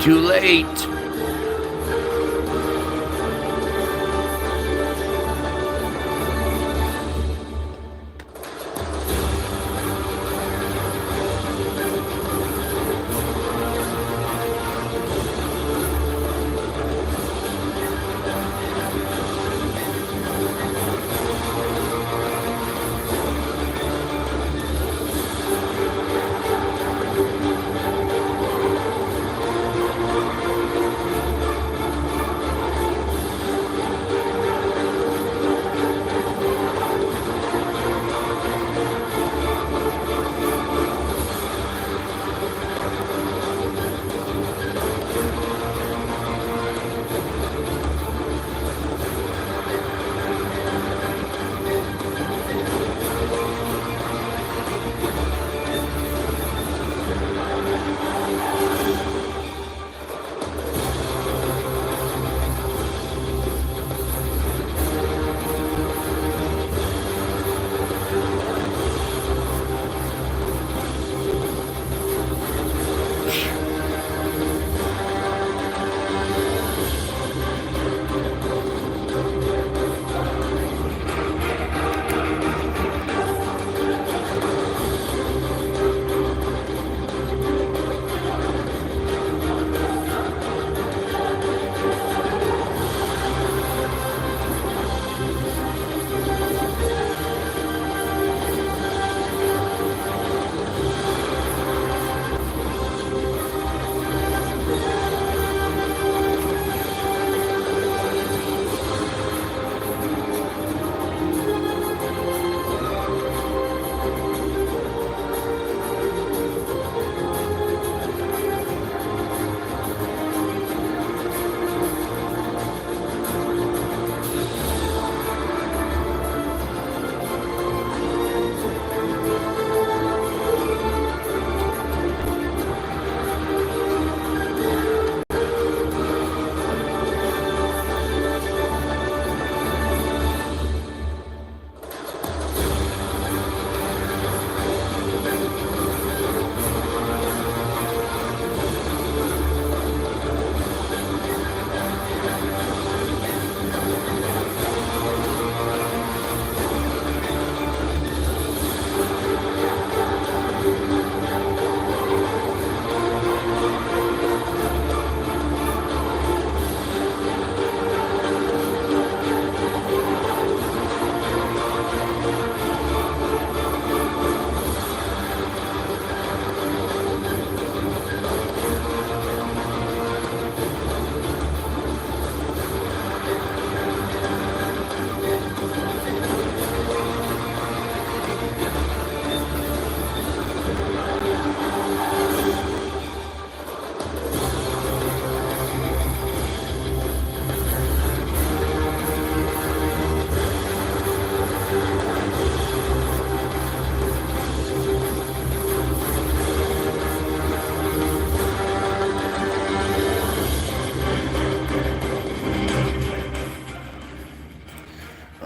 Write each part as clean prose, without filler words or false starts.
Too late.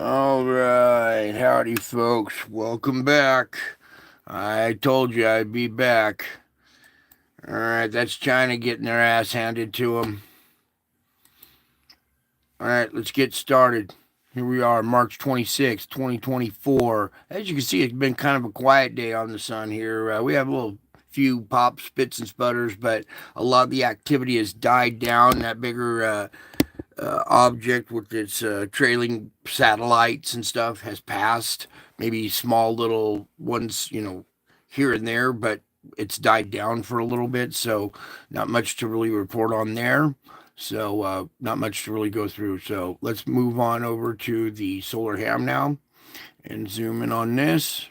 All right, howdy, folks. Welcome back. I told you I'd be back. All right, that's China getting their ass handed to them. All right, let's get started. Here we are, March 26th, 2024. As you can see, it's been kind of a quiet day on the sun here. We have a little few pops, spits, and sputters, but a lot of the activity has died down. That bigger object with its trailing satellites and stuff has passed. Maybe small little ones, here and there, but it's died down for a little bit, so not much to really report on there. So not much to really go through. So let's move on over to the solar ham now and zoom in on this.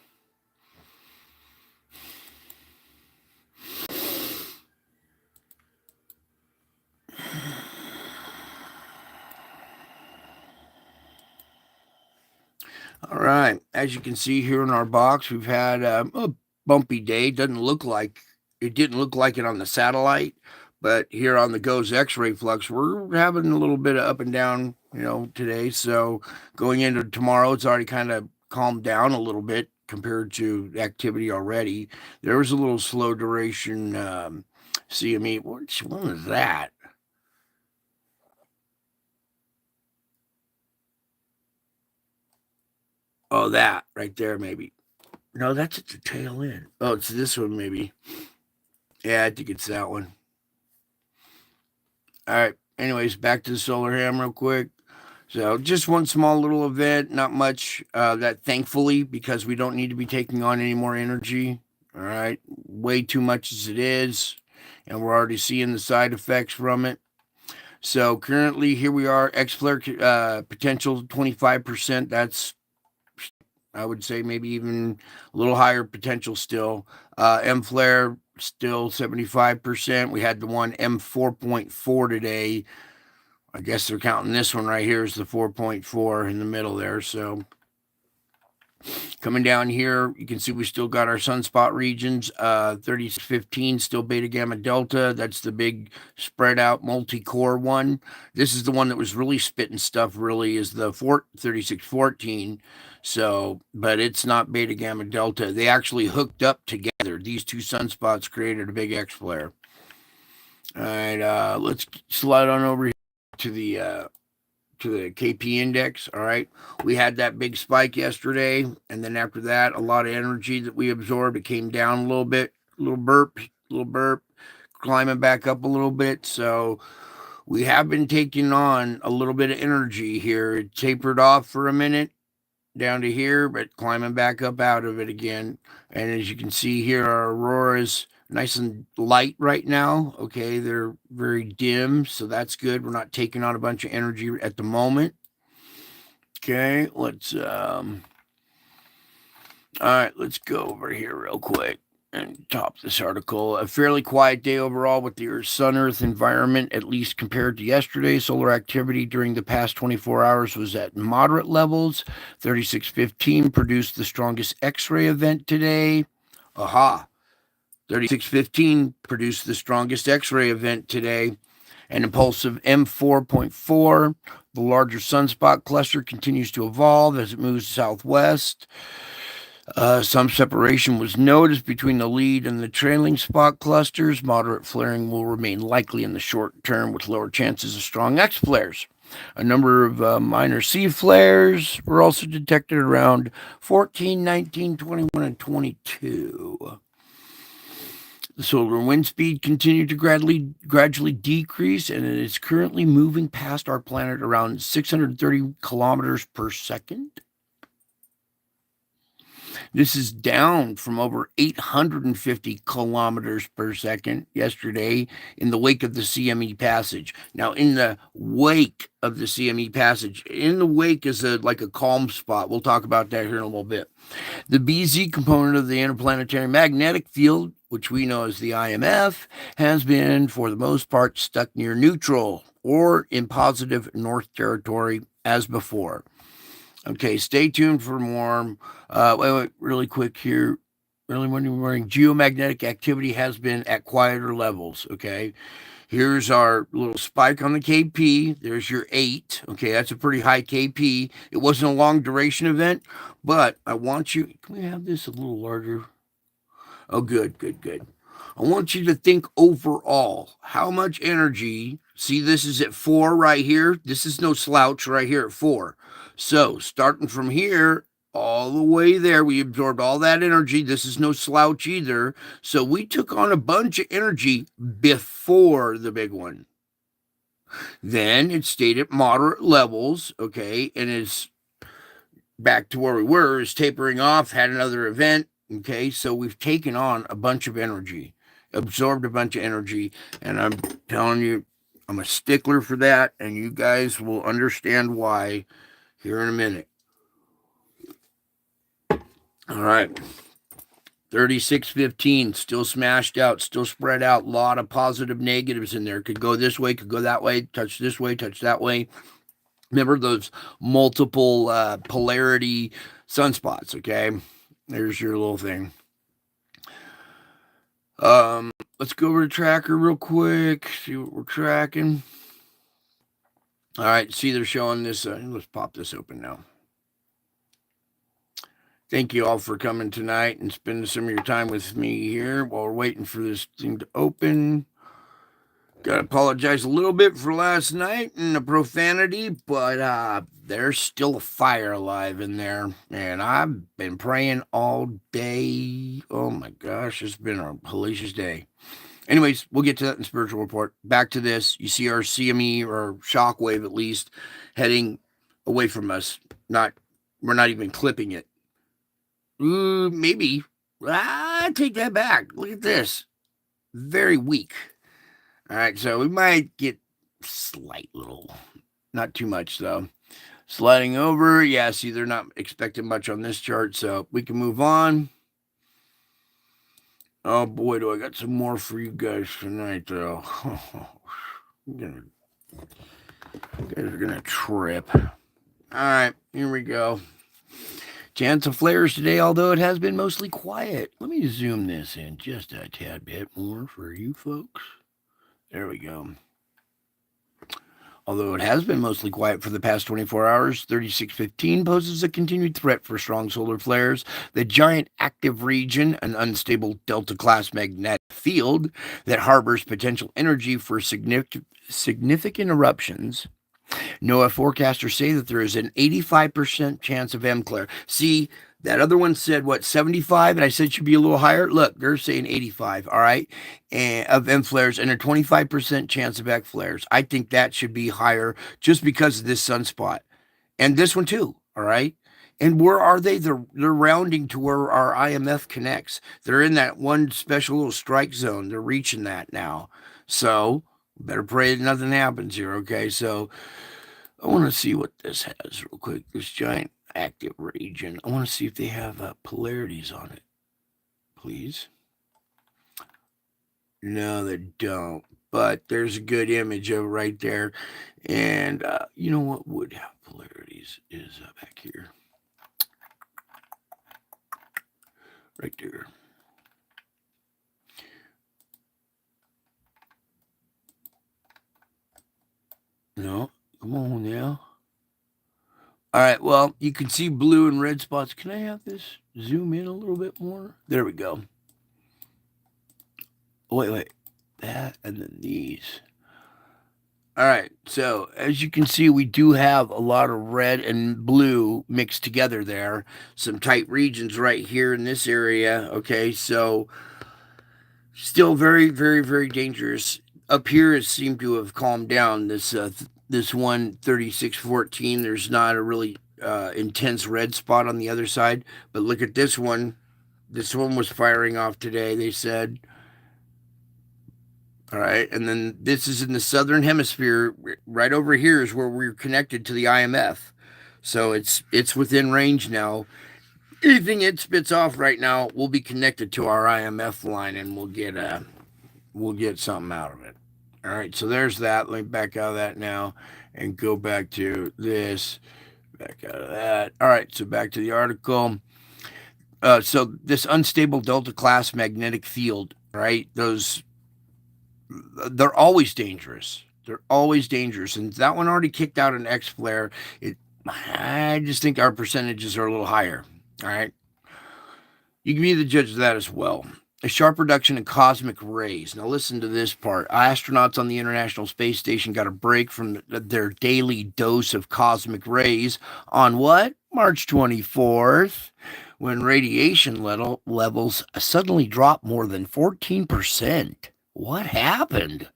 All right, as you can see here in our box, we've had a bumpy day. It didn't look like it on the satellite, but here on the GOES X-ray flux, we're having a little bit of up and down, today. So going into tomorrow, it's already kind of calmed down a little bit compared to activity already. There was a little slow duration CME. Which one is that? Oh, that right there, maybe. No, that's at the tail end. Oh, it's this one, maybe. Yeah, I think it's that one. All right. Anyways, back to the solar ham real quick. So just one small little event, not much. That thankfully, because we don't need to be taking on any more energy. All right, way too much as it is, and we're already seeing the side effects from it. So currently, here we are, X flare potential 25%. That's, I would say, maybe even a little higher potential still. M flare still 75%. We had the one M4.4 today. I guess they're counting this one right here as the 4.4 in the middle there. So coming down here, you can see we still got our sunspot regions. 3615 still beta gamma delta. That's the big spread out multi-core one. This is the one that was really spitting stuff, really, is the 3614. So, but it's not beta gamma delta. They actually hooked up together. These two sunspots created a big X flare. All right, let's slide on over here to the KP index. All right. We had that big spike yesterday. And then after that, a lot of energy that we absorbed. It came down a little bit, little burp, climbing back up a little bit. So we have been taking on a little bit of energy here. It tapered off for a minute down to here, but climbing back up out of it again. And as you can see here, our auroras nice and light right now. Okay, they're very dim, so that's good. We're not taking on a bunch of energy at the moment. Okay, let's all right, let's go over here real quick and top this article. A fairly quiet day overall with the sun-earth environment, at least compared to yesterday. Solar activity during the past 24 hours was at moderate levels. 3615 produced the strongest X-ray event today. Aha. 3615 produced the strongest X-ray event today. An impulsive M4.4. The larger sunspot cluster continues to evolve as it moves southwest. Some separation was noticed between the lead and the trailing spot clusters. Moderate flaring will remain likely in the short term with lower chances of strong X flares. A number of minor C flares were also detected around 14, 19, 21, and 22. The solar wind speed continued to gradually decrease, and it is currently moving past our planet around 630 kilometers per second. This is down from over 850 kilometers per second yesterday in the wake of the CME passage. Now, in the wake of the CME passage, in the wake is like a calm spot. We'll talk about that here in a little bit. The BZ component of the interplanetary magnetic field, which we know as the IMF, has been, for the most part, stuck near neutral or in positive north territory as before. Okay, stay tuned for more. Wait, really quick here. Early morning, geomagnetic activity has been at quieter levels. Okay, here's our little spike on the KP. There's your 8. Okay, that's a pretty high KP. It wasn't a long duration event, but I want you. Can we have this a little larger? Oh, good, good, good. I want you to think overall how much energy. See, this is at 4 right here. This is no slouch right here at 4. So, starting from here all the way there, we absorbed all that energy. This is no slouch either. So, we took on a bunch of energy before the big one. Then it stayed at moderate levels, okay, and is back to where we were, is tapering off, had another event. Okay, so we've taken on a bunch of energy, absorbed a bunch of energy, and I'm telling you, I'm a stickler for that, and you guys will understand why here in a minute. All right. 3615, still smashed out, still spread out, a lot of positive negatives in there. Could go this way, could go that way, touch this way, touch that way. Remember those multiple polarity sunspots, okay? There's your little thing. Let's go over to tracker real quick, see what we're tracking. All right, see they're showing this. Let's pop this open now. Thank you all for coming tonight and spending some of your time with me here while we're waiting for this thing to open. Gotta apologize a little bit for last night and the profanity, but there's still a fire alive in there. And I've been praying all day. Oh my gosh, it's been a hellacious day. Anyways, we'll get to that in spiritual report. Back to this. You see our CME or shockwave at least heading away from us. Not we're not even clipping it. Maybe. I take that back. Look at this. Very weak. All right, so we might get slight little, not too much though. Sliding over, yeah, see, they're not expecting much on this chart, so we can move on. Oh boy, do I got some more for you guys tonight, though. You guys are gonna trip. All right, here we go. Chance of flares today, although it has been mostly quiet. Let me zoom this in just a tad bit more for you folks. There we go. Although it has been mostly quiet for the past 24 hours, 3615 poses a continued threat for strong solar flares. The giant active region, an unstable Delta-class magnetic field that harbors potential energy for significant eruptions. NOAA forecasters say that there is an 85% chance of M-flare. See, that other one said, what, 75? And I said it should be a little higher. Look, they're saying 85, all right, and, of M flares and a 25% chance of X flares. I think that should be higher just because of this sunspot. And this one too, all right? And where are they? They're rounding to where our IMF connects. They're in that one special little strike zone. They're reaching that now. So better pray that nothing happens here, okay? So I want to see what this has real quick. This giant active region. I want to see if they have polarities on it, please. No, they don't. But there's a good image of it right there. And you know what would have polarities is back here. Right there. No, come on now. All right, well, you can see blue and red spots. Can I have this zoom in a little bit more? There we go. Wait. That and then these. All right, so as you can see, we do have a lot of red and blue mixed together there. Some tight regions right here in this area. Okay, so still very, very, very dangerous. Up here, it seemed to have calmed down. This one 3614. There's not a really intense red spot on the other side, but look at this one. This one was firing off today. They said. All right, and then this is in the southern hemisphere. Right over here is where we're connected to the IMF, so it's within range now. Anything it spits off right now will be connected to our IMF line, and we'll get something out of it. All right, so there's that. Let me back out of that now, and go back to this. Back out of that. All right, so back to the article. So this unstable Delta class magnetic field, right? They're always dangerous. They're always dangerous. And that one already kicked out an X flare. I just think our percentages are a little higher. All right. You can be the judge of that as well. A sharp reduction in cosmic rays. Now, listen to this part. Astronauts on the International Space Station got a break from their daily dose of cosmic rays on what? March 24th, when radiation levels suddenly dropped more than 14%. What happened?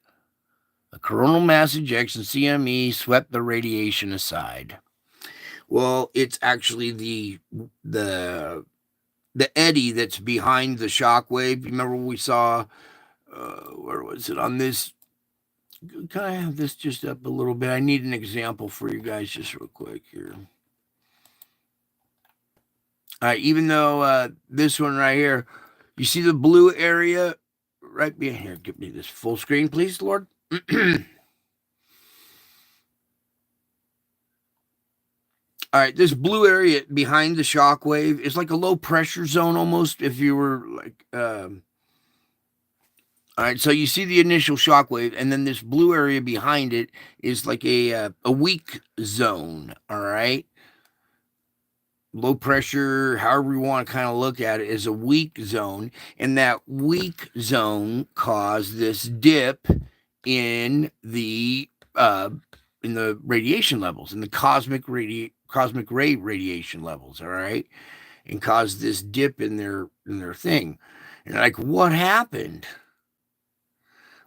A coronal mass ejection, CME, swept the radiation aside. Well, it's actually the eddy that's behind the shock wave. Remember we saw, where was it on this? Can I have this just up a little bit? I need an example for you guys just real quick here. All right, even though this one right here, you see the blue area right behind here. Give me this full screen, please, Lord. All right, this blue area behind the shock wave is like a low pressure zone almost. If you were like, all right, so you see the initial shock wave, and then this blue area behind it is like a weak zone. All right, low pressure, however you want to kind of look at it, is a weak zone, and that weak zone caused this dip in the uh, radiation levels, in the cosmic ray radiation levels. All right, and caused this dip in their thing. And like, what happened?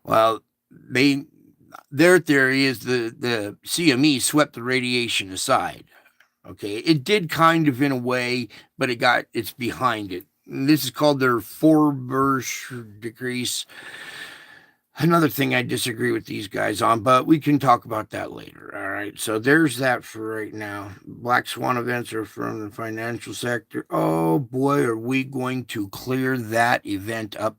Well, they their theory is the CME swept the radiation aside. Okay, it did kind of in a way, but it's behind it. And this is called their Fourier decrease. Another thing I disagree with these guys on, but we can talk about that later. All right. So there's that for right now. Black swan events are from the financial sector. Oh boy, are we going to clear that event up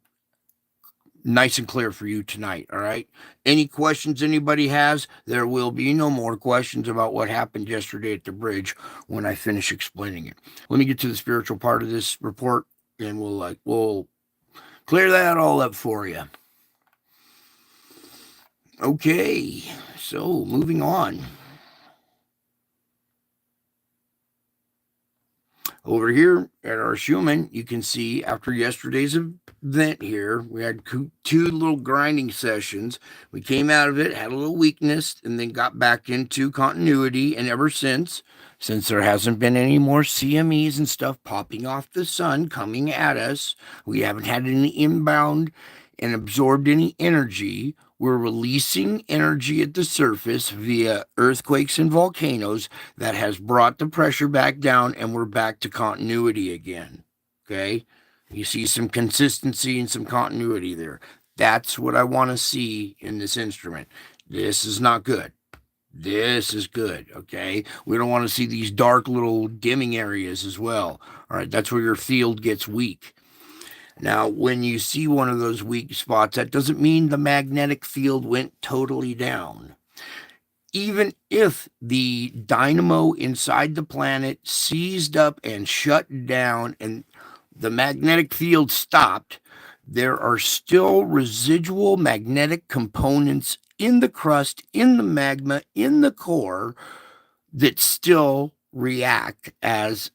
nice and clear for you tonight. All right. Any questions anybody has? There will be no more questions about what happened yesterday at the bridge when I finish explaining it. Let me get to the spiritual part of this report, and we'll clear that all up for you. Okay, so moving on. Over here at our Schumann, you can see after yesterday's event here, we had two little grinding sessions. We came out of it, had a little weakness, and then got back into continuity. And ever since there hasn't been any more CMEs and stuff popping off the sun coming at us, we haven't had any inbound and absorbed any energy. We're releasing energy at the surface via earthquakes and volcanoes that has brought the pressure back down, and we're back to continuity again. Okay? You see some consistency and some continuity there. That's what I want to see in this instrument. This is not good. This is good, okay? We don't want to see these dark little dimming areas as well. All right, that's where your field gets weak. Now, when you see one of those weak spots, that doesn't mean the magnetic field went totally down. Even if the dynamo inside the planet seized up and shut down and the magnetic field stopped, there are still residual magnetic components in the crust, in the magma, in the core that still react as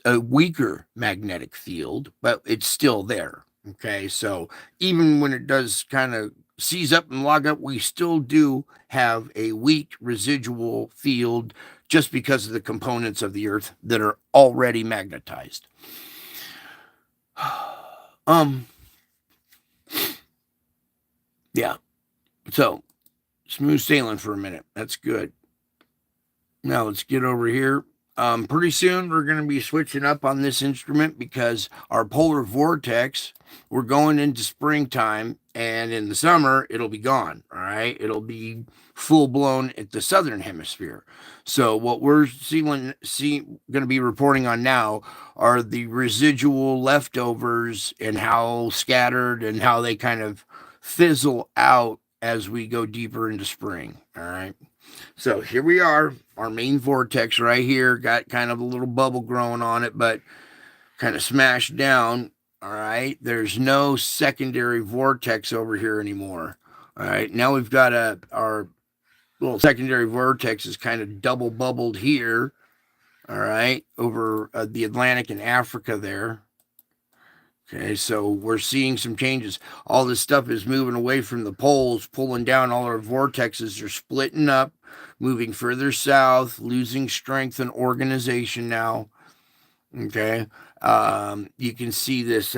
a weaker magnetic field, but it's still there. Okay, so even when it does kind of seize up and log up, we still do have a weak residual field just because of the components of the Earth that are already magnetized. Yeah. So smooth sailing for a minute. That's good. Now let's get over here. Pretty soon we're going to be switching up on this instrument because our polar vortex, we're going into springtime, and in the summer it'll be gone. All right, it'll be full blown at the southern hemisphere. So what we're going to be reporting on now are the residual leftovers and how scattered and how they kind of fizzle out as we go deeper into spring. All right. So here we are, our main vortex right here, got kind of a little bubble growing on it, but kind of smashed down. All right, there's no secondary vortex over here anymore. All right, now we've got our little secondary vortex is kind of double bubbled here. All right, over the Atlantic and Africa there. Okay, so we're seeing some changes. All this stuff is moving away from the poles, pulling down. All our vortexes are splitting up, moving further south, losing strength and organization now. Okay, you can see this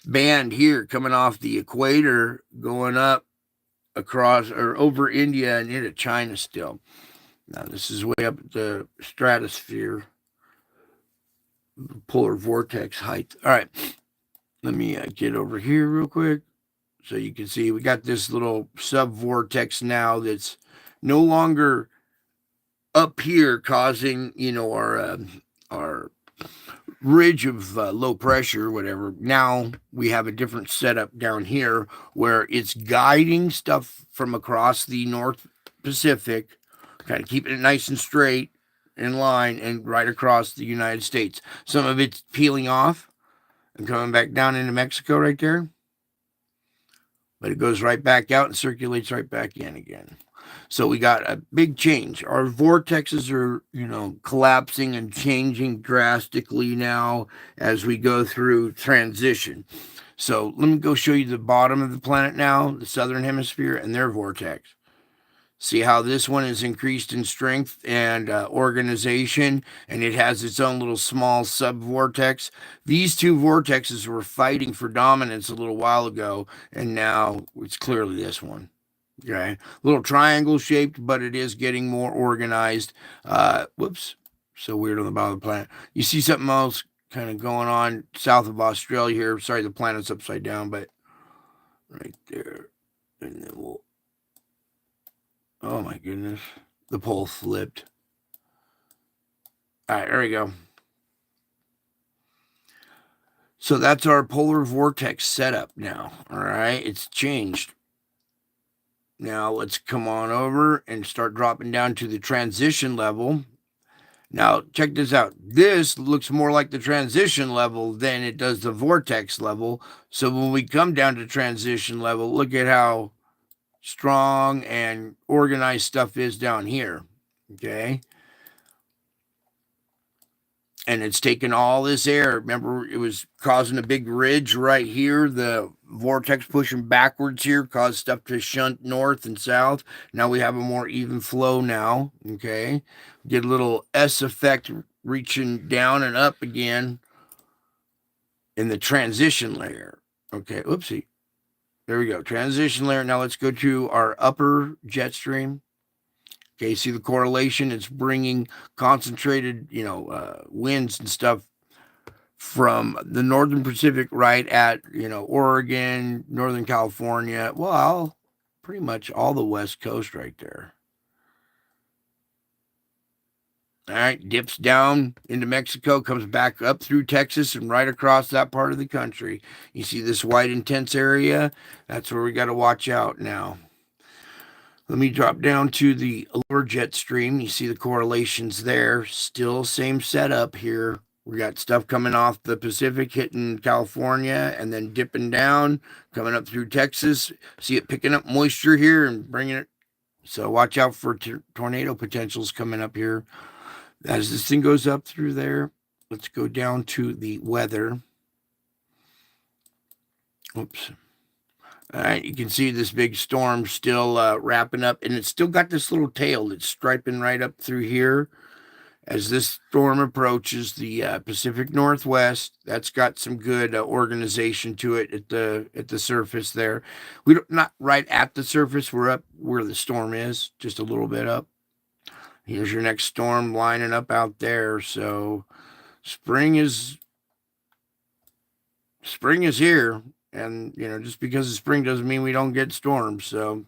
band here coming off the equator, going up across or over India and into China still. Now, this is way up at the stratosphere, polar vortex height. All right. Let me get over here real quick so you can see we got this little sub-vortex now that's no longer up here causing, our ridge of low pressure, whatever. Now we have a different setup down here where it's guiding stuff from across the North Pacific, kind of keeping it nice and straight in line and right across the United States. Some of it's peeling off and coming back down into Mexico right there. But it goes right back out and circulates right back in again. So we got a big change. Our vortexes are, collapsing and changing drastically now as we go through transition. So let me go show you the bottom of the planet now, the southern hemisphere, and their vortex. See how this one is increased in strength and organization, and it has its own little small sub-vortex. These two vortexes were fighting for dominance a little while ago, and now it's clearly this one. Okay, little triangle shaped, but it is getting more organized. Whoops, so weird on the bottom of the planet. You see something else kind of going on south of Australia here. Sorry, the planet's upside down, but right there, and then we'll. Oh my goodness. The pole flipped. All right, there we go. So that's our polar vortex setup now. All right, it's changed. Now let's come on over and start dropping down to the transition level. Now check this out. This looks more like the transition level than it does the vortex level. So when we come down to transition level, look at how strong and organized stuff is down here. Okay. And it's taken all this air. Remember, it was causing a big ridge right here. The vortex pushing backwards here caused stuff to shunt north and south. Now we have a more even flow now. Okay. Get a little S effect reaching down and up again in the transition layer. Okay. Oopsie. There we go. Transition layer. Now let's go to our upper jet stream. Okay, see the correlation? It's bringing concentrated, winds and stuff from the northern Pacific right at, Oregon, Northern California. Well, pretty much all the West Coast right there. All right, dips down into Mexico, comes back up through Texas and right across that part of the country. You see this white intense area? That's where we got to watch out now. Let me drop down to the lower jet stream. You see the correlations there. Still same setup here. We got stuff coming off the Pacific, hitting California, and then dipping down, coming up through Texas. See it picking up moisture here and bringing it. So watch out for tornado potentials coming up here. As this thing goes up through there, let's go down to the weather. Oops. All right, you can see this big storm still wrapping up, and it's still got this little tail that's striping right up through here. As this storm approaches the Pacific Northwest, that's got some good organization to it at the surface there. We don't not right at the surface. We're up where the storm is, just a little bit up. Here's your next storm lining up out there. So spring is here. And, just because it's spring doesn't mean we don't get storms. So,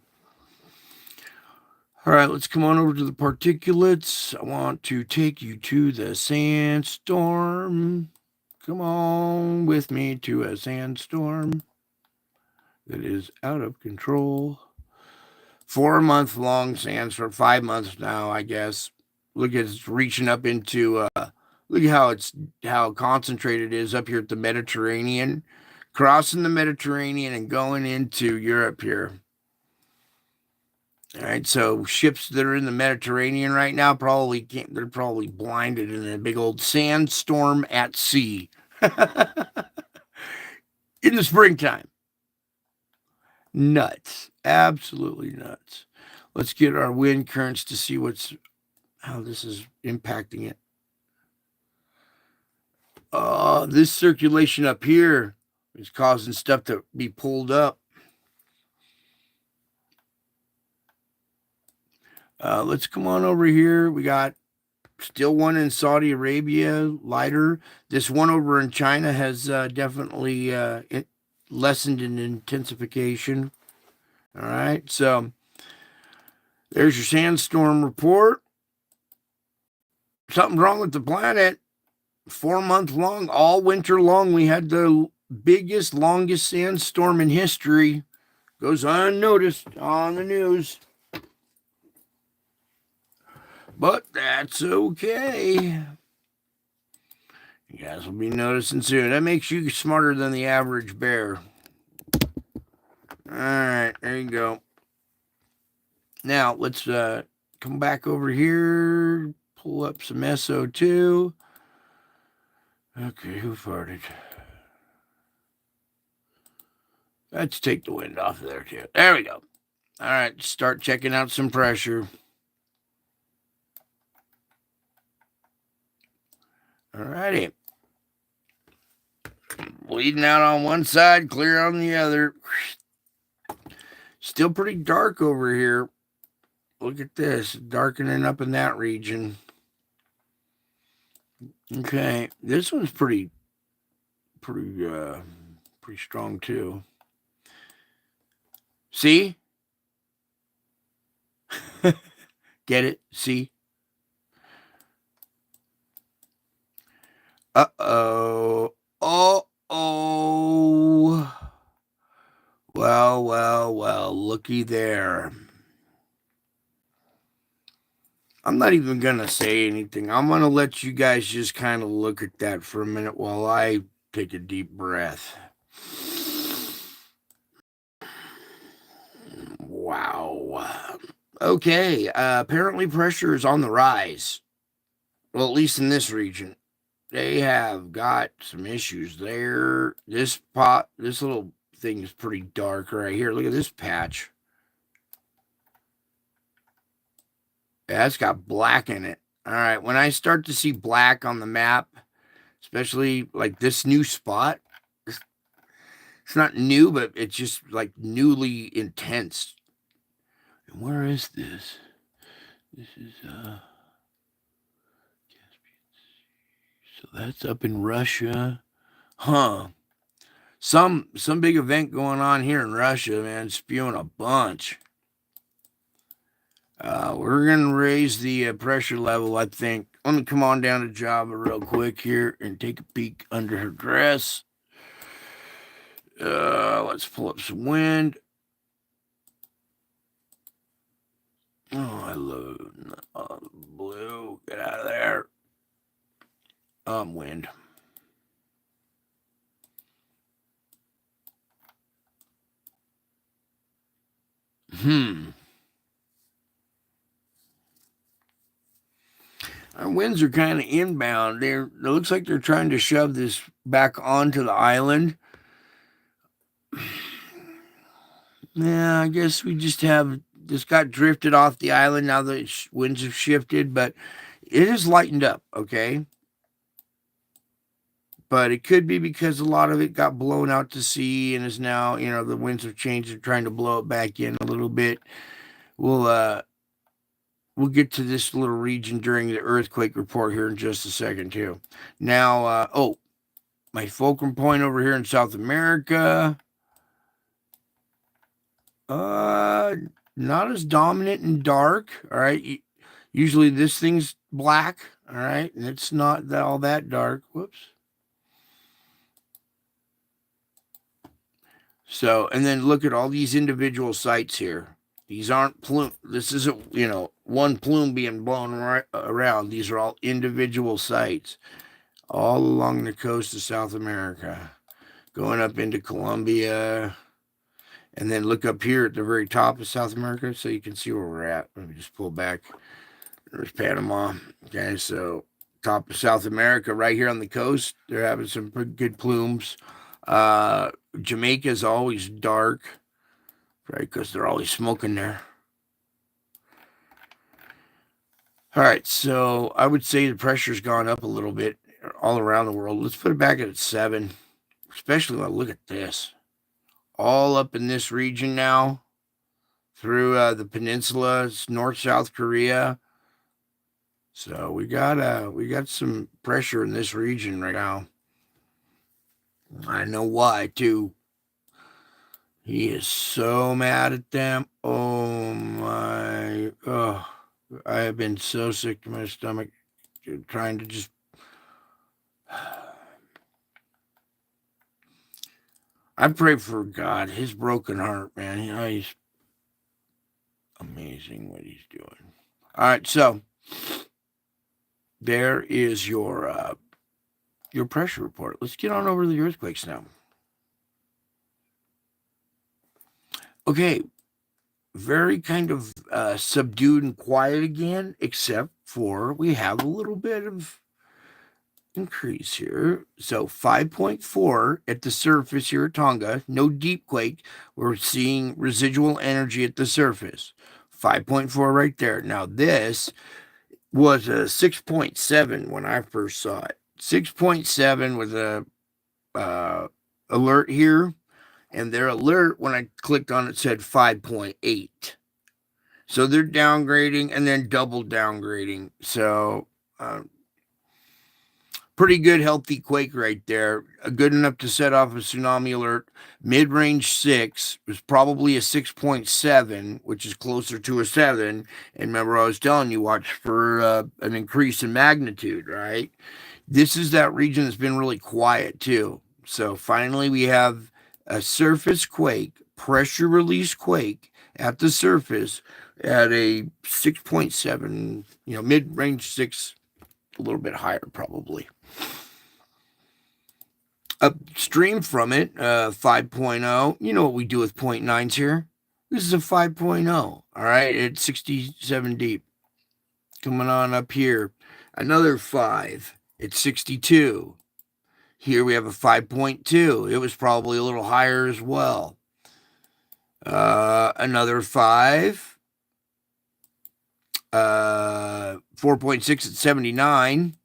all right, let's come on over to the particulates. I want to take you to the sandstorm. Come on with me to a sandstorm that is out of control. 4-month-long sandstorm, 5 months now, I guess. Look at it's reaching up into, look at how concentrated it is up here at the Mediterranean. Crossing the Mediterranean and going into Europe here. All right, so ships that are in the Mediterranean right now they're probably blinded in a big old sandstorm at sea in the springtime. Nuts. Absolutely nuts. Let's get our wind currents to see how this is impacting it. This circulation up here is causing stuff to be pulled up. Let's come on over here. We got still one in Saudi Arabia, lighter. This one over in China has definitely lessened in intensification. All right, so there's your sandstorm report. Something's wrong with the planet. 4-month long, all winter long, we had the biggest, longest sandstorm in history. Goes unnoticed on the news. But that's okay. You guys will be noticing soon. That makes you smarter than the average bear. All right, there you go. Now, let's come back over here, pull up some SO2. Okay, who farted? Let's take the wind off of there too. There we go. All right, start checking out some pressure. All righty. Bleeding out on one side, clear on the other. Still pretty dark over here. Look at this, darkening up in that region. Okay, this one's pretty strong too. See? Get it? See? Uh-oh. Oh. Well, looky there. I'm not even going to say anything. I'm going to let you guys just kind of look at that for a minute while I take a deep breath. Wow. Okay, apparently pressure is on the rise. Well, at least in this region. They have got some issues there. This little thing is pretty dark right here. Look at this patch. Yeah, it's got black in it. All right, when I start to see black on the map, especially like this new spot, it's not new, but it's just like newly intense. And where is this? This is so that's up in Russia. Huh. Some big event going on here in Russia, man, spewing a bunch. We're going to raise the pressure level, I think. Let me come on down to Java real quick here and take a peek under her dress. Let's pull up some wind. Oh, I love blue. Get out of there. Wind. Our winds are kind of inbound. It looks like they're trying to shove this back onto the island. Yeah, I guess we just got drifted off the island now that winds have shifted, but it has lightened up, okay? But it could be because a lot of it got blown out to sea and is now, the winds have changed and trying to blow it back in a little bit. We'll get to this little region during the earthquake report here in just a second too. Now, my fulcrum point over here in South America. Not as dominant and dark. All right. Usually this thing's black. All right. And it's not all that dark. Whoops. So, and then look at all these individual sites here. These aren't plume. This isn't, one plume being blown right around. These are all individual sites all along the coast of South America, going up into Colombia. And then look up here at the very top of South America so you can see where we're at. Let me just pull back. There's Panama. Okay, so top of South America right here on the coast. They're having some pretty good plumes. Jamaica is always dark, right? Because they're always smoking there. All right, so I would say the pressure's gone up a little bit all around the world. Let's put it back at 7, especially when I look at this. All up in this region now, through the peninsula, North South Korea. So we got some pressure in this region right now. I know why too. He is so mad at them. Oh my! Oh, I have been so sick to my stomach, trying to just. I pray for God, his broken heart, man. He's amazing what he's doing. All right, so there is your pressure report. Let's get on over to the earthquakes now. Okay, very kind of subdued and quiet again, except for we have a little bit of increase here. So 5.4 at the surface here at Tonga, no deep quake. We're seeing residual energy at the surface. 5.4 right there. Now this was a 6.7 when I first saw it. 6.7 with a alert here, and their alert when I clicked on it said 5.8. So they're downgrading and then double downgrading. So pretty good, healthy quake right there. Good enough to set off a tsunami alert. Mid range 6 was probably a 6.7, which is closer to a 7. And remember, I was telling you, watch for an increase in magnitude, right? This is that region that's been really quiet too. So finally, we have a surface quake, pressure release quake at the surface at a 6.7, mid range 6, a little bit higher probably. Upstream from it, 5.0. You know what we do with 0.9s here? This is a 5.0. All right, it's 67 deep. Coming on up here, another 5. It's 62. Here we have a 5.2. It was probably a little higher as well. Another 5. 4.6 at 79.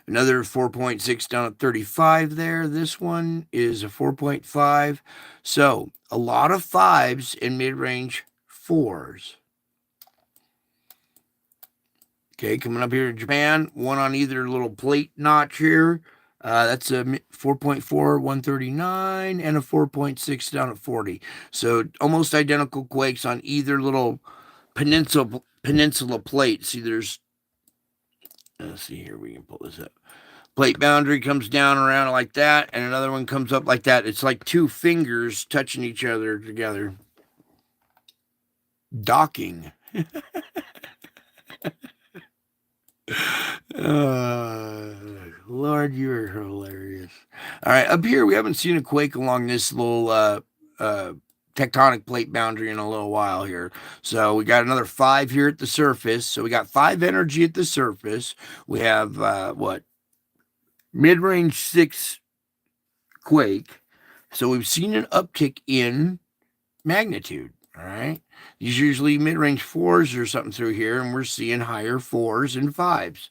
Another 4.6 down at 35 there. This one is a 4.5. So a lot of 5s in mid-range 4s. Okay, coming up here to Japan, one on either little plate notch here. That's a 4.4, 139, and a 4.6 down at 40. So almost identical quakes on either little peninsula plate. See, let's see here, we can pull this up. Plate boundary comes down around like that, and another one comes up like that. It's like two fingers touching each other together. Docking. Lord, you're hilarious. All right, up here, we haven't seen a quake along this little tectonic plate boundary in a little while here. So we got another 5 here at the surface. So we got 5 energy at the surface. We have mid-range 6 quake. So we've seen an uptick in magnitude. All right. These usually mid-range 4s or something through here, and we're seeing higher 4s and 5s.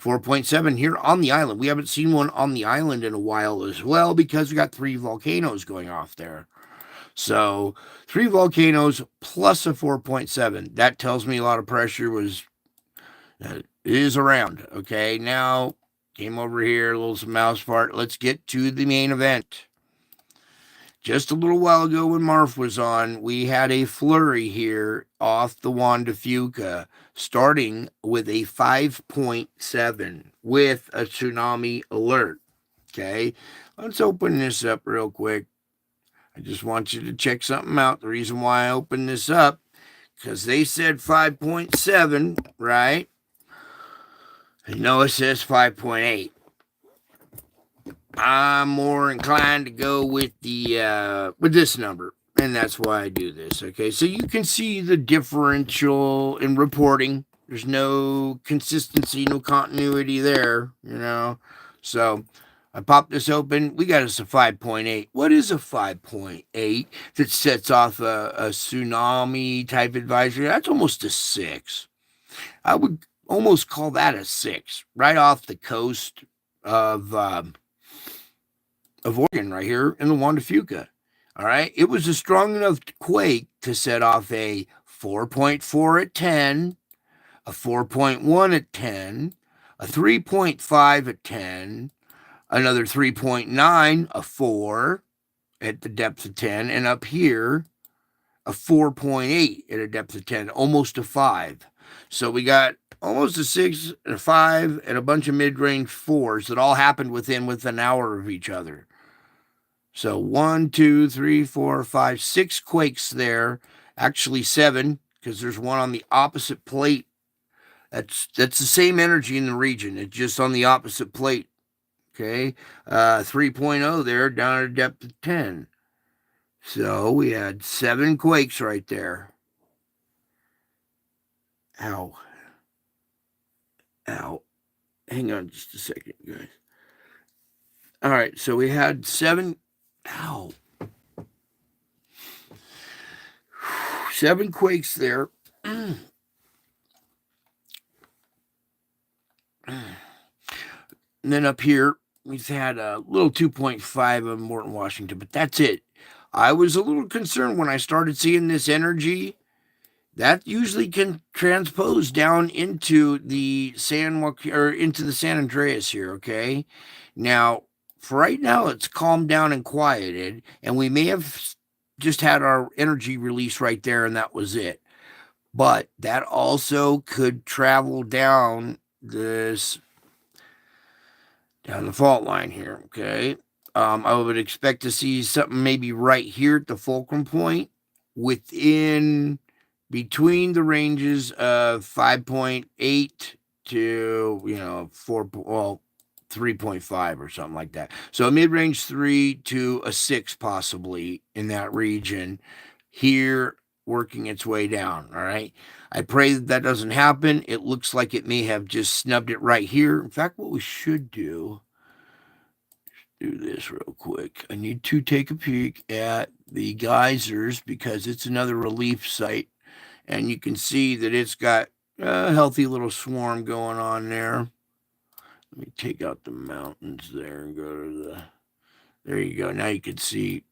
4.7 here on the island. We haven't seen one on the island in a while as well because we got 3 volcanoes going off there. So 3 volcanoes plus a 4.7. That tells me a lot of pressure is around. Okay, now came over here, a little mouse fart. Let's get to the main event. Just a little while ago when Marf was on, we had a flurry here off the Juan de Fuca, starting with a 5.7 with a tsunami alert. Okay, let's open this up real quick. I just want you to check something out. The reason why I opened this up, because they said 5.7, right? I know it says 5.8. I'm more inclined to go with this number, and that's why I do this. Okay, so you can see the differential in reporting. There's no consistency, no continuity there, So I popped this open. We got us a 5.8. What is a 5.8 that sets off a tsunami type advisory? That's almost a 6. I would almost call that a 6, right off the coast of Oregon right here in the Juan de Fuca. All right. It was a strong enough quake to set off a 4.4 at 10, a 4.1 at 10, a 3.5 at 10, another 3.9, a 4 at the depth of 10, and up here, a 4.8 at a depth of 10, almost a 5. So we got almost a 6, a 5, and a bunch of mid-range 4s that all happened within an hour of each other. So 1, 2, 3, 4, 5, 6 quakes there. Actually 7, because there's one on the opposite plate. That's the same energy in the region. It's just on the opposite plate. Okay. 3.0 there down at a depth of 10. So we had 7 quakes right there. Ow. Ow. Hang on just a second, guys. All right, so we had 7. Ow. 7 quakes there. And then up here, we've had a little 2.5 of Morton, Washington, but that's it. I was a little concerned when I started seeing this energy. That usually can transpose down into the into the San Andreas here, okay? Now, for right now, it's calmed down and quieted, and we may have just had our energy release right there, and that was it. But that also could travel down the fault line here, okay? I would expect to see something maybe right here at the fulcrum point within between the ranges of 5.8 to 3.5 or something like that. So a mid-range 3 to a 6 possibly in that region here, working its way down. All right, I pray that doesn't happen. It looks like it may have just snubbed it right here. In fact, what we should do this real quick. I need to take a peek at the geysers because it's another relief site, and you can see that it's got a healthy little swarm going on there. Let me take out the mountains there and go to there you go. Now you can see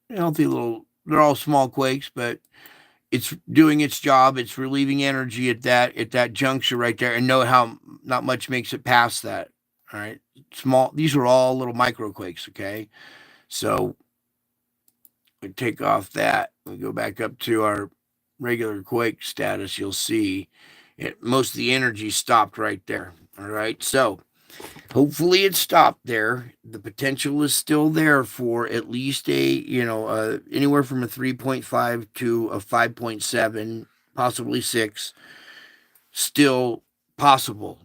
healthy little, they're all small quakes, but it's doing its job. It's relieving energy at that juncture right there, and know how not much makes it past that. All right, small. These are all little microquakes. Okay, so we take off that. We go back up to our regular quake status. You'll see most of the energy stopped right there. All right, so hopefully it stopped there. The potential is still there for at least anywhere from a 3.5 to a 5.7, possibly 6. Still possible.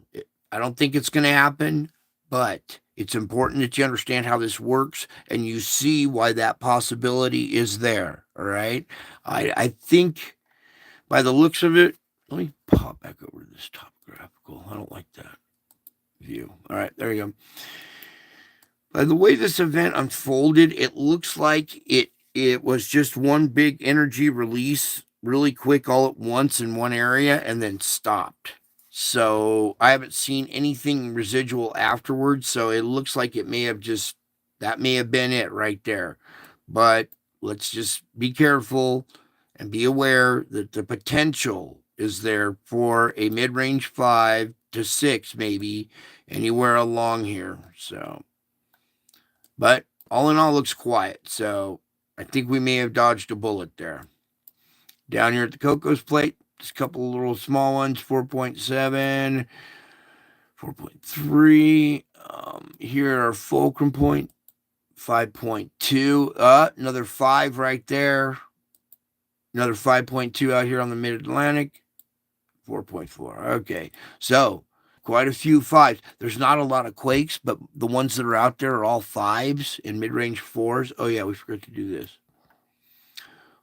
I don't think it's going to happen, but it's important that you understand how this works and you see why that possibility is there. All right. I think by the looks of it, let me pop back over to this topographical. I don't like that view. All right, there you go. By the way this event unfolded, it looks like it was just one big energy release really quick all at once in one area and then stopped. So I haven't seen anything residual afterwards. So it looks like that may have been it right there. But let's just be careful and be aware that the potential is there for a mid-range 5 to 6, maybe anywhere along here. So, but all in all, looks quiet. So I think we may have dodged a bullet there. Down here at the Cocos Plate, just a couple of little small ones, 4.7, 4.3. Here our fulcrum point, 5.2. Another 5 right there. Another 5.2 out here on the mid-Atlantic, 4.4. Okay, so quite a few 5s. There's not a lot of quakes, but the ones that are out there are all 5s and mid-range 4s. Oh, yeah, we forgot to do this.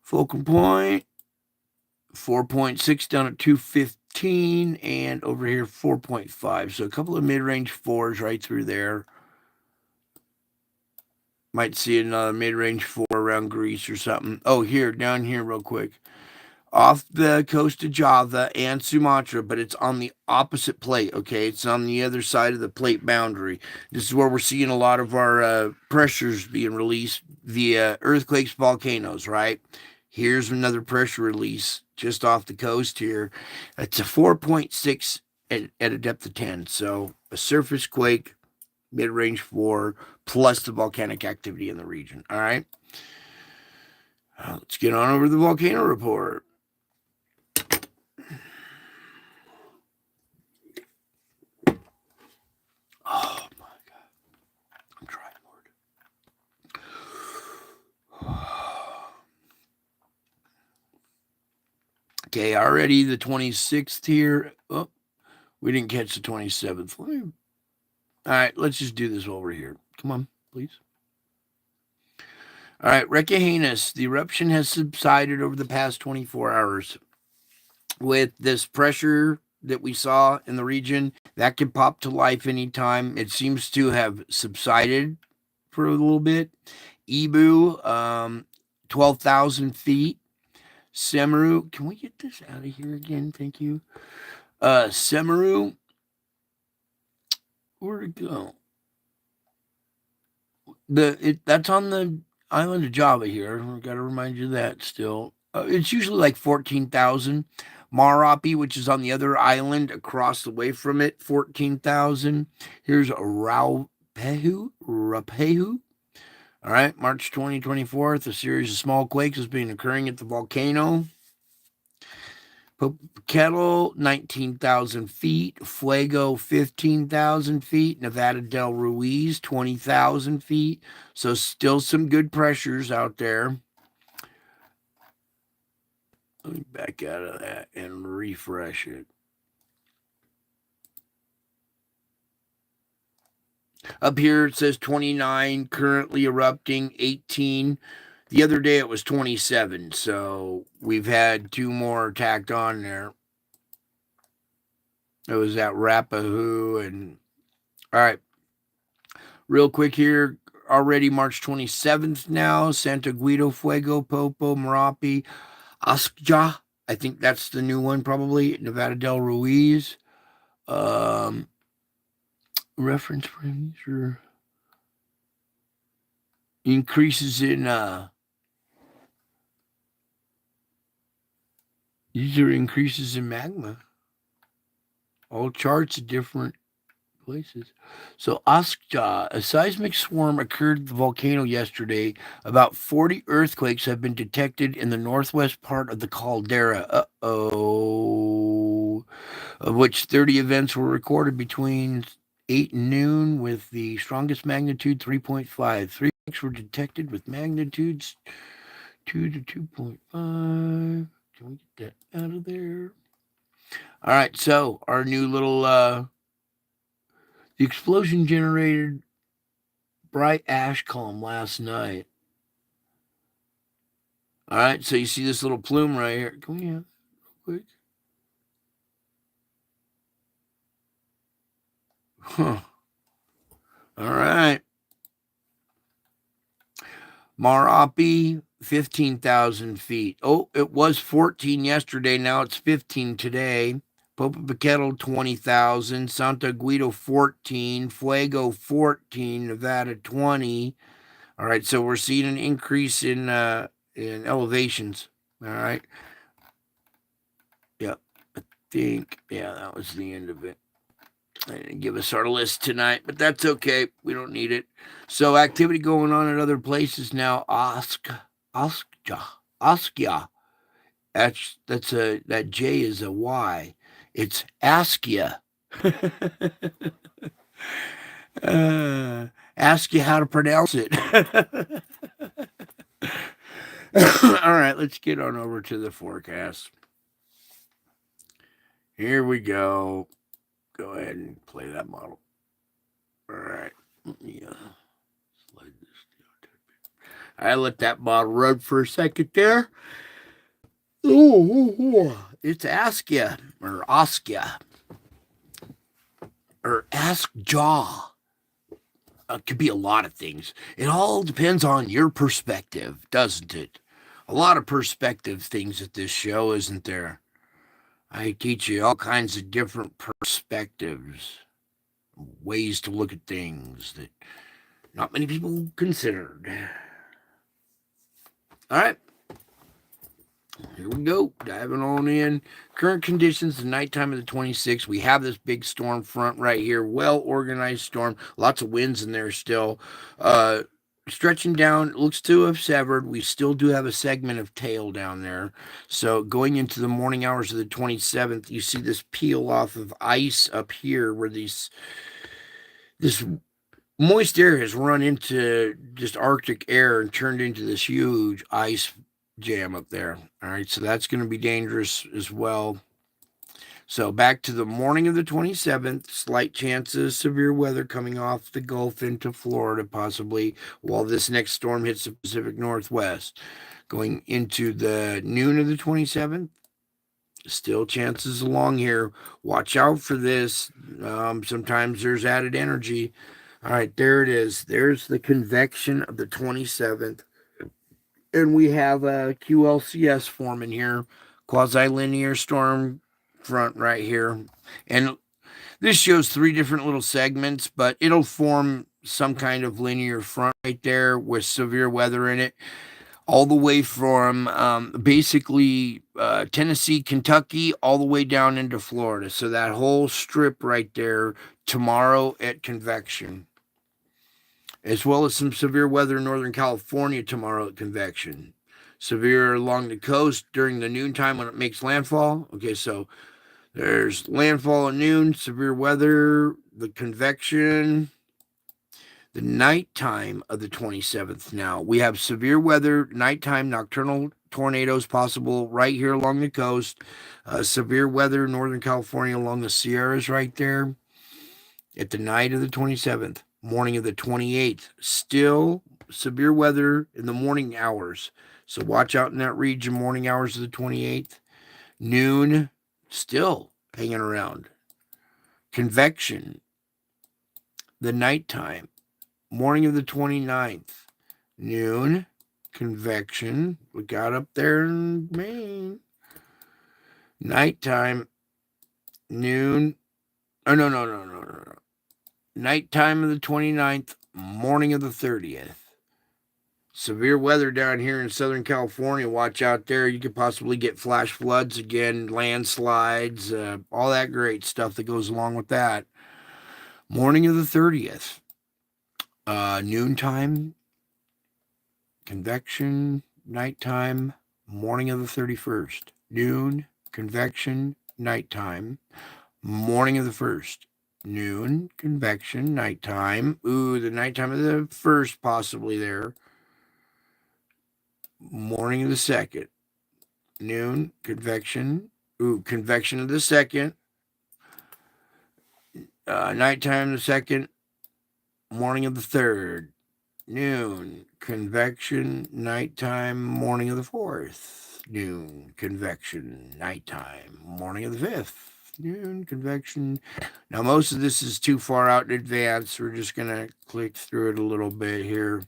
Fulcrum point, 4.6 down at 215, and over here 4.5. So a couple of mid-range 4s right through there. Might see another mid-range 4 around Greece or something. Oh, down here real quick. Off the coast of Java and Sumatra, but it's on the opposite plate, okay? It's on the other side of the plate boundary. This is where we're seeing a lot of our pressures being released via earthquakes, volcanoes, right? Here's another pressure release just off the coast here. It's a 4.6 at a depth of 10. So a surface quake, mid-range 4, plus the volcanic activity in the region, all right? Let's get on over to the volcano report. Oh my God. I'm trying, Lord. Okay, already the 26th here. Oh, we didn't catch the 27th. All right, let's just do this while we're here. Come on, please. All right, Reykjanes. The eruption has subsided over the past 24 hours with this pressure that we saw in the region, that could pop to life anytime. It seems to have subsided for a little bit. Ibu, 12,000 feet. Semaru, can we get this out of here again? Thank you. Semaru, where'd it go? That's on the island of Java here. I got to remind you of that still. It's usually like 14,000. Marapi, which is on the other island across the way from it, 14,000. Here's Rapehu. All right, March 2024, a series of small quakes has been occurring at the volcano. Kettle, 19,000 feet. Fuego, 15,000 feet. Nevada del Ruiz, 20,000 feet. So still some good pressures out there. Let me back out of that and refresh it. Up here it says 29, currently erupting, 18. The other day it was 27, so we've had two more tacked on there. It was at Rapahu and all right. Real quick here, already March 27th now, Santa Guido, Fuego, Popo, Merapi, Askja. I think that's the new one probably, Nevada del Ruiz. Reference frames or increases in these are increases in magma. All charts at different places. So Askja, a seismic swarm occurred at the volcano yesterday. About 40 earthquakes have been detected in the northwest part of the caldera. Uh-oh. Of which 30 events were recorded between 8 and noon with the strongest magnitude 3.5. 3 were detected with magnitudes 2 to 2.5. Can we get that out of there? All right, so our new little the explosion generated bright ash column last night. All right, so you see this little plume right here. Can we have that real quick? Huh. All right. Marapi, 15,000 feet. Oh, it was 14 yesterday. Now it's 15 today. Popocatépetl, 20,000. Santa Guido, 14. Fuego, 14. Nevada, 20. All right, so we're seeing an increase in elevations. All right. Yep. I think, yeah, that was the end of it. They didn't give us our list tonight, but that's okay. We don't need it. So activity going on at other places now. Askja. That J is a Y. It's Askia. Ask you how to pronounce it. All right, let's get on over to the forecast. Here we go. Go ahead and play that model. All right. Yeah. Slide this down. I let that model run for a second there. It's Askia or Askia or Ask Jaw. It could be a lot of things. It all depends on your perspective, doesn't it? A lot of perspective things at this show, isn't there? I teach you all kinds of different perspectives, ways to look at things that not many people considered. All right. Here we go, diving on in. Current conditions, the nighttime of the 26th. We have this big storm front right here, well organized storm, lots of winds in there still. Stretching down, looks to have severed. We still do have a segment of tail down there. So going into the morning hours of the 27th, you see this peel off of ice up here where this moist air has run into just Arctic air and turned into this huge ice jam up there. All right, so that's going to be dangerous as well. So back to the morning of the 27th, slight chances severe weather coming off the Gulf into Florida possibly while this next storm hits the Pacific Northwest. Going into the noon of the 27th, Still chances along here. Watch out for this. Sometimes there's added energy. All right, there it is. There's the convection of the 27th. And we have a QLCS forming here, quasi-linear storm front right here. And this shows three different little segments, but it'll form some kind of linear front right there with severe weather in it, all the way from basically Tennessee, Kentucky, all the way down into Florida. So that whole strip right there tomorrow at convection, as well as some severe weather in Northern California tomorrow at convection. Severe along the coast during the noontime when it makes landfall. Okay, so there's landfall at noon, severe weather, the convection, the nighttime of the 27th. Now we have severe weather, nighttime, nocturnal tornadoes possible right here along the coast. Severe weather, Northern California along the Sierras right there at the night of the 27th. Morning of the 28th, still severe weather in the morning hours. So watch out in that region, morning hours of the 28th. Noon, still hanging around. Convection, the nighttime. Morning of the 29th. Noon, convection. We got up there in Maine. Nighttime, noon. Oh, no. Nighttime of the 29th, morning of the 30th. Severe weather down here in Southern California. Watch out there. You could possibly get flash floods again, landslides, all that great stuff that goes along with that. Morning of the 30th. Noontime, convection, nighttime, morning of the 31st. Noon, convection, nighttime, morning of the 1st. Noon, convection, nighttime. Ooh, the nighttime of the 1st possibly there. Morning of the 2nd. Noon, convection. Ooh, convection of the 2nd. Nighttime of the 2nd. Morning of the 3rd. Noon, convection, nighttime, morning of the 4th. Noon, convection, nighttime, morning of the 5th. Noon, convection. Now, most of this is too far out in advance. We're just going to click through it a little bit here.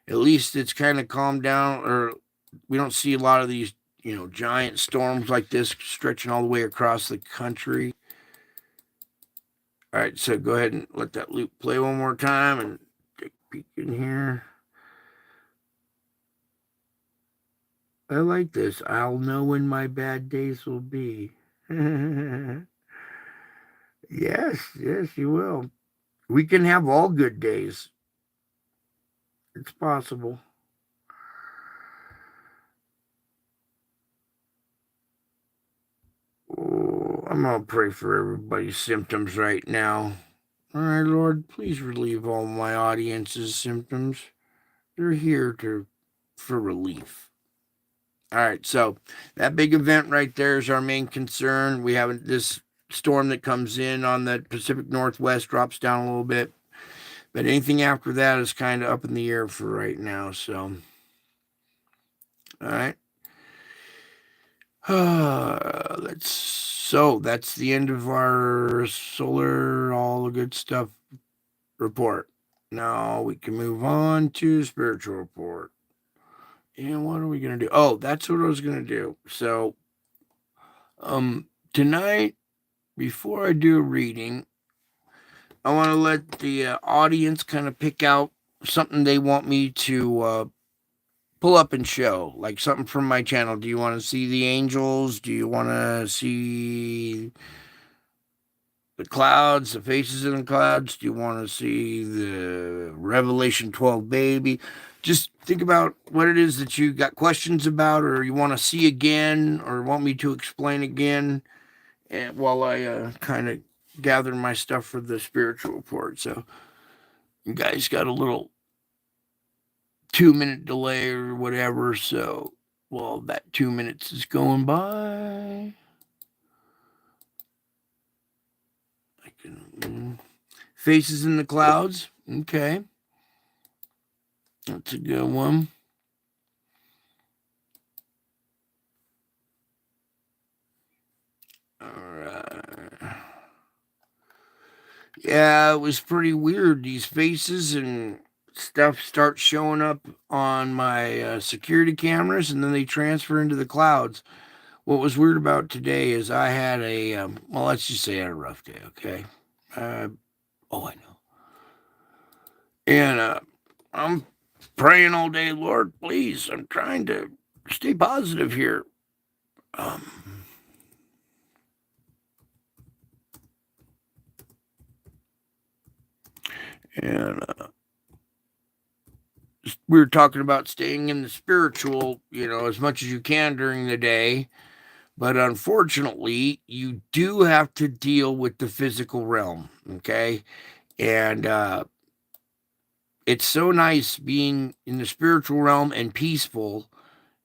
At least it's kind of calmed down, or we don't see a lot of these, giant storms like this stretching all the way across the country. All right, so go ahead and let that loop play one more time and take a peek in here. I like this. I'll know when my bad days will be. Yes, you will. We can have all good days. It's possible. Oh, I'm going to pray for everybody's symptoms right now. All right, Lord, please relieve all my audience's symptoms. They're here for relief. All right, so that big event right there is our main concern. We have this storm that comes in on the Pacific Northwest, drops down a little bit. But anything after that is kind of up in the air for right now. So, all right. That's the end of our solar, all the good stuff report. Now we can move on to spiritual report. And what are we gonna do? Oh, that's what I was gonna do. So, tonight, before I do a reading, I want to let the audience kind of pick out something they want me to pull up and show, like something from my channel. Do you want to see the angels? Do you want to see the clouds, the faces in the clouds? Do you want to see the Revelation 12 baby? Just think about what it is that you got questions about, or you want to see again, or want me to explain again, and while I kind of gather my stuff for the spiritual report. So you guys got a little 2-minute delay or whatever. So while that 2 minutes is going by, I can faces in the clouds. Okay, that's a good one. Alright. Yeah, it was pretty weird. These faces and stuff start showing up on my security cameras, and then they transfer into the clouds. What was weird about today is I had well, let's just say I had a rough day, okay? Uh, oh, I know. And I'm praying all day, Lord, please. I'm trying to stay positive here. Um, and we were talking about staying in the spiritual, as much as you can during the day. But unfortunately, you do have to deal with the physical realm, okay? And it's so nice being in the spiritual realm and peaceful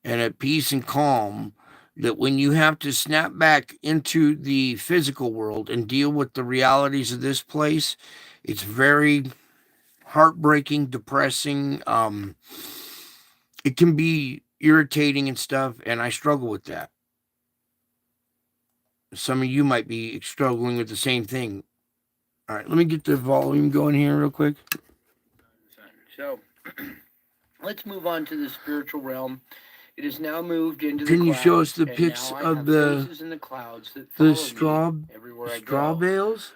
and at peace and calm that when you have to snap back into the physical world and deal with the realities of this place, it's very heartbreaking, depressing. It can be irritating and stuff, and I struggle with that. Some of you might be struggling with the same thing. All right, let me get the volume going here real quick. So let's move on to the spiritual realm. It has now moved into the clouds. Can you show us the pics of the faces in the clouds that follow me everywhere I go. Straw bales?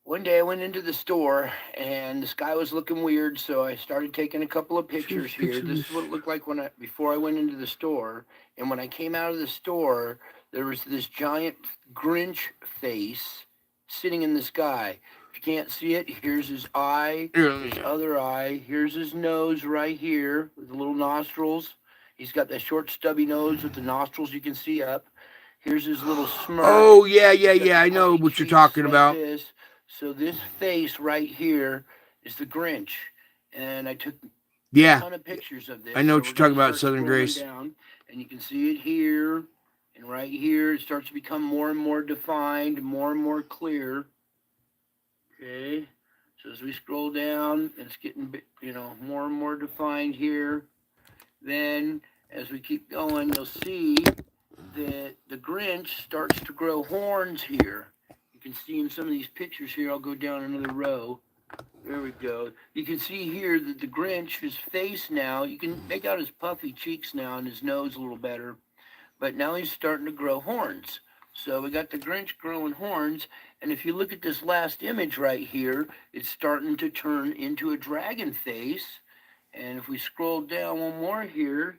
One day I went into the store and the sky was looking weird, so I started taking a couple of pictures here. This is what it looked like before I went into the store. And when I came out of the store, there was this giant Grinch face sitting in the sky. If you can't see it, here's his eye, his other eye. Here's his nose right here with the little nostrils. He's got that short stubby nose with the nostrils you can see up. Here's his little smirk. Oh, yeah. I know what you're talking about. So this face right here is the Grinch. And I took a ton of pictures of this. I know what you're talking about, Southern Grace. Down, and you can see it here. And right here, it starts to become more and more defined, more and more clear. Okay. So as we scroll down, it's getting, more and more defined here. Then, as we keep going, you'll see that the Grinch starts to grow horns here. You can see in some of these pictures here, I'll go down another row. There we go. You can see here that the Grinch, his face now, you can make out his puffy cheeks now and his nose a little better. But now he's starting to grow horns. So we got the Grinch growing horns. And if you look at this last image right here, it's starting to turn into a dragon face. And if we scroll down one more here,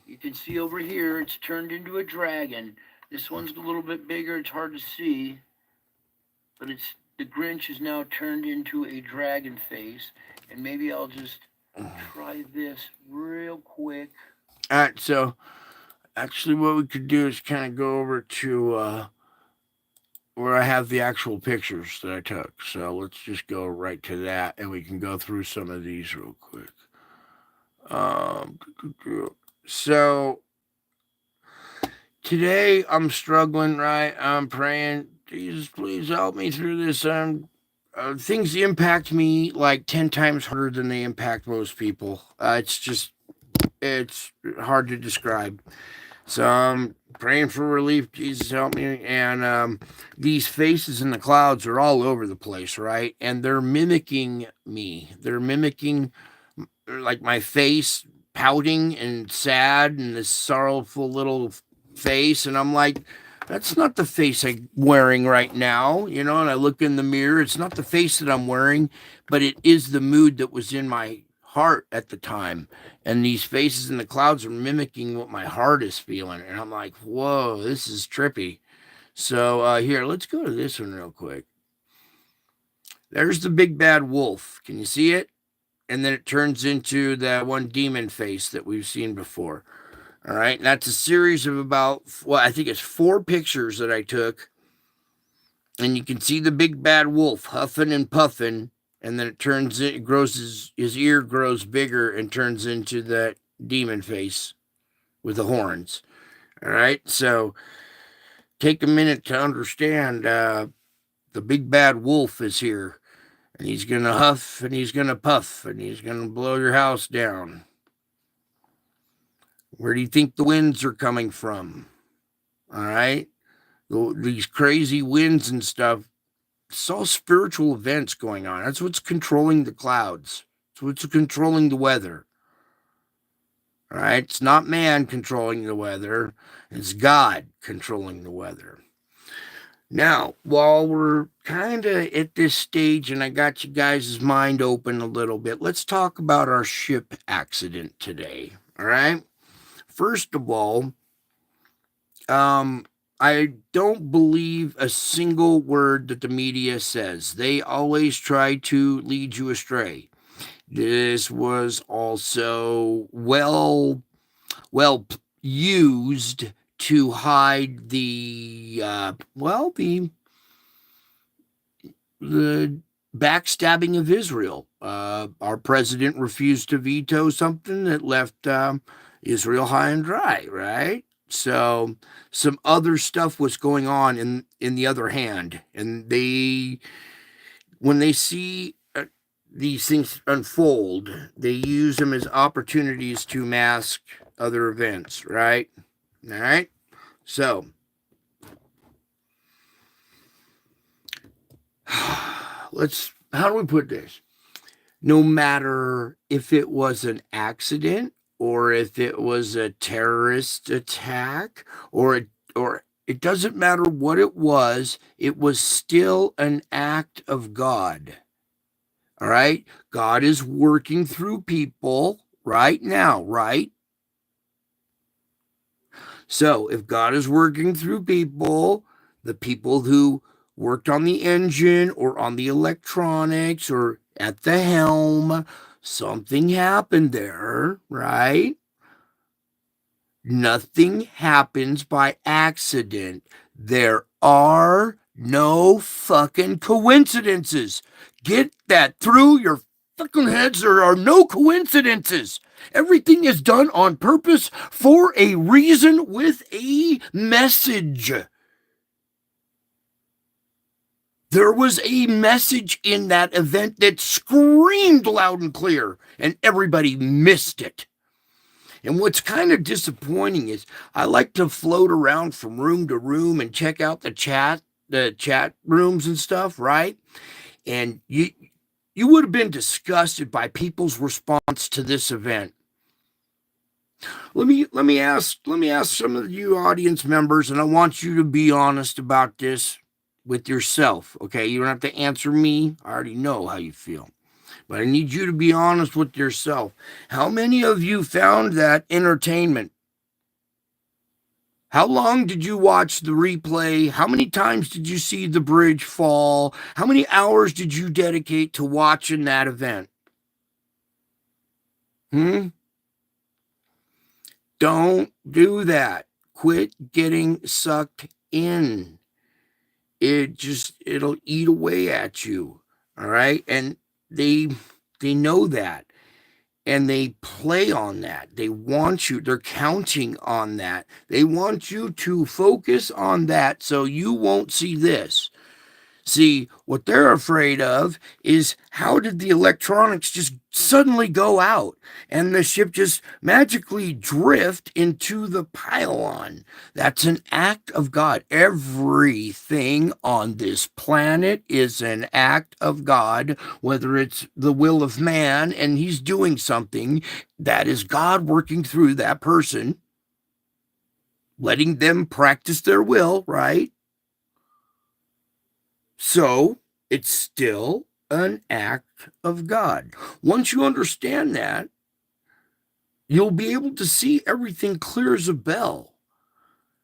you can see over here, it's turned into a dragon. This one's a little bit bigger. It's hard to see. But the Grinch is now turned into a dragon face. And maybe I'll just try this real quick. All right, so actually what we could do is kind of go over to where I have the actual pictures that I took. So let's just go right to that, and we can go through some of these real quick. So today I'm struggling, right? I'm praying, Jesus, please help me through this. Things impact me like 10 times harder than they impact most people. It's hard to describe. So I'm praying for relief. Jesus, help me. And these faces in the clouds are all over the place, right? And they're mimicking me. They're mimicking like my face, pouting and sad and this sorrowful little face. And I'm like, that's not the face I'm wearing right now, And I look in the mirror. It's not the face that I'm wearing, but it is the mood that was in my heart at the time. And these faces in the clouds are mimicking what my heart is feeling. And I'm like, whoa, this is trippy. So here, let's go to this one real quick. There's the big bad wolf. Can you see it? And then it turns into that one demon face that we've seen before. All right. And that's a series of I think it's 4 pictures that I took. And you can see the big bad wolf huffing and puffing. And then it grows, his ear grows bigger and turns into that demon face with the horns. All right. So take a minute to understand the big bad wolf is here. And he's going to huff and he's going to puff and he's going to blow your house down. Where do you think the winds are coming from? All right. these crazy winds and stuff. It's all spiritual events going on. That's what's controlling the clouds. It's what's controlling the weather. Right? It's not man controlling the weather. It's God controlling the weather. Now, while we're kind of at this stage and I got you guys' mind open a little bit, let's talk about our ship accident today. All right? First of all, I don't believe a single word that the media says. They always try to lead you astray. This was also well used to hide the backstabbing of Israel. Our president refused to veto something that left Israel high and dry, right? So some other stuff was going on in the other hand, and when they see these things unfold, they use them as opportunities to mask other events, right? All right. So how do we put this? No matter if it was an accident or if it was a terrorist attack or it doesn't matter what it was still an act of God. All right? God is working through people right now, right? So, if God is working through people, the people who worked on the engine or on the electronics or at the helm, something happened there, right? Nothing happens by accident. There are no fucking coincidences. Get that through your fucking heads. There are no coincidences. Everything is done on purpose for a reason with a message. There was a message in that event that screamed loud and clear, and everybody missed it. And what's kind of disappointing is I like to float around from room to room and check out the chat rooms and stuff, right? And you would have been disgusted by people's response to this event. Let me ask some of you audience members, and I want you to be honest about this with yourself. Okay, you don't have to answer me. I already know how you feel. But I need you to be honest with yourself. How many of you found that entertainment? How long did you watch the replay? How many times did you see the bridge fall? How many hours did you dedicate to watching that event? Don't do that. Quit getting sucked in. It'll eat away at you. All right? And they know that. And they play on that. They're counting on that. They want you to focus on that so you won't see this. See, what they're afraid of is how did the electronics just suddenly go out and the ship just magically drift into the pylon? That's an act of God. Everything on this planet is an act of God, whether it's the will of man and he's doing something, that is God working through that person, letting them practice their will, right? So it's still an act of God. Once you understand that, you'll be able to see everything clear as a bell.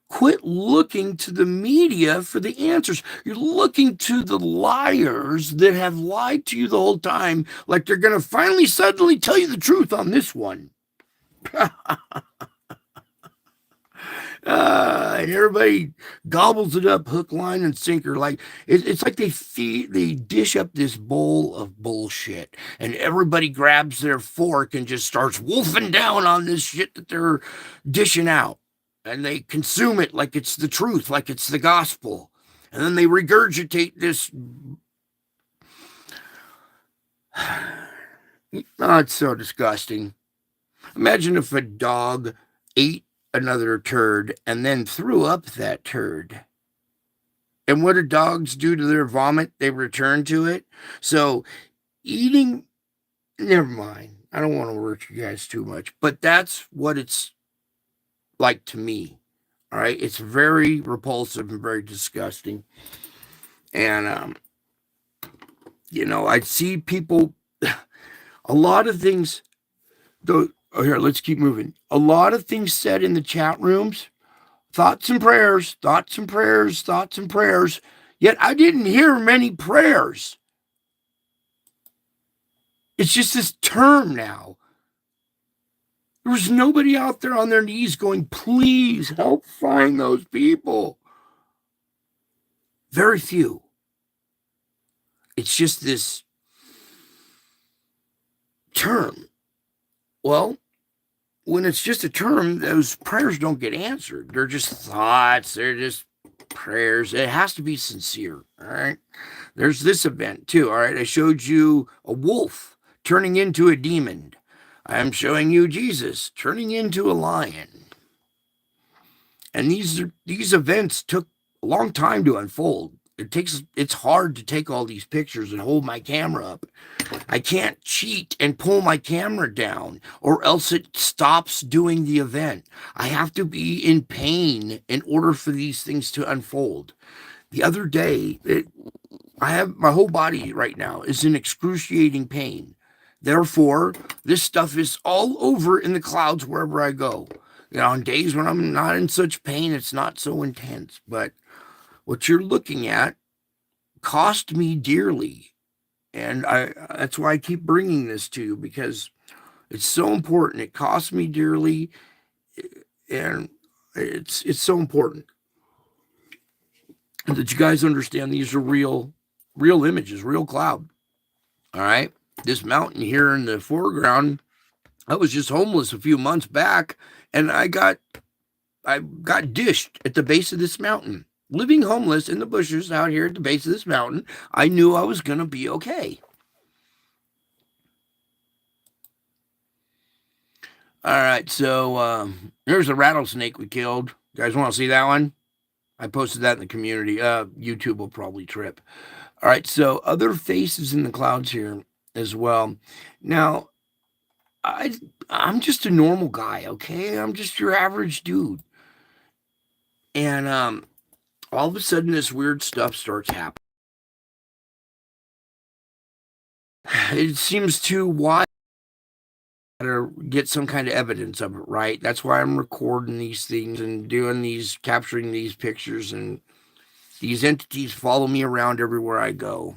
Quit looking to the media for the answers. You're looking to the liars that have lied to you the whole time, like they're going to finally suddenly tell you the truth on this one. And everybody gobbles it up hook, line, and sinker. Like it's like they dish up this bowl of bullshit, and everybody grabs their fork and just starts wolfing down on this shit that they're dishing out, and they consume it like it's the truth, like it's the gospel, and then they regurgitate this. Oh, it's so disgusting. Imagine if a dog ate another turd and then threw up that turd. And what do dogs do to their vomit? They return to it. So eating, never mind. I don't want to work you guys too much, but that's what it's like to me. All right. It's very repulsive and very disgusting. And, I see people, a lot of things, though. Oh, here, let's keep moving. A lot of things said in the chat rooms, thoughts and prayers, thoughts and prayers, thoughts and prayers. Yet I didn't hear many prayers. It's just this term now. There was nobody out there on their knees going, please help find those people. Very few. It's just this term. Well, when it's just a term, those prayers don't get answered. They're just thoughts. They're just prayers. It has to be sincere. All right. There's this event too. All right. I showed you a wolf turning into a demon. I am showing you Jesus turning into a lion. And these events took a long time to unfold. It's hard to take all these pictures and hold my camera up. I can't cheat and pull my camera down, or else it stops doing the event. I have to be in pain in order for these things to unfold. The other day, I have my whole body right now is in excruciating pain. Therefore, this stuff is all over in the clouds wherever I go. On days when I'm not in such pain, it's not so intense. But what you're looking at cost me dearly. And that's why I keep bringing this to you, because it's so important. It cost me dearly, and it's so important that you guys understand these are real images, real cloud. All right. This mountain here in the foreground, I was just homeless a few months back, and I got dished at the base of this mountain. Living homeless in the bushes out here at the base of this mountain, I knew I was going to be okay. All right, so there's a rattlesnake we killed. You guys want to see that one? I posted that in the community. YouTube will probably trip. All right, so other faces in the clouds here as well. Now, I'm just a normal guy, okay? I'm just your average dude. And all of a sudden, this weird stuff starts happening. It seems too wide to get some kind of evidence of it, right? That's why I'm recording these things and capturing these pictures, and these entities follow me around everywhere I go.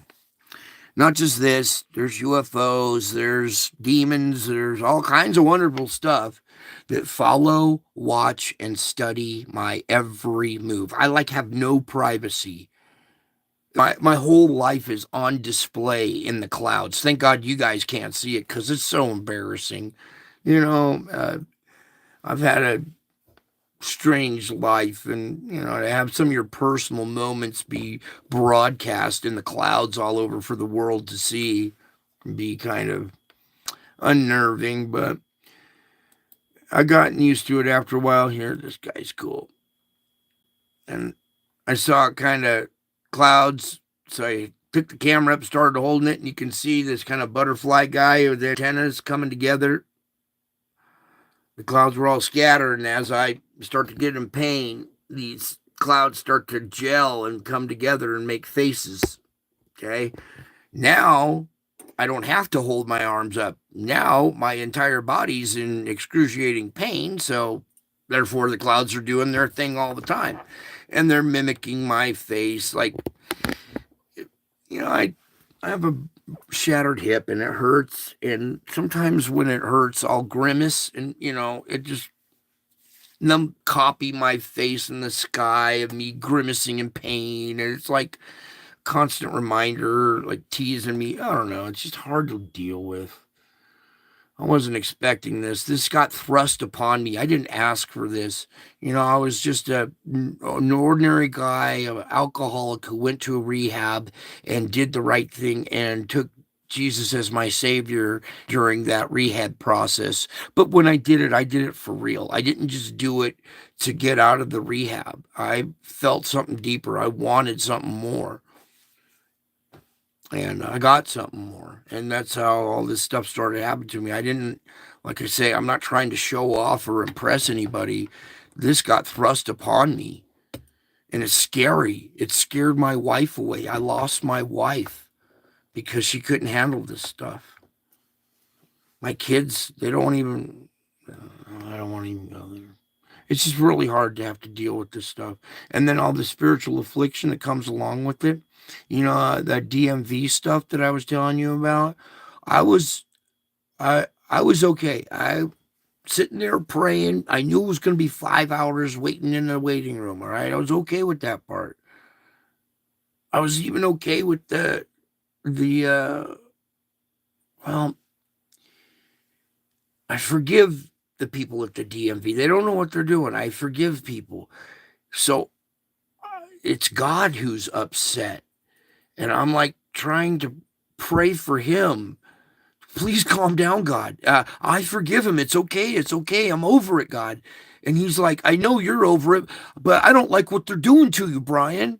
Not just this, there's UFOs, there's demons, there's all kinds of wonderful stuff that follow, watch, and study my every move. I have no privacy. My whole life is on display in the clouds. Thank God you guys can't see it, because it's so embarrassing. I've had a strange life, and to have some of your personal moments be broadcast in the clouds all over for the world to see can be kind of unnerving, but I gotten used to it after a while here. This guy's cool. And I saw kind of clouds, so I took the camera up, started holding it, and you can see this kind of butterfly guy with the antennas coming together. The clouds were all scattered, and as I start to get in pain, these clouds start to gel and come together and make faces. Okay. Now I don't have to hold my arms up. Now my entire body's in excruciating pain, so therefore the clouds are doing their thing all the time. And they're mimicking my face. I have a shattered hip and it hurts. And sometimes when it hurts, I'll grimace and, it just copy my face in the sky of me grimacing in pain. And it's like constant reminder, like teasing me. I don't know. It's just hard to deal with. I wasn't expecting this. This got thrust upon me. I didn't ask for this. I was just an ordinary guy, an alcoholic who went to a rehab and did the right thing and took Jesus as my savior during that rehab process. But when I did it for real. I didn't just do it to get out of the rehab. I felt something deeper. I wanted something more. And I got something more. And that's how all this stuff started happening to me. I didn't, like I say, I'm not trying to show off or impress anybody. This got thrust upon me. And it's scary. It scared my wife away. I lost my wife because she couldn't handle this stuff. My kids, they don't even, I don't want to even go there. It's just really hard to have to deal with this stuff. And then all the spiritual affliction that comes along with it. You know, that DMV stuff that I was telling you about. I was, I was okay. I sitting there praying. I knew it was going to be 5 hours waiting in the waiting room. All right, I was okay with that part. I was even okay with the well, I forgive the people at the DMV. They don't know what they're doing. I forgive people. So it's God who's upset. And I'm like trying to pray for him. Please calm down, God. I forgive him. It's okay. It's okay. I'm over it, God. And he's like, I know you're over it, but I don't like what they're doing to you, Brian.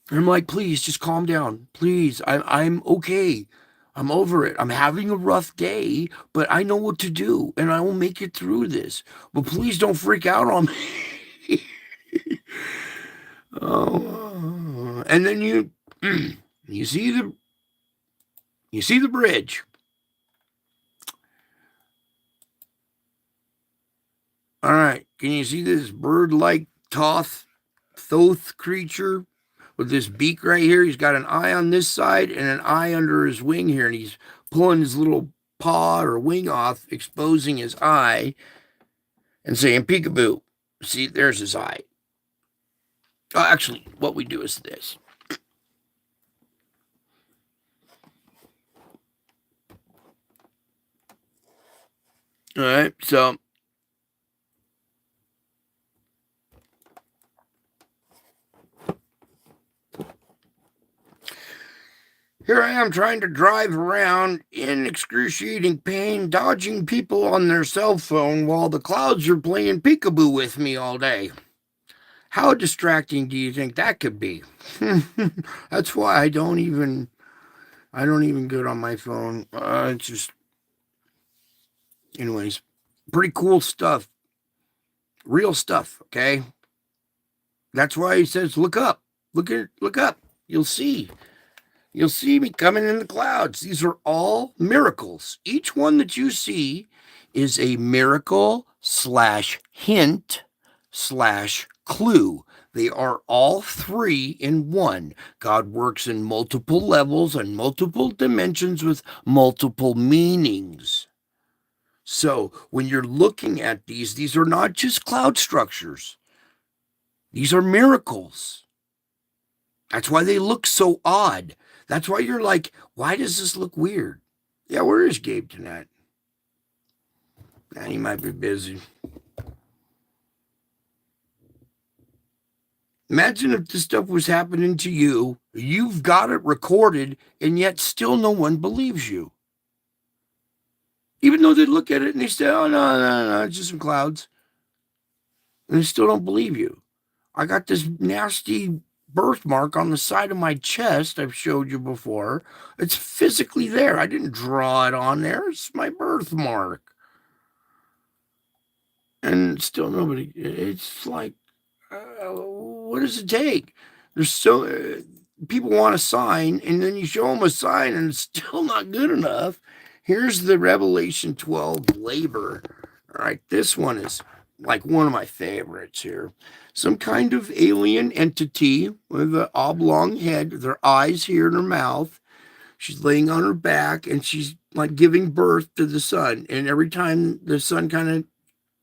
And I'm like, please, just calm down. Please, I'm okay. I'm over it. I'm having a rough day, but I know what to do, and I will make it through this. But please don't freak out on me. Oh, and then you see the bridge. All right, can you see this bird-like thoth creature with this beak right here? He's got an eye on this side and an eye under his wing here, and he's pulling his little paw or wing off, exposing his eye, and saying peekaboo. See, there's his eye. Oh, actually, what we do is this. All right, so here I am trying to drive around in excruciating pain, dodging people on their cell phone while the clouds are playing peekaboo with me all day. How distracting do you think that could be? That's why I don't even get on my phone. It's just, anyways, pretty cool stuff, real stuff. Okay, that's why he says, look up, look up. You'll see. You'll see me coming in the clouds. These are all miracles. Each one that you see is a miracle slash hint slash clue. They are all three in one. God works in multiple levels and multiple dimensions with multiple meanings. So when you're looking at these are not just cloud structures. These are miracles. That's why they look so odd. That's why you're like, why does this look weird? Yeah, where is Gabe tonight? He might be busy. Imagine if this stuff was happening to you, you've got it recorded, and yet still no one believes you. Even though they look at it and they say, oh, no, it's just some clouds. And they still don't believe you. I got this nasty birthmark on the side of my chest I've showed you before. It's physically there. I didn't draw it on there. It's my birthmark. And still nobody, it's like, what does it take? There's people want a sign, and then you show them a sign, and it's still not good enough. Here's the Revelation 12 labor. All right, this one is like one of my favorites here. Some kind of alien entity with an oblong head, their eyes here in her mouth. She's laying on her back, and she's like giving birth to the sun. And every time the sun kind of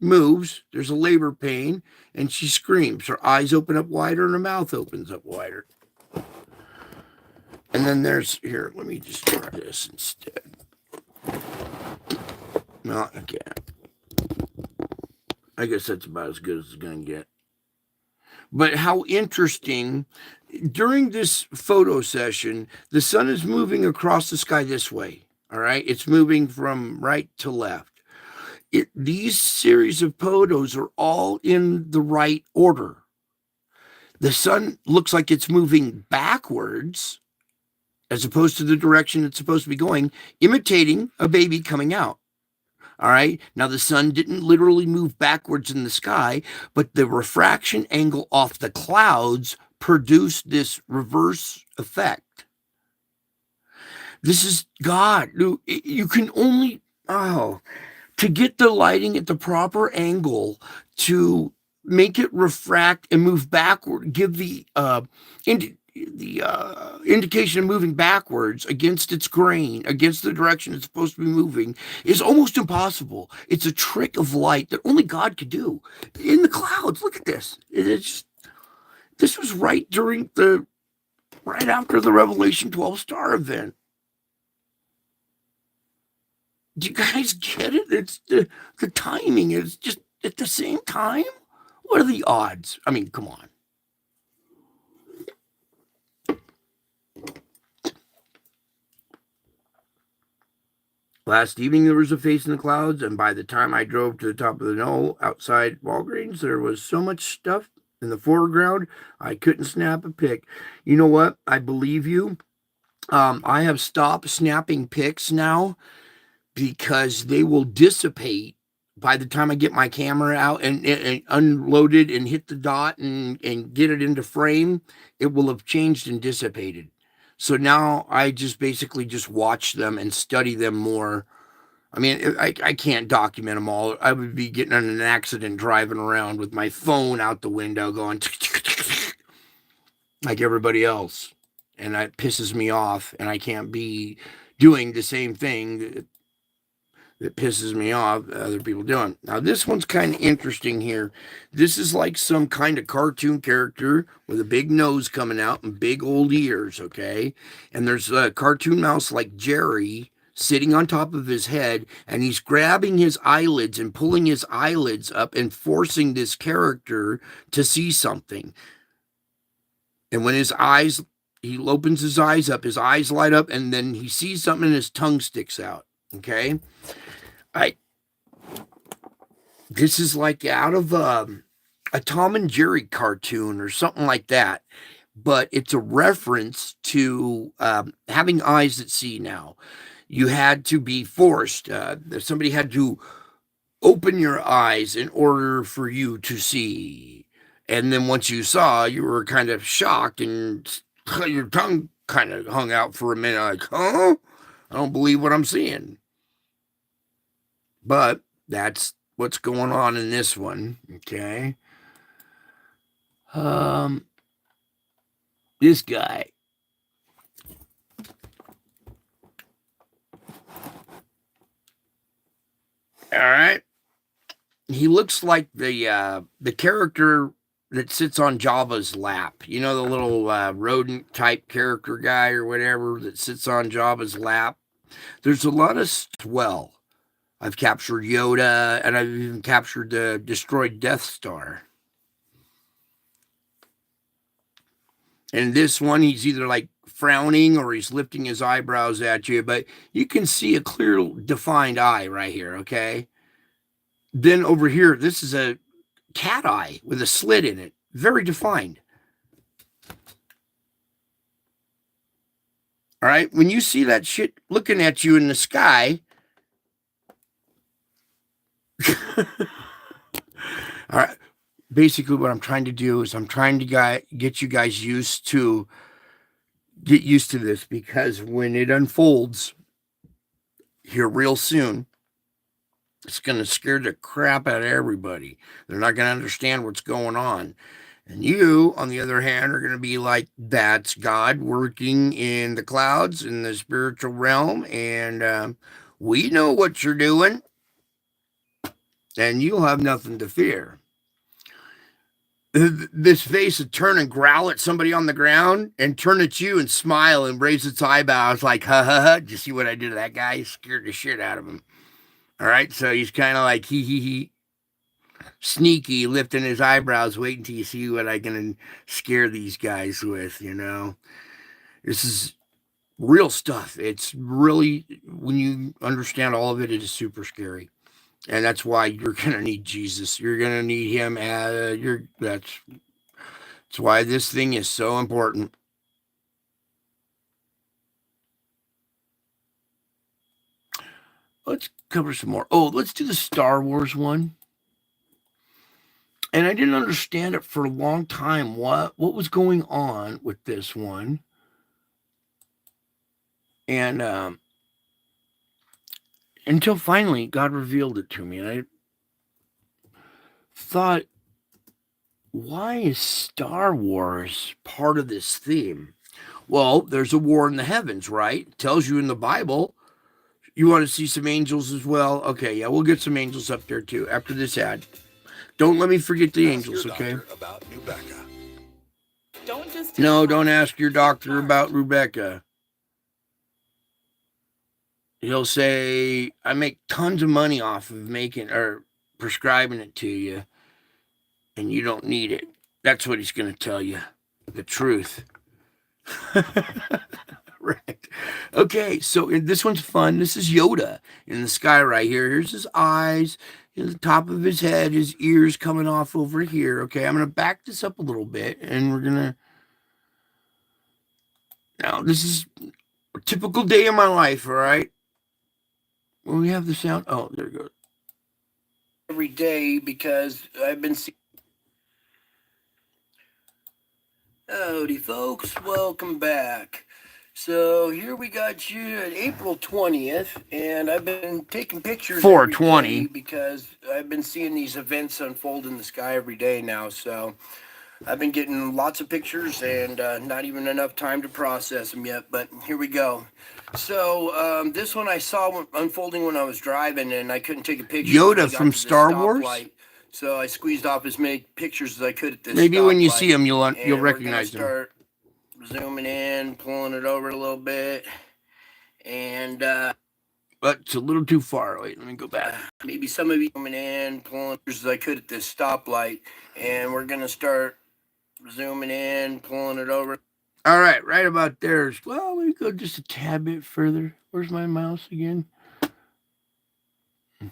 moves, there's a labor pain, and she screams. Her eyes open up wider and her mouth opens up wider. And then there's, here, let me just try this instead. No, I can't. I guess that's about as good as it's going to get. But how interesting, during this photo session, the sun is moving across the sky this way. All right. It's moving from right to left. These series of photos are all in the right order. The sun looks like it's moving backwards as opposed to the direction it's supposed to be going, imitating a baby coming out. All right. Now, the sun didn't literally move backwards in the sky, but the refraction angle off the clouds produced this reverse effect. This is God. You can only, to get the lighting at the proper angle to make it refract and move backward, give the indication of moving backwards against its grain, against the direction it's supposed to be moving, is almost impossible. It's a trick of light that only God could do. In the clouds, look at this. This was right after the Revelation 12 star event. Do you guys get it? It's the timing is just at the same time. What are the odds? I mean, come on. Last evening, there was a face in the clouds, and by the time I drove to the top of the knoll outside Walgreens, there was so much stuff in the foreground, I couldn't snap a pic. You know what? I believe you. I have stopped snapping pics now because they will dissipate by the time I get my camera out and unload it and hit the dot and get it into frame. It will have changed and dissipated. So now I just basically just watch them and study them more. I mean, I can't document them all. I would be getting in an accident driving around with my phone out the window going like everybody else. And that pisses me off. And I can't be doing the same thing that pisses me off other people doing. Now, this one's kind of interesting here. This is like some kind of cartoon character with a big nose coming out and big old ears, okay? And there's a cartoon mouse like Jerry sitting on top of his head, and he's grabbing his eyelids and pulling his eyelids up and forcing this character to see something. And when he opens his eyes up, his eyes light up, and then he sees something and his tongue sticks out, okay? This is like out of a Tom and Jerry cartoon or something like that, but it's a reference to having eyes that see now. You had to be forced. Somebody had to open your eyes in order for you to see. And then once you saw, you were kind of shocked and your tongue kind of hung out for a minute like, huh? I don't believe what I'm seeing. But that's what's going on in this one, okay? This guy. All right. He looks like the character that sits on Java's lap. You know, the little rodent type character guy or whatever that sits on Java's lap. There's a lot of swell. I've captured Yoda, and I've even captured the destroyed Death Star. And this one, he's either like frowning or he's lifting his eyebrows at you, but you can see a clear, defined eye right here, okay? Then over here, this is a cat eye with a slit in it, very defined. All right, when you see that shit looking at you in the sky, all right, basically what I'm trying to do is I'm trying to get you guys get used to this, because when it unfolds here real soon, it's going to scare the crap out of everybody. They're not going to understand what's going on. And you, on the other hand, are going to be like, that's God working in the clouds, in the spiritual realm, and we know what you're doing, and you'll have nothing to fear. This face would turn and growl at somebody on the ground and turn at you and smile and raise its eyebrows like, ha ha ha. Did you see what I did to that guy? He scared the shit out of him. All right, so he's kind of like, he. sneaky, lifting his eyebrows, waiting till you see what I can scare these guys with, you know. This is real stuff. It's really, when you understand all of it, it is super scary. And that's why you're gonna need Jesus. You're gonna need him. That's why this thing is so important. Let's cover some more. Oh, let's do the Star Wars one. And I didn't understand it for a long time. What was going on with this one? And until finally God revealed it to me, and I thought, why is Star Wars part of this theme? Well, there's a war in the heavens, right? It tells you in the Bible. You want to see some angels as well? Okay, yeah, we'll get some angels up there too after this ad. Don't let me forget the angels, okay? About Rebecca. Don't ask your doctor about Rebecca. He'll say, I make tons of money off of making or prescribing it to you, and you don't need it. That's what he's going to tell you. The truth. Right. Okay, so this one's fun. This is Yoda in the sky right here. Here's his eyes, the top of his head, his ears coming off over here. Okay, I'm going to back this up a little bit, and we're going to. Now, this is a typical day in my life, all right? When we have the sound. Oh, there it goes. Every day because I've been seeing. Howdy, folks. Welcome back. So here we got you at April 20th, and I've been taking pictures 420 because I've been seeing these events unfold in the sky every day now. So I've been getting lots of pictures and not even enough time to process them yet, but here we go. So this one I saw unfolding when I was driving, and I couldn't take a picture. Yoda from Star Wars? So I squeezed off as many pictures as I could at this Maybe when you see him, you'll recognize him. Start zooming in, pulling it over a little bit, and but it's a little too far. Wait, let me go back. Maybe some of you coming in, pulling as I could at this stoplight, and we're gonna start zooming in, pulling it over. All right, right about there. Well, let me go just a tad bit further. Where's my mouse again? A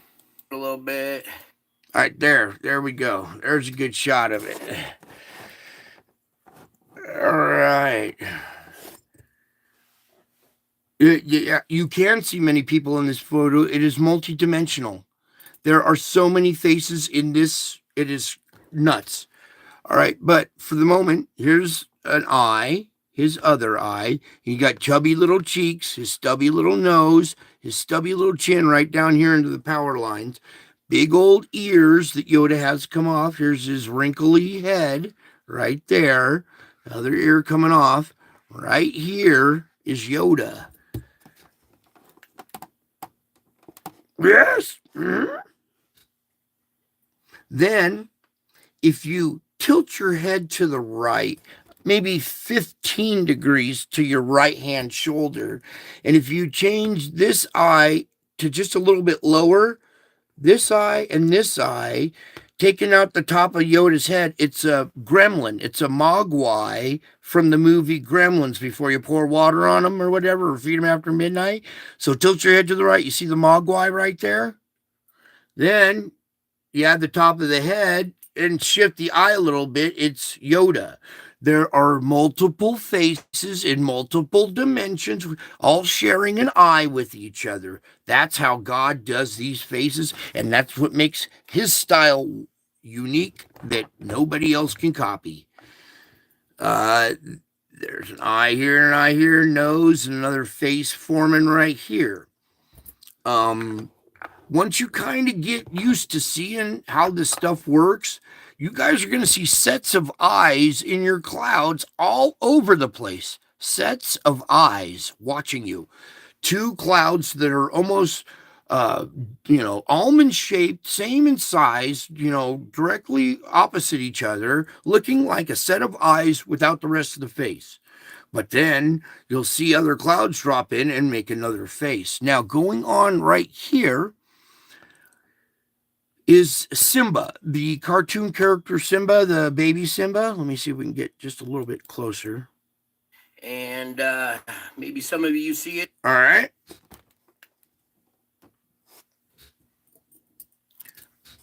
little bit. All right, there we go. There's a good shot of it. All right. You can see many people in this photo. It is multidimensional. There are so many faces in this. It is nuts. All right, but for the moment, here's an eye, his other eye. He got chubby little cheeks, his stubby little nose, his stubby little chin right down here into the power lines. Big old ears that Yoda has come off. Here's his wrinkly head right there. Another ear coming off. Right here is Yoda. Yes. Mm-hmm. Then, if you tilt your head to the right, maybe 15 degrees to your right hand shoulder, and if you change this eye to just a little bit lower, this eye and this eye, taking out the top of Yoda's head, it's a gremlin. It's a mogwai from the movie Gremlins before you pour water on them or whatever, or feed them after midnight. So tilt your head to the right. You see the mogwai right there? Then you add the top of the head and shift the eye a little bit. It's Yoda. There are multiple faces in multiple dimensions, all sharing an eye with each other. That's how God does these faces, and that's what makes his style unique that nobody else can copy. There's an eye here, an eye here, nose, and another face forming right here. Once you kind of get used to seeing how this stuff works, you guys are going to see sets of eyes in your clouds all over the place. Sets of eyes watching you. Two clouds that are almost, almond shaped, same in size, directly opposite each other, looking like a set of eyes without the rest of the face. But then you'll see other clouds drop in and make another face. Now, going on right here, is Simba, the cartoon character Simba, the baby Simba. Let me see if we can get just a little bit closer. And maybe some of you see it. All right.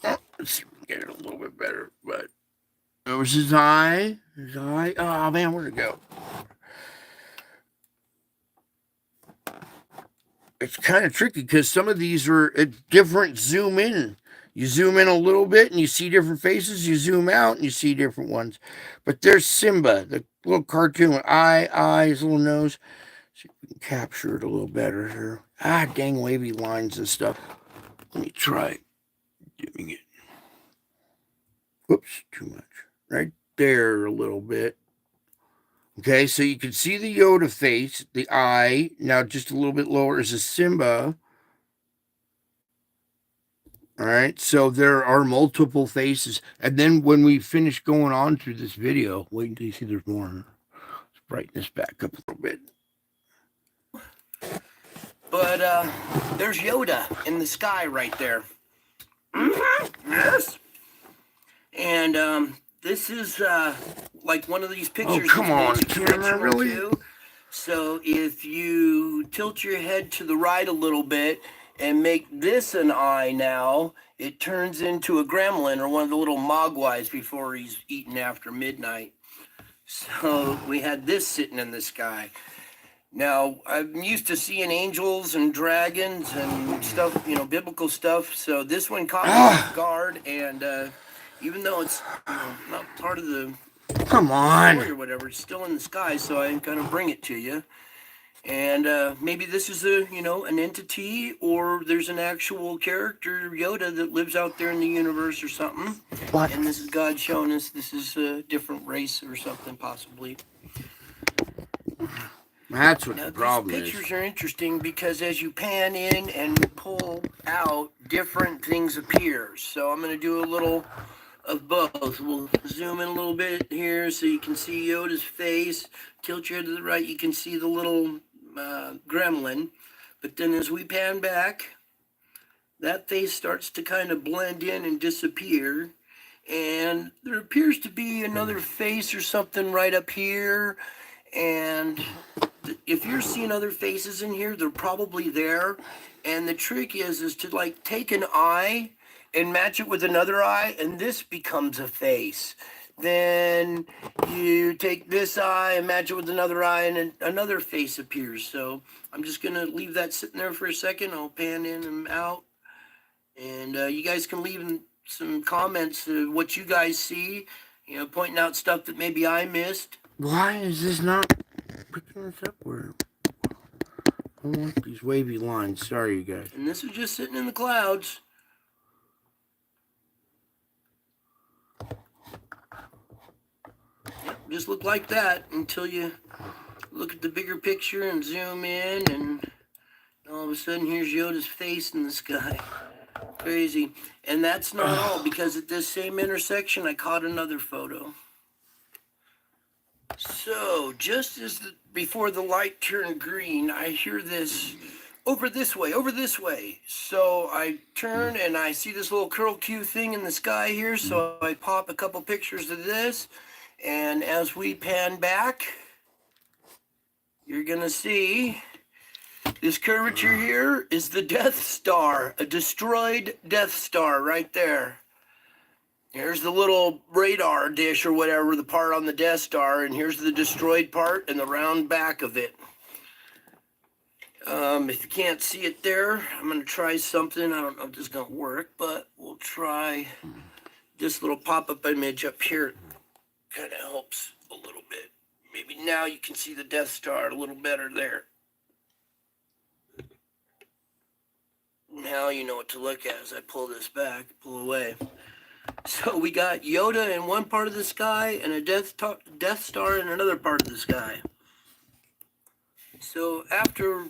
Let's see if we can get it a little bit better. But it was his eye. His eye. Oh, man, where'd it go? It's kind of tricky because some of these are at different zoom in. You zoom in a little bit and you see different faces. You zoom out and you see different ones. But there's Simba, the little cartoon with eyes, little nose. See if we can capture it a little better here. Ah, dang wavy lines and stuff. Let me try doing it. Whoops, too much. Right there a little bit. Okay, so you can see the Yoda face, the eye. Now just a little bit lower is a Simba. All right, so there are multiple faces. And then when we finish going on through this video, wait until you see there's more. Let's brighten this back up a little bit. But there's Yoda in the sky right there. Yes. And this is like one of these pictures. Oh, come on, camera, really? Too. So if you tilt your head to the right a little bit and make this an eye now, it turns into a gremlin or one of the little mogwais before he's eaten after midnight. So we had this sitting in the sky. Now, I'm used to seeing angels and dragons and stuff, you know, biblical stuff. So this one caught me off guard, and even though it's not part of the story or whatever, it's still in the sky, so I kind of bring it to you. And maybe this is an entity, or there's an actual character, Yoda, that lives out there in the universe or something. What? And this is God showing us this is a different race or something, possibly. That's what the problem is. These pictures are interesting because as you pan in and pull out, different things appear. So I'm going to do a little of both. We'll zoom in a little bit here so you can see Yoda's face. Tilt your head to the right, you can see the little gremlin. But then as we pan back, that face starts to kind of blend in and disappear. And there appears to be another face or something right up here. And if you're seeing other faces in here, they're probably there. And the trick is to like take an eye and match it with another eye, and this becomes a face. Then you take this eye and match it with another eye, and another face appears. So I'm just going to leave that sitting there for a second. I'll pan in and out. And you guys can leave some comments of what you guys see, pointing out stuff that maybe I missed. Why is this not picking this up? I want these wavy lines. Sorry, you guys. And this is just sitting in the clouds. Yep, just look like that until you look at the bigger picture and zoom in, and all of a sudden here's Yoda's face in the sky. Crazy. And that's not all, because at this same intersection I caught another photo. So just as before the light turned green, I hear this, over this way, over this way. So I turn and I see this little curlicue thing in the sky here. So I pop a couple pictures of this. And as we pan back, you're going to see this curvature here is the Death Star, a destroyed Death Star right there. Here's the little radar dish or whatever, the part on the Death Star, and here's the destroyed part and the round back of it. If you can't see it there, I'm going to try something. I don't know if this is going to work, but we'll try this little pop-up image up here. Kind of helps a little bit. Maybe now you can see the Death Star a little better there. Now you know what to look at as I pull this back, pull away. So we got Yoda in one part of the sky and a Death Star in another part of the sky. So after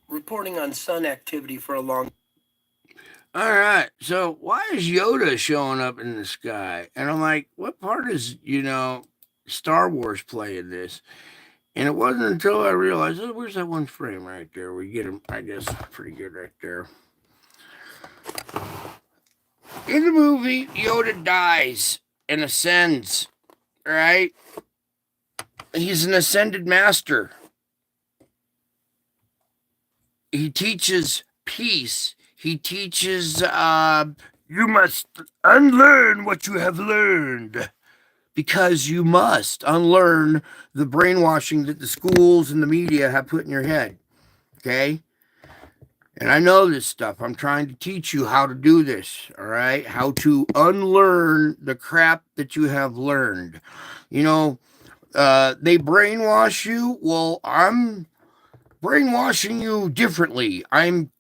reporting on sun activity for a long... All right, so why is Yoda showing up in the sky? And I'm like, what part is, Star Wars play in this? And it wasn't until I realized, oh, where's that one frame right there? We get him, I guess, pretty good right there. In the movie, Yoda dies and ascends, right? He's an ascended master. He teaches peace. He teaches you must unlearn what you have learned, because you must unlearn the brainwashing that the schools and the media have put in your head. Okay? And I know this stuff. I'm trying to teach you how to do this, all right? How to unlearn the crap that you have learned. You know, they brainwash you. Well, I'm brainwashing you differently. I'm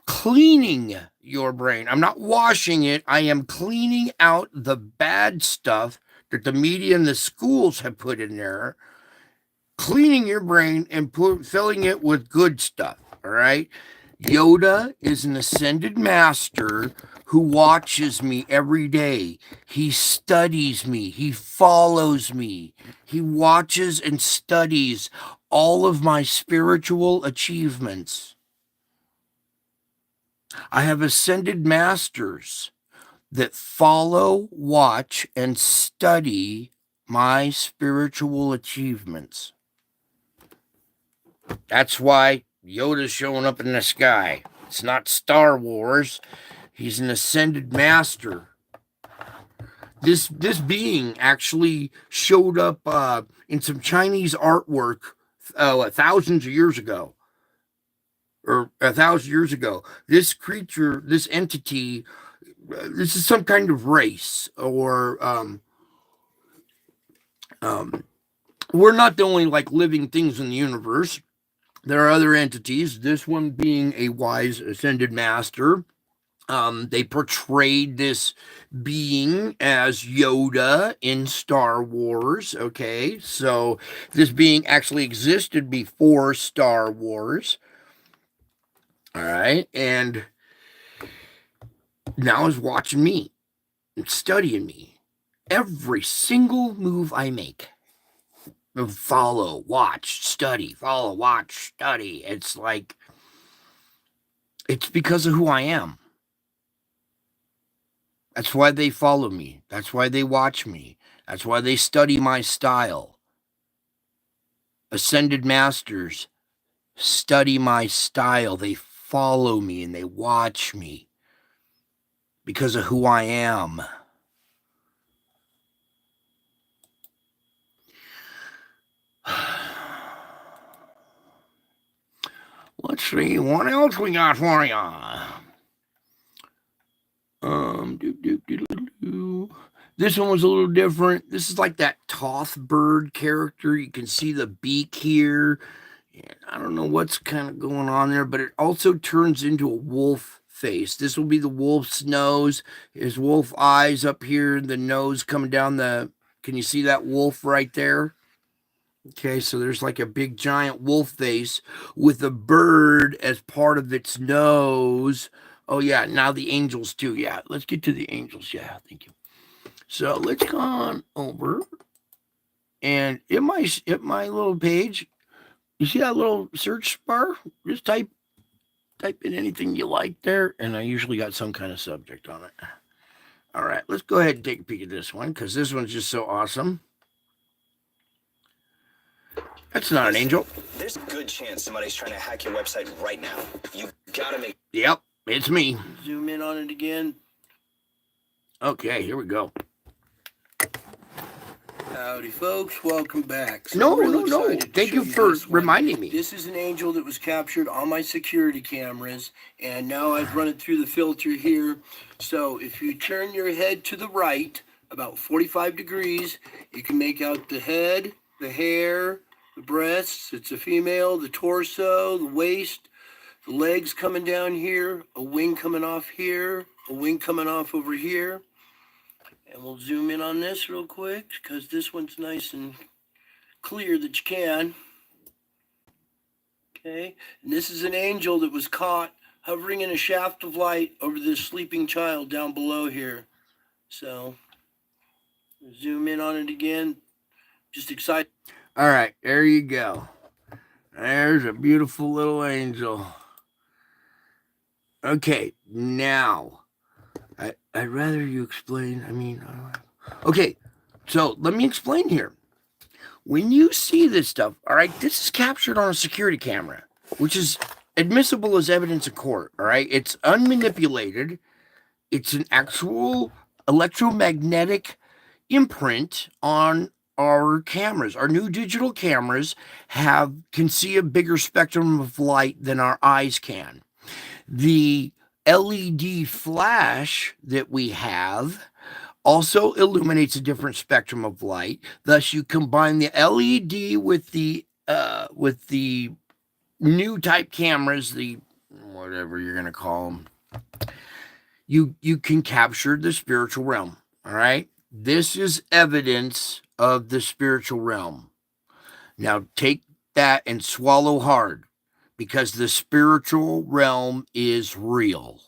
cleaning your brain. I'm not washing it. I am cleaning out the bad stuff that the media and the schools have put in there, cleaning your brain and filling it with good stuff. All right. Yoda is an ascended master who watches me every day. He studies me. He follows me. He watches and studies all of my spiritual achievements. I have ascended masters that follow, watch, and study my spiritual achievements. That's why Yoda's showing up in the sky. It's not Star Wars. He's an ascended master. This being actually showed up in some Chinese artwork thousands of years ago, or 1,000 years ago. This creature, this entity, this is some kind of race, or we're not the only like living things in the universe. There are other entities. This one being a wise ascended master. They portrayed this being as Yoda in Star Wars. Okay, so this being actually existed before Star Wars. All right, and now is watching me and studying me. Every single move I make. Follow, watch, study, follow, watch, study. It's like, it's because of who I am. That's why they follow me. That's why they watch me. That's why they study my style. Ascended masters study my style. They follow me and they watch me because of who I am. Let's see what else we got for ya. This one was a little different. This is like that Toth bird character. You can see the beak here. And I don't know what's kind of going on there, but it also turns into a wolf face. This will be the wolf's nose. His wolf eyes up here, the nose coming down the. Can you see that wolf right there? Okay, so there's like a big giant wolf face with a bird as part of its nose. Oh, yeah, now the angels too. Yeah, let's get to the angels. Yeah, thank you. So let's go on over. And in my little page, you see that little search bar? Just type in anything you like there, and I usually got some kind of subject on it. All right, let's go ahead and take a peek at this one, because this one's just so awesome. That's not an angel. There's a good chance somebody's trying to hack your website right now. You gotta make... Yep, it's me. Zoom in on it again. Okay, here we go. Howdy, folks. Welcome back. So no. Thank you for reminding me. This is an angel that was captured on my security cameras, and now I've run it through the filter here. So if you turn your head to the right, about 45 degrees, you can make out the head, the hair, the breasts. It's a female, the torso, the waist, the legs coming down here, a wing coming off here, a wing coming off over here. And we'll zoom in on this real quick, because this one's nice and clear that you can. Okay, and this is an angel that was caught hovering in a shaft of light over this sleeping child down below here. So, zoom in on it again. Just excited. All right, there you go. There's a beautiful little angel. Okay, now, I'd rather you explain. I mean, okay, so let me explain here. When you see this stuff, all right, this is captured on a security camera, which is admissible as evidence in court. All right, it's unmanipulated. It's an actual electromagnetic imprint on our cameras. Our new digital cameras can see a bigger spectrum of light than our eyes can. The LED flash that we have also illuminates a different spectrum of light. Thus, you combine the LED with the new type cameras, the whatever you're gonna call them. You can capture the spiritual realm. All right, this is evidence of the spiritual realm. Now take that and swallow hard, because the spiritual realm is real.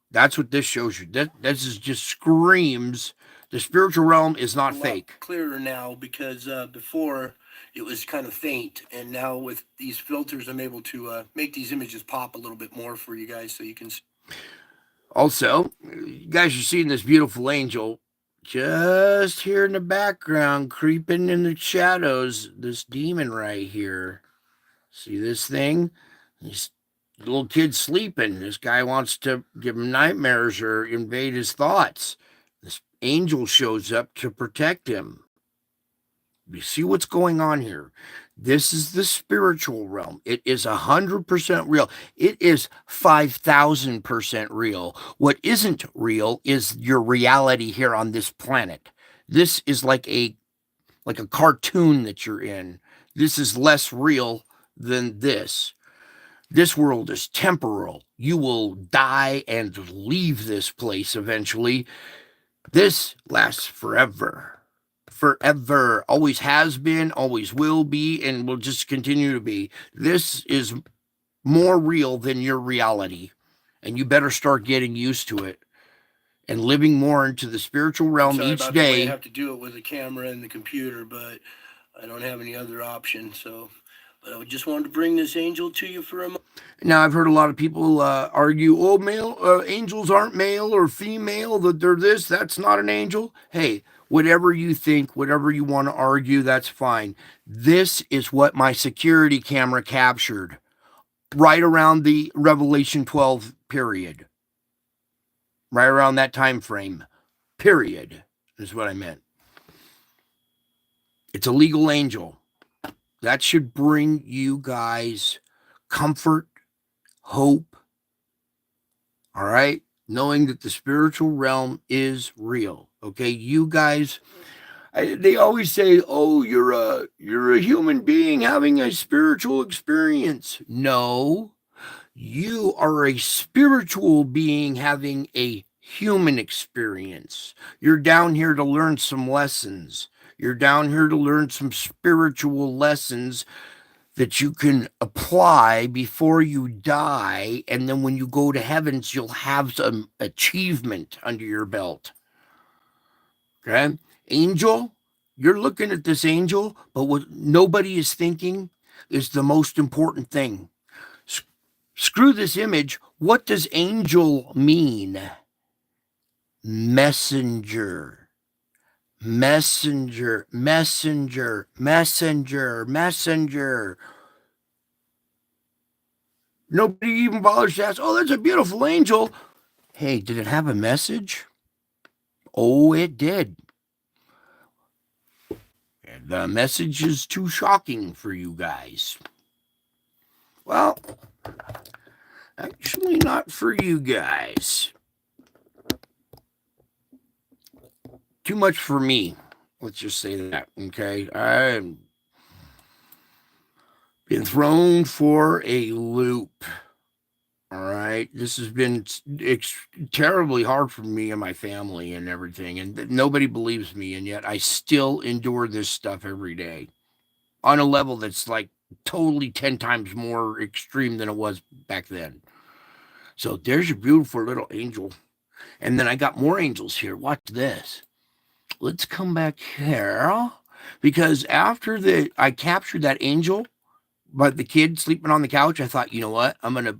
That's what this shows you. This is just screams the spiritual realm is not fake. Clearer now, because before it was kind of faint, and now with these filters, I'm able to make these images pop a little bit more for you guys, so you can see. Also, you guys are seeing this beautiful angel just here in the background, creeping in the shadows. This demon right here. See this thing? This little kid sleeping. This guy wants to give him nightmares or invade his thoughts. This angel shows up to protect him. You see what's going on here? This is the spiritual realm. It is 100% real. It is 5,000% real. What isn't real is your reality here on this planet. This is like a cartoon that you're in. This is less real than this. This world is temporal. You will die and leave this place eventually. This lasts forever. Forever. Always has been, always will be, and will just continue to be. This is more real than your reality. And you better start getting used to it and living more into the spiritual realm Sorry each about the way day. I have to do it with a camera and the computer, but I don't have any other option. So, but I just wanted to bring this angel to you for a moment. Now, I've heard a lot of people argue, oh, angels aren't male or female, that they're this, that's not an angel. Hey, whatever you think, whatever you want to argue, that's fine. This is what my security camera captured right around the Revelation 12 period. Right around that time frame, period, is what I meant. It's a legal angel. That should bring you guys comfort, hope, all right? Knowing that the spiritual realm is real, okay? You guys, they always say, oh, you're a human being having a spiritual experience. No, you are a spiritual being having a human experience. You're down here to learn some lessons. You're down here to learn some spiritual lessons that you can apply before you die. And then when you go to heavens, you'll have some achievement under your belt. Okay? Angel, you're looking at this angel, but what nobody is thinking is the most important thing. Screw this image. What does angel mean? Messenger. Messenger, messenger, messenger, messenger. Nobody even bothers to ask, oh, that's a beautiful angel. Hey, did it have a message? Oh, it did. And the message is too shocking for you guys. Well, actually not for you guys. Too much for me. Let's just say that, okay? I've been thrown for a loop. All right. This has been terribly hard for me and my family and everything. And nobody believes me. And yet I still endure this stuff every day on a level that's like totally 10 times more extreme than it was back then. So there's your beautiful little angel. And then I got more angels here. Watch this. Let's come back here, because after I captured that angel, but the kid sleeping on the couch, I thought, you know what? I'm going to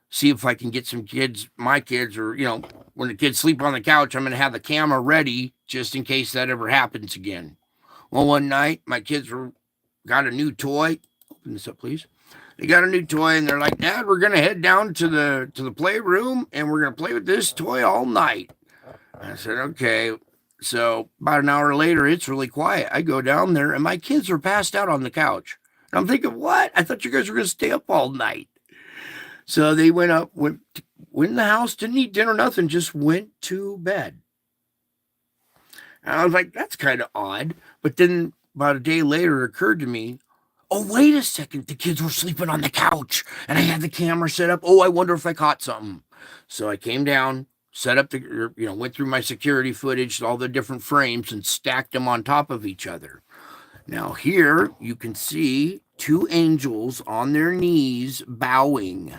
see if I can get some kids, my kids, or, when the kids sleep on the couch, I'm going to have the camera ready just in case that ever happens again. Well, one night, my kids got a new toy. Open this up, please. They got a new toy, and they're like, Dad, we're going to head down to the playroom, and we're going to play with this toy all night. I said, okay. So about an hour later, it's really quiet. I go down there, and my kids are passed out on the couch. And I'm thinking, what? I thought you guys were going to stay up all night. So they went in the house, didn't eat dinner, nothing, just went to bed. And I was like, that's kind of odd. But then about a day later, it occurred to me, oh, wait a second. The kids were sleeping on the couch, and I had the camera set up. Oh, I wonder if I caught something. So I came down, set up went through my security footage, all the different frames, and stacked them on top of each other. Now here you can see two angels on their knees bowing.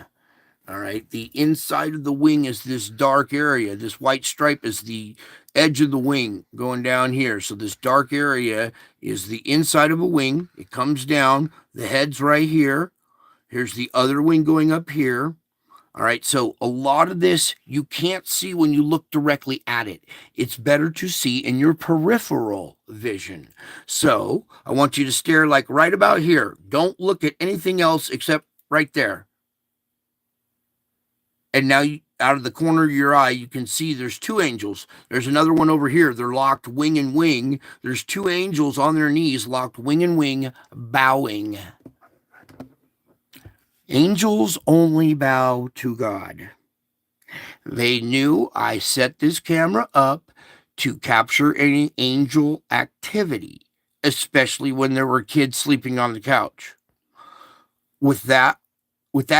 All right. The inside of the wing is this dark area. This white stripe is the edge of the wing going down here. So this dark area is the inside of a wing. It comes down. The head's right here. Here's the other wing going up here. All right. So a lot of this you can't see when you look directly at it. It's better to see in your peripheral vision. So I want you to stare like right about here. Don't look at anything else except right there. And now out of the corner of your eye, you can see there's two angels. There's another one over here. They're locked wing and wing. There's two angels on their knees, locked wing and wing, bowing. Angels only bow to God. They knew I set this camera up to capture any angel activity, especially when there were kids sleeping on the couch. With that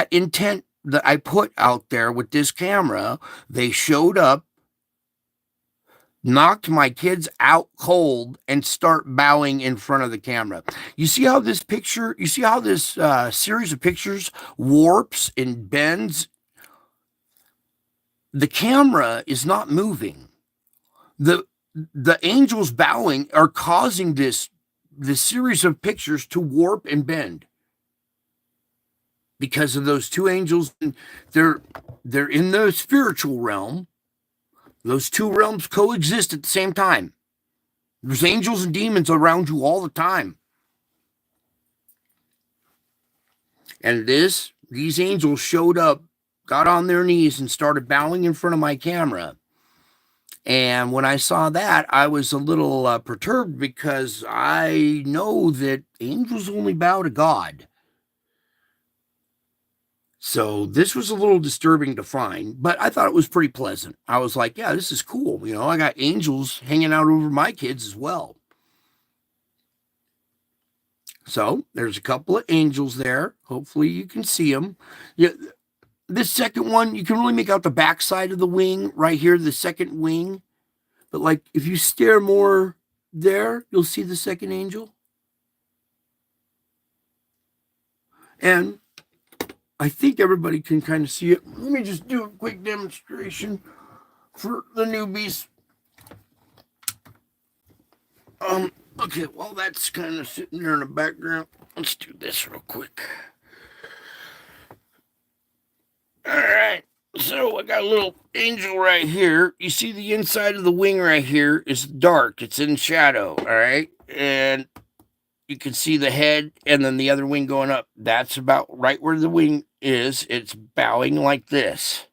intent that I put out there with this camera, they showed up, knocked my kids out cold, and start bowing in front of the camera. You see how this series of pictures warps and bends? The camera is not moving. The angels bowing are causing this series of pictures to warp and bend. Because of those two angels, they're in the spiritual realm. Those two realms coexist at the same time. There's angels and demons around you all the time. And these angels showed up, got on their knees, and started bowing in front of my camera. And when I saw that, I was a little perturbed because I know that angels only bow to God. So this was a little disturbing to find, but I thought it was pretty pleasant. I was like, yeah, this is cool. I got angels hanging out over my kids as well. So there's a couple of angels there. Hopefully you can see them. Yeah, this second one, you can really make out the backside of the wing right here, the second wing. But like if you stare more there, you'll see the second angel. And I think everybody can kind of see it. Let me just do a quick demonstration for the newbies. Okay, while that's kind of sitting there in the background, let's do this real quick. All right, so I got a little angel right here. You see the inside of the wing right here is dark. It's in shadow, all right? And you can see the head and then the other wing going up. That's about right where the wing is. It's bowing like this.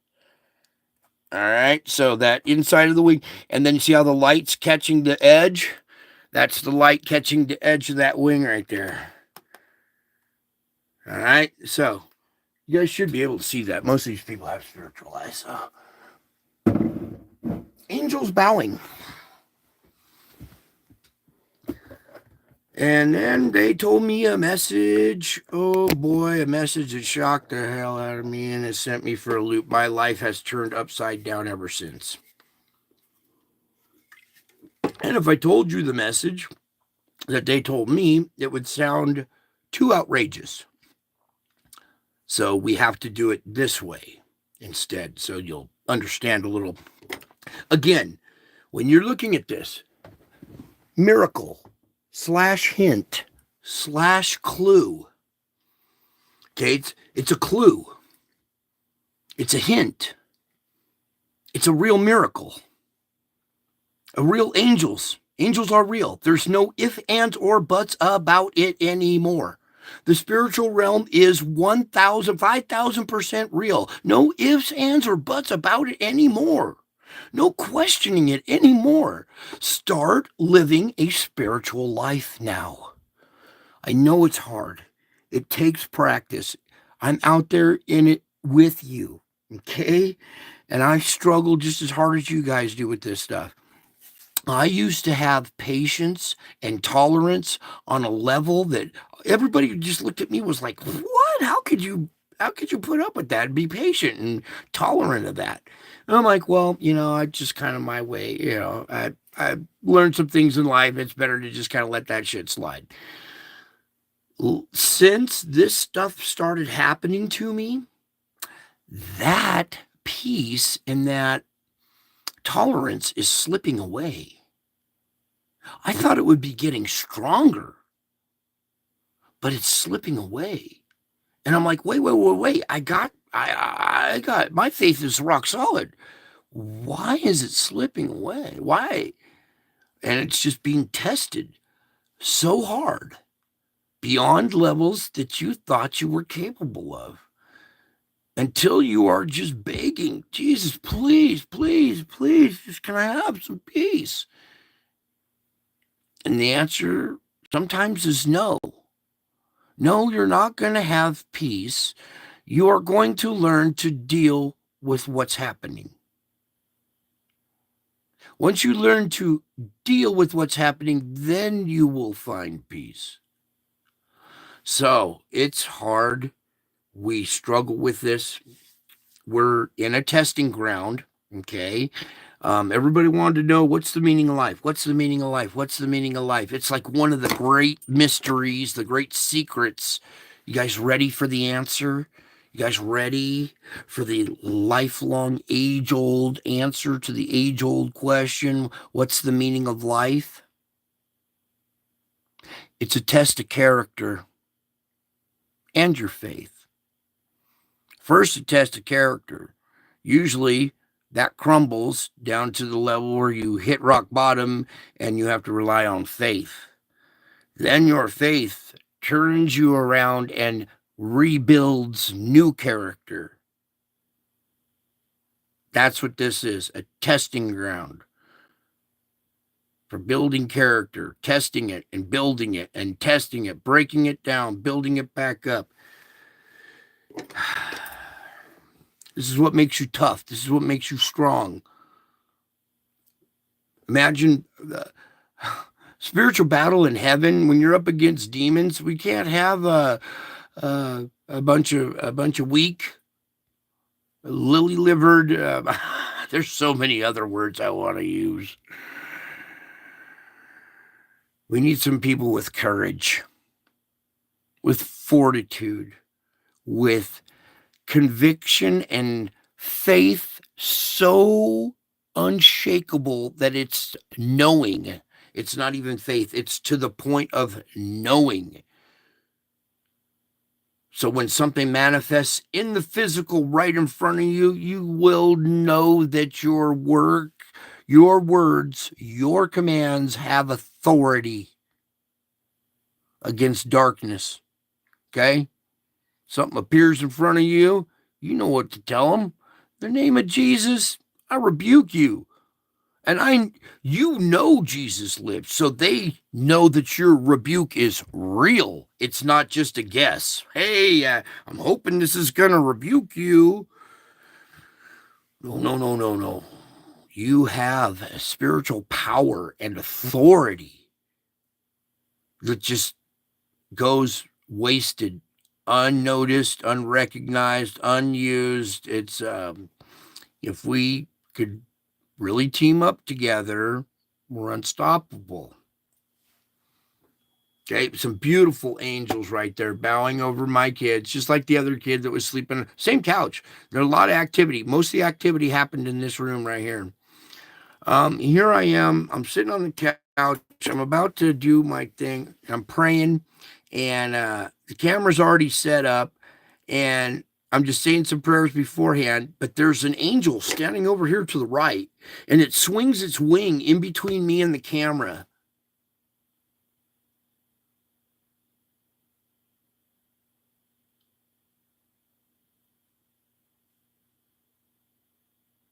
All right, so that inside of the wing, and then you see how the light's catching the edge? That's the light catching the edge of that wing right there. All right, so you guys should be able to see that. Most of these people have spiritual eyes. So. Angels bowing. And then they told me a message. Oh boy, a message that shocked the hell out of me and it sent me for a loop. My life has turned upside down ever since. And if I told you the message that they told me, it would sound too outrageous. So we have to do it this way instead, so you'll understand a little. Again, when you're looking at this, miracle /hint/clue. Okay, it's a clue. It's a hint. It's a real miracle. A real angels. Angels are real. There's no if, ands, or buts about it anymore. The spiritual realm is 1,000, 5,000% real. No ifs, ands, or buts about it anymore. No questioning it anymore. Start living a spiritual life now. I know it's hard. It takes practice. I'm out there in it with you, okay? And I struggle just as hard as you guys do with this stuff. I used to have patience and tolerance on a level that everybody who just looked at me was like, "What? How could you put up with that and be patient and tolerant of that?" And I'm like, "Well, I just kind of my way, I learned some things in life. It's better to just kind of let that shit slide." Since this stuff started happening to me, that peace and that tolerance is slipping away. I thought it would be getting stronger, but it's slipping away. And I'm like, wait. I got my faith is rock solid. Why is it slipping away? Why? And it's just being tested so hard beyond levels that you thought you were capable of, until you are just begging, Jesus, please, just can I have some peace? And the answer sometimes is no. No, you're not going to have peace. You are going to learn to deal with what's happening. Once you learn to deal with what's happening, then you will find peace. So it's hard. We struggle with this. We're in a testing ground, okay? Everybody wanted to know, what's the meaning of life? What's the meaning of life? What's the meaning of life? It's like one of the great mysteries, the great secrets. You guys ready for the answer? You guys ready for the lifelong, age-old answer to the age-old question, what's the meaning of life? It's a test of character and your faith. First, a test of character. Usually, that crumbles down to the level where you hit rock bottom and you have to rely on faith. Then your faith turns you around and rebuilds new character. That's what this is, a testing ground for building character, testing it and building it and testing it, breaking it down, building it back up. This is what makes you tough. This is what makes you strong. Imagine the spiritual battle in heaven when you're up against demons. We can't have a bunch of weak, lily-livered. There's so many other words I want to use. We need some people with courage, with fortitude, with conviction and faith so unshakable that it's knowing. It's not even faith. It's to the point of knowing. So when something manifests in the physical right in front of you, you will know that your work, your words, your commands have authority against darkness. Okay? Something appears in front of you, you know what to tell them. In the name of Jesus, I rebuke you. And you know Jesus lived, so they know that your rebuke is real. It's not just a guess. Hey, I'm hoping this is going to rebuke you. No. You have a spiritual power and authority that just goes wasted, unnoticed, unrecognized, unused. It's if we could really team up together, we're unstoppable. Okay, some beautiful angels right there bowing over my kids, just like the other kid that was sleeping, same couch. There's a lot of activity. Most of the activity happened in this room right here. Here I am. I'm sitting on the couch. I'm about to do my thing. I'm praying, and the camera's already set up, and I'm just saying some prayers beforehand, but there's an angel standing over here to the right, and it swings its wing in between me and the camera.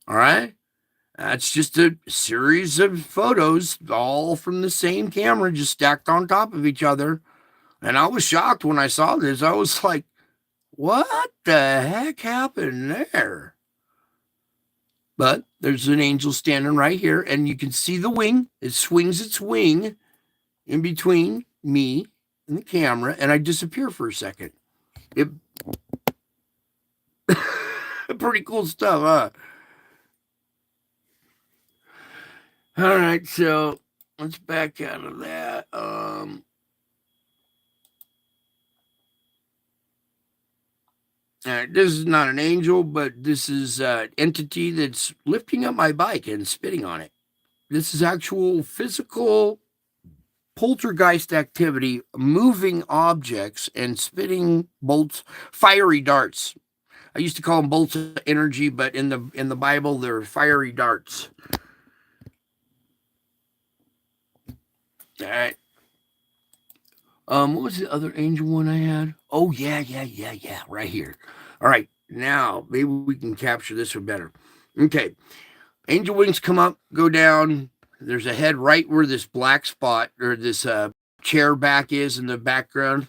All right. That's just a series of photos, all from the same camera, just stacked on top of each other. And I was shocked when I saw this. I was like, what the heck happened there? But there's an angel standing right here, and you can see the wing. It swings its wing in between me and the camera, and I disappear for a second. It pretty cool stuff, huh? All right, so let's back out of that. This is not an angel, but this is an entity that's lifting up my bike and spitting on it. This is actual physical poltergeist activity, moving objects and spitting bolts, fiery darts. I used to call them bolts of energy, but in the Bible, they're fiery darts. All right. What was the other angel one I had? Oh, yeah. Right here. All right. Now, maybe we can capture this one better. Okay. Angel wings come up, go down. There's a head right where this black spot or this chair back is in the background.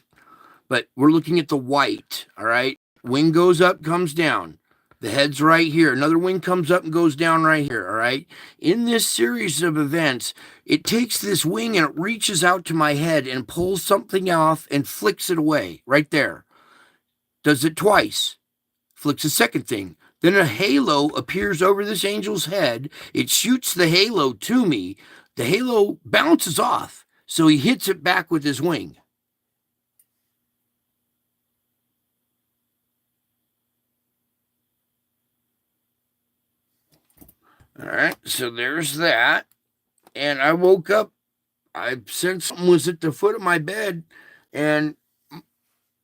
But we're looking at the white. All right. Wing goes up, comes down. The head's right here. Another wing comes up and goes down right here. All right. In this series of events, it takes this wing and it reaches out to my head and pulls something off and flicks it away right there. Does it twice. Flicks a second thing. Then a halo appears over this angel's head. It shoots the halo to me. The halo bounces off. So he hits it back with his wing. All right, so there's that. And I woke up. I sensed something was at the foot of my bed, and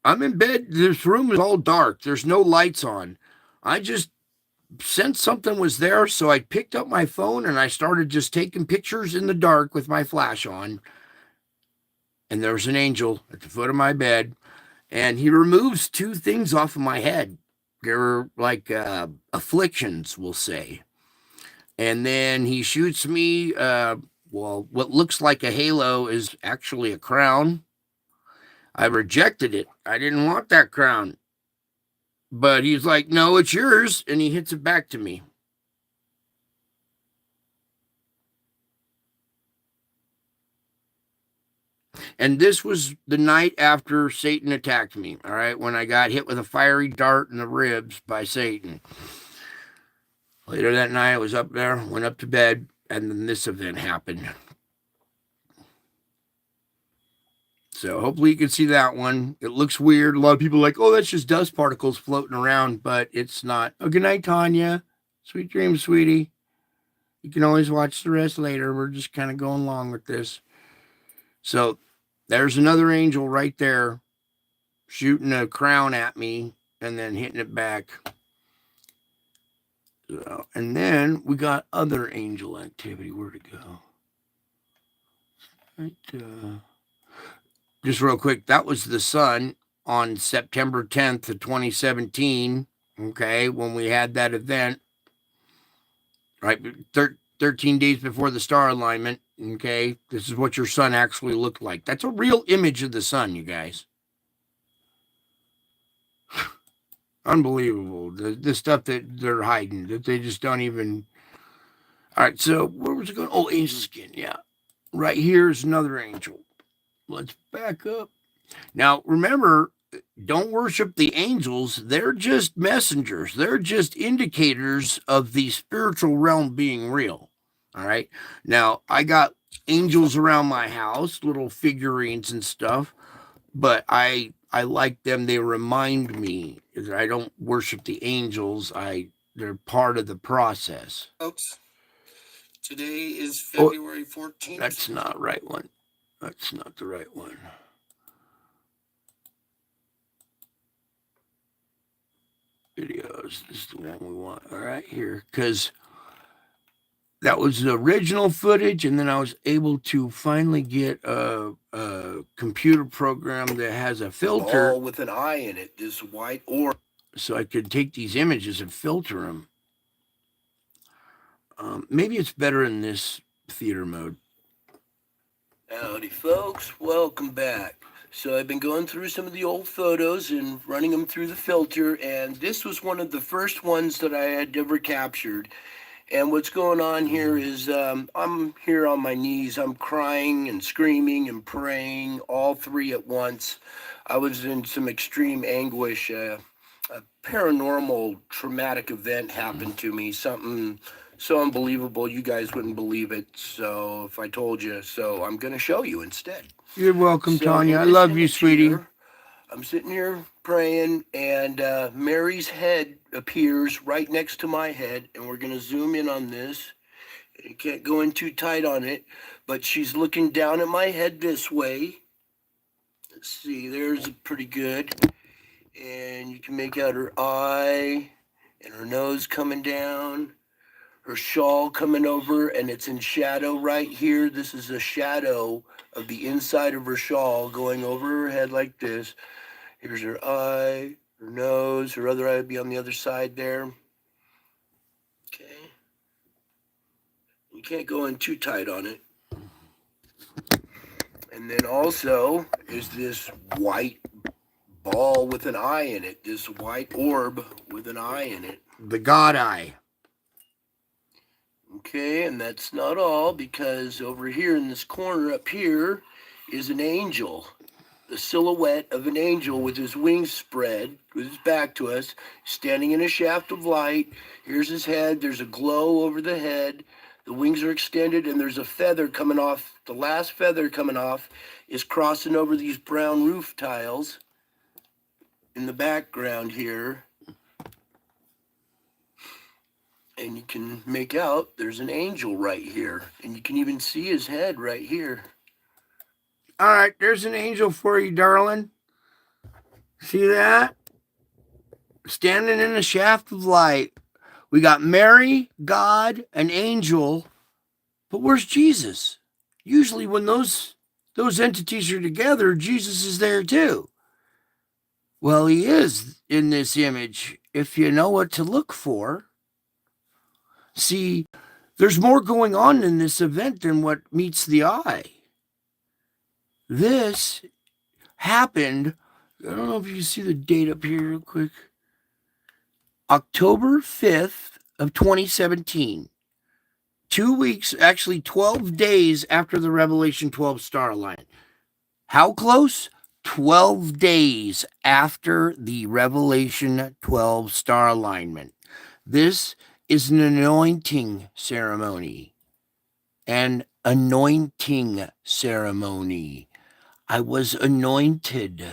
I'm in bed. This room is all dark. There's no lights on. I just sensed something was there, so I picked up my phone and I started just taking pictures in the dark with my flash on. And there was an angel at the foot of my bed, and he removes two things off of my head. They're like afflictions, we'll say. And then he shoots me. Well, what looks like a halo is actually a crown. I rejected it. I didn't want that crown. But he's like, no, it's yours. And he hits it back to me. And this was the night after Satan attacked me. All right. When I got hit with a fiery dart in the ribs by Satan. Later that night, I was up there, went up to bed, and then this event happened. So hopefully you can see that one. It looks weird. A lot of people are like, oh, that's just dust particles floating around, but it's not. Oh, good night, Tanya. Sweet dreams, sweetie. You can always watch the rest later. We're just kind of going along with this. So there's another angel right there shooting a crown at me and then hitting it back. So, and then we got other angel activity. Where'd it go? Right, just real quick, that was the sun on September 10th of 2017, okay, when we had that event, right, 13 days before the star alignment, okay, this is what your sun actually looked like. That's a real image of the sun, you guys. Unbelievable. The stuff that they're hiding, that they just don't even. All right, so where was it going? Oh, angel skin, yeah. Right here is another angel. Let's back up. Now, remember, don't worship the angels. They're just messengers. They're just indicators of the spiritual realm being real. All right. Now, I got angels around my house, little figurines and stuff, but I like them. They remind me that I don't worship the angels. They're part of the process. Folks, today is February 14th. That's not right one. That's not the right one. Videos. This is the one we want. All right, here. Because that was the original footage, and then I was able to finally get a computer program that has a filter. Ball with an eye in it, this white orb. So I could take these images and filter them. Maybe it's better in this theater mode. Howdy, folks. Welcome back. So I've been going through some of the old photos and running them through the filter, and this was one of the first ones that I had ever captured. And what's going on here is I'm here on my knees. I'm crying and screaming and praying, all three at once. I was in some extreme anguish. A paranormal traumatic event happened to me, something so unbelievable you guys wouldn't believe it. So if I told you, so I'm going to show you instead. You're welcome, So Tanya. I in this love you, image sweetie. here, I'm sitting here praying, and Mary's head appears right next to my head, and we're going to zoom in on this. You can't go in too tight on it, but she's looking down at my head this way. Let's see, there's pretty good. And you can make out her eye and her nose coming down, her shawl coming over, and it's in shadow right here. This is a shadow of the inside of her shawl going over her head like this. Here's her eye, her nose, her other eye would be on the other side there. Okay. You can't go in too tight on it. And then also is this white ball with an eye in it, this white orb with an eye in it. The God Eye. Okay, and that's not all, because over here in this corner up here is an angel. The silhouette of an angel with his wings spread, with his back to us, standing in a shaft of light. Here's his head. There's a glow over the head. The wings are extended, and there's a feather coming off. The last feather coming off is crossing over these brown roof tiles in the background here. And you can make out there's an angel right here. And you can even see his head right here. All right, there's an angel for you, darling. See that? Standing in a shaft of light. We got Mary, God, an angel. But where's Jesus? Usually when those entities are together, Jesus is there too. Well, he is in this image if you know what to look for. See, there's more going on in this event than what meets the eye. This happened, I don't know if you can see the date up here real quick. October 5th of 2017. 2 weeks, actually 12 days after the Revelation 12 star line. How close? 12 days after the Revelation 12 star alignment. This is an anointing ceremony. An anointing ceremony. I was anointed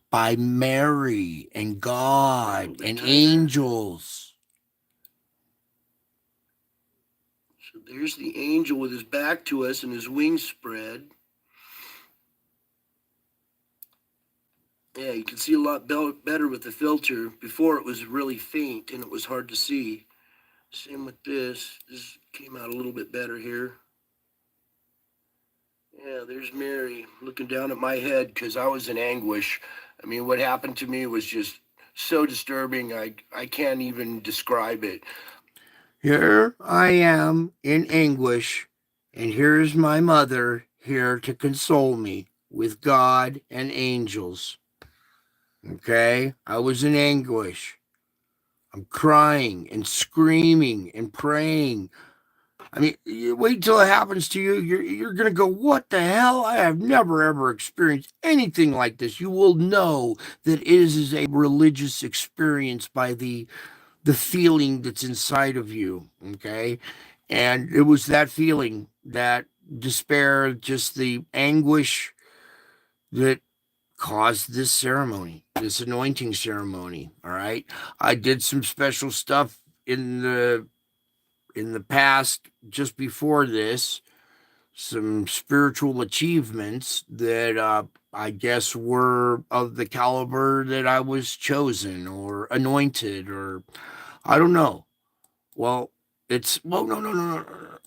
by Mary and God and angels. So there's the angel with his back to us and his wings spread. Yeah, you can see a lot better with the filter. Before it was really faint and it was hard to see. Same with this. This came out a little bit better here. Yeah, there's Mary looking down at my head because I was in anguish. I mean, what happened to me was just so disturbing. I can't even describe it. Here I am in anguish, and here's my mother here to console me with God and angels. Okay? I was in anguish. I'm crying and screaming and praying. I mean, you wait till it happens to you. You're going to go, what the hell? I have never, ever experienced anything like this. You will know that it is a religious experience by the feeling that's inside of you. Okay. And it was that feeling, that despair, just the anguish that caused this ceremony, this anointing ceremony. All right. I did some special stuff in the past just before this some spiritual achievements that I guess were of the caliber that I was chosen or anointed, or I don't know. Well, no.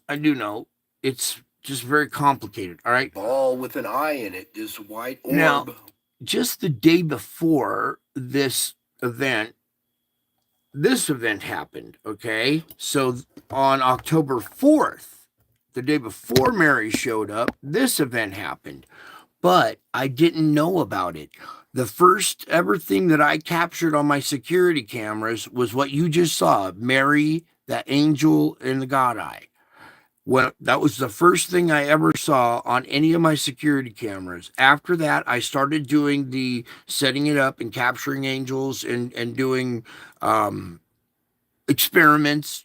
I do know. It's just very complicated. All right. Ball with an eye in it, this white Now, orb. just the day before event, this event happened. Okay. So on October 4th, the day before Mary showed up, this event happened, but I didn't know about it. The first ever thing that I captured on my security cameras was what you just saw, Mary, that angel in the God eye. Well, that was the first thing I ever saw on any of my security cameras. After that, I started doing the setting it up and capturing angels and doing experiments,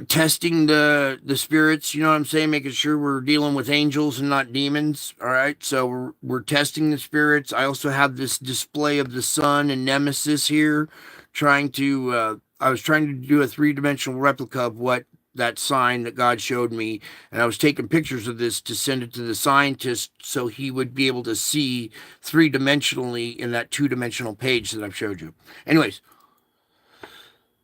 testing the spirits, you know what I'm saying, making sure we're dealing with angels and not demons. All right, so we're testing the spirits. I also have this display of the sun and Nemesis here, I was trying to do a three-dimensional replica of what that sign that God showed me, and I was taking pictures of this to send it to the scientist so he would be able to see three-dimensionally in that two-dimensional page that I've showed you. Anyways,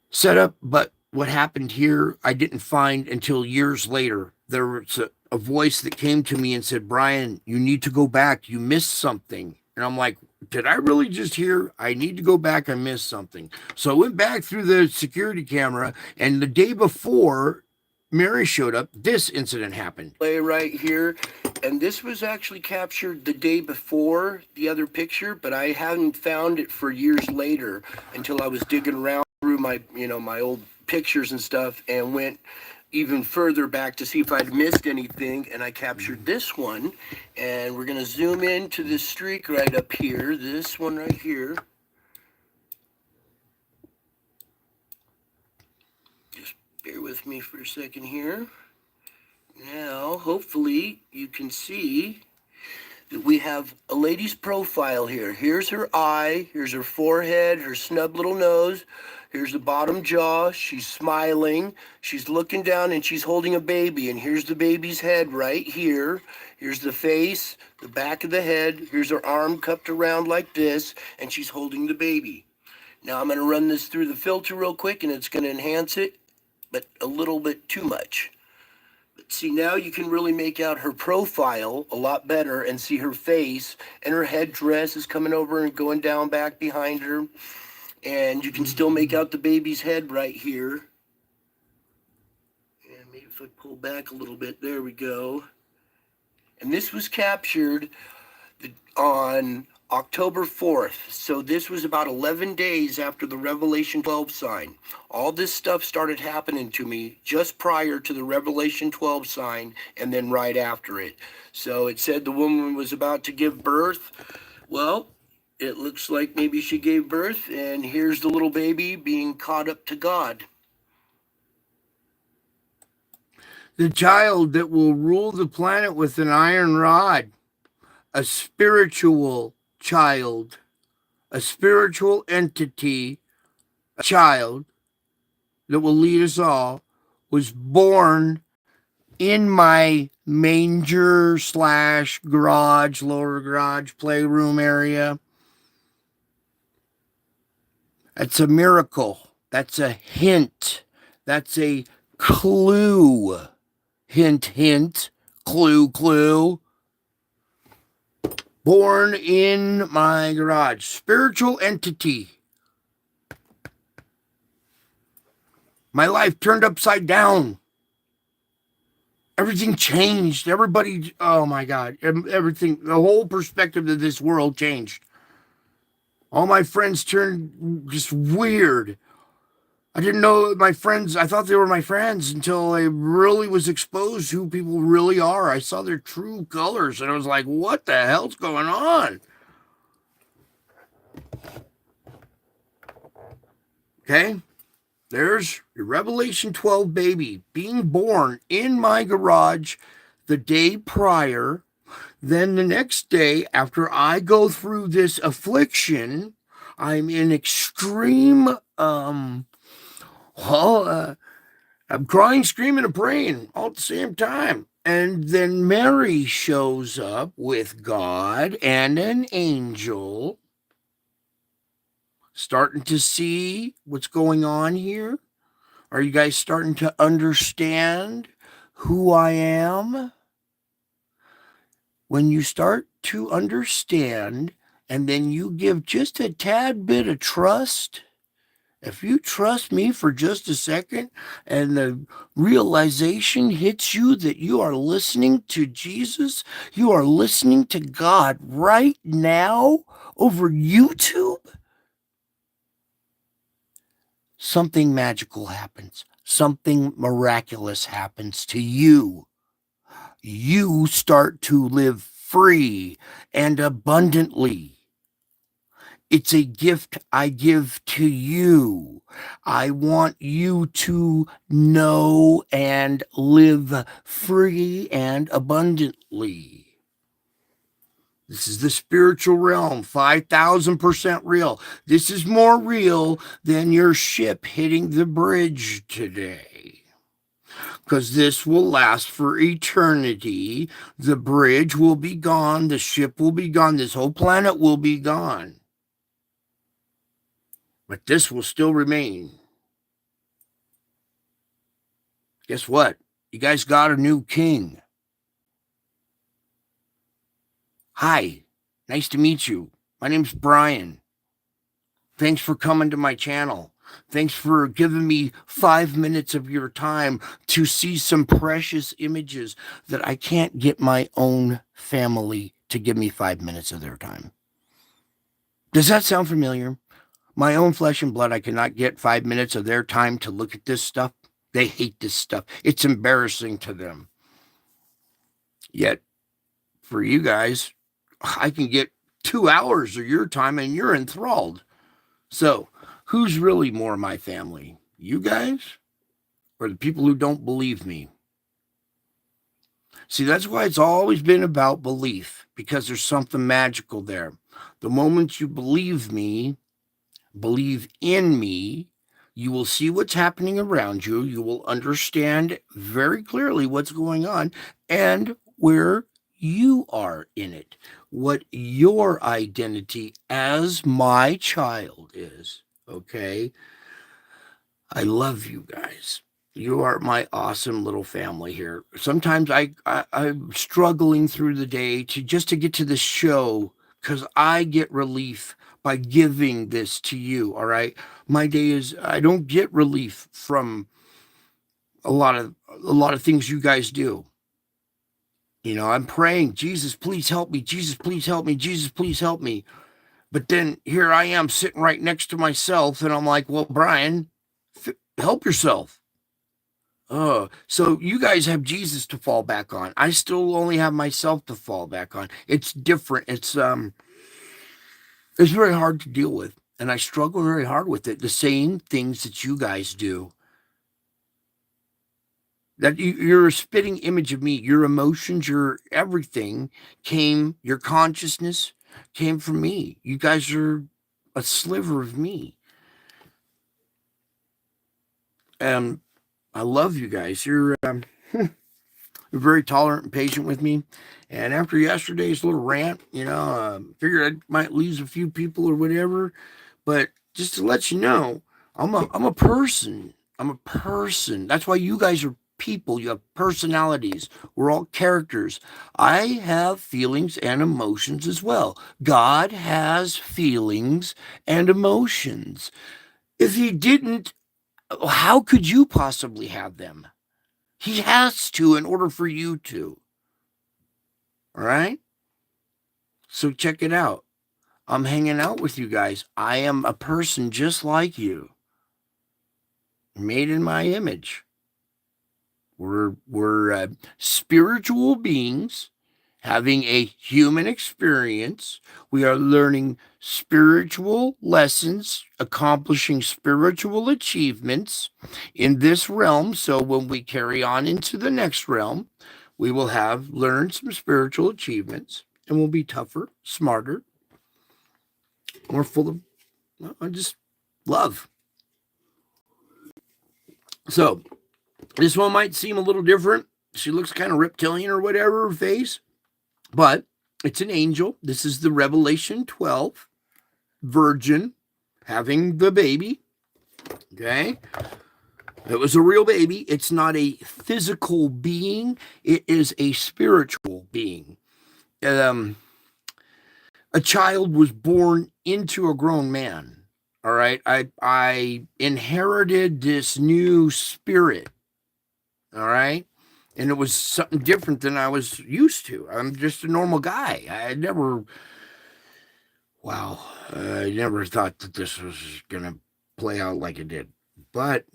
set up, but what happened here, I didn't find until years later. There was a voice that came to me and said, Brian, you need to go back. You missed something. And I'm like, did I really just hear? I need to go back. I missed something. So I went back through the security camera, and the day before Mary showed up, this incident happened. Play right here. And this was actually captured the day before the other picture, but I hadn't found it for years later until I was digging around through my old pictures and stuff, and went even further back to see if I'd missed anything, and I captured this one. And we're going to zoom in to this streak right up here, this one right here. Just bear with me for a second here. Now, hopefully, you can see that we have a lady's profile here. Here's her eye, here's her forehead, her snub little nose, here's the bottom jaw. She's smiling, she's looking down, and she's holding a baby. And here's the baby's head right here. Here's the face, the back of the head. Here's her arm cupped around like this, and she's holding the baby. Now I'm going to run this through the filter real quick, and it's going to enhance it, but a little bit too much. See, now you can really make out her profile a lot better and see her face, and her headdress is coming over and going down back behind her. And you can still make out the baby's head right here. And maybe if I pull back a little bit, there we go. And this was captured on October 4th. So this was about 11 days after the Revelation 12 sign. All this stuff started happening to me just prior to the Revelation 12 sign, and then right after it. So it said the woman was about to give birth. Well, it looks like maybe she gave birth, and here's the little baby being caught up to God. The child that will rule the planet with an iron rod, a spiritual child, a spiritual entity, a child that will lead us all, was born in my manger / garage, lower garage, playroom area. That's a miracle. That's a hint. That's a clue. Hint, hint. Clue, clue. Born in my garage. Spiritual entity. My life turned upside down. Everything changed. Everybody, oh my God. Everything, the whole perspective of this world changed. All my friends turned just weird. I didn't know my friends. I thought they were my friends until I really was exposed to who people really are. I saw their true colors, and I was like, what the hell's going on? Okay, there's your Revelation 12 baby being born in my garage the day prior. Then the next day, after I go through this affliction, I'm in extreme I'm crying, screaming, and praying all at the same time. And then Mary shows up with God and an angel, starting to see what's going on here. Are you guys starting to understand who I am? When you start to understand, and then you give just a tad bit of trust, if you trust me for just a second and the realization hits you that you are listening to Jesus, you are listening to God right now over YouTube, something magical happens. Something miraculous happens to you. You start to live free and abundantly. It's a gift I give to you. I want you to know and live free and abundantly. This is the spiritual realm, 5,000% real. This is more real than your ship hitting the bridge today, because this will last for eternity. The bridge will be gone. The ship will be gone. This whole planet will be gone. But this will still remain. Guess what? You guys got a new king. Hi, nice to meet you. My name's Brian. Thanks for coming to my channel. Thanks for giving me 5 minutes of your time to see some precious images that I can't get my own family to give me 5 minutes of their time. Does that sound familiar? My own flesh and blood, I cannot get 5 minutes of their time to look at this stuff. They hate this stuff. It's embarrassing to them. Yet, for you guys, I can get 2 hours of your time and you're enthralled. So, who's really more my family? You guys or the people who don't believe me? See, that's why it's always been about belief, because there's something magical there. The moment you believe me, believe in me, you will see what's happening around you. You will understand very clearly what's going on and where you are in it, what your identity as my child is. Okay? I love you guys. You are my awesome little family here. Sometimes I'm struggling through the day to get to this show, because I get relief by giving this to you. All right, my day is, I don't get relief from a lot of things you guys do. You know, I'm praying, Jesus, please help me. Jesus, please help me. Jesus, please help me. But then here I am sitting right next to myself, and I'm like, well, Brian, help yourself. So you guys have Jesus to fall back on. I still only have myself to fall back on. It's different. It's very hard to deal with, and I struggle very hard with it. The same things that you guys do. That you're a spitting image of me. Your emotions, your everything your consciousness came from me. You guys are a sliver of me. And I love you guys. You're very tolerant and patient with me. And after yesterday's little rant, figured I might lose a few people or whatever. But just to let you know, I'm a person. I'm a person. That's why you guys are people. You have personalities. We're all characters. I have feelings and emotions as well. God has feelings and emotions. If he didn't, how could you possibly have them? He has to in order for you to. All right? So check it out. I'm hanging out with you guys. I am a person just like you, made in my image. We're spiritual beings having a human experience. We are learning spiritual lessons, accomplishing spiritual achievements in this realm. So when we carry on into the next realm, we will have learned some spiritual achievements, and we'll be tougher, smarter, more full of just love. So This one might seem a little different. She looks kind of reptilian or whatever, her face, but it's an angel. This is the Revelation 12 virgin having the baby. Okay. It was a real baby. It's not a physical being, it is a spiritual being. A child was born into a grown man. All right. I inherited this new spirit. All right. And it was something different than I was used to. I'm just a normal guy. I never thought that this was going to play out like it did. But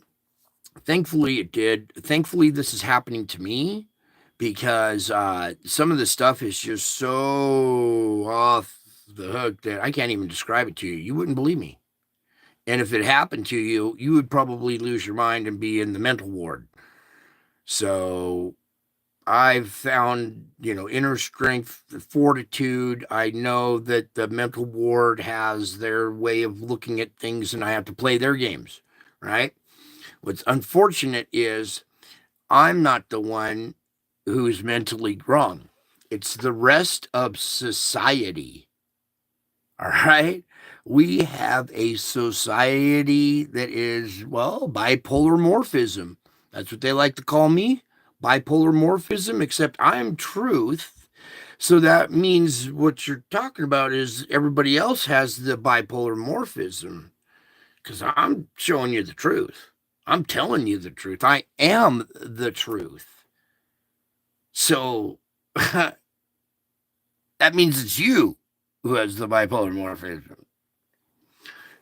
thankfully it did. Thankfully, this is happening to me because some of the stuff is just so off the hook that I can't even describe it to you. You wouldn't believe me. And if it happened to you, you would probably lose your mind and be in the mental ward. So I've found, inner strength, fortitude. I know that the mental ward has their way of looking at things and I have to play their games, right? What's unfortunate is I'm not the one who's mentally wrong. It's the rest of society. All right. We have a society that is, bipolar morphism. That's what they like to call me, bipolar morphism, except I'm truth. So that means what you're talking about is everybody else has the bipolar morphism because I'm showing you the truth. I'm telling you the truth. I am the truth. So that means it's you who has the bipolar morphism.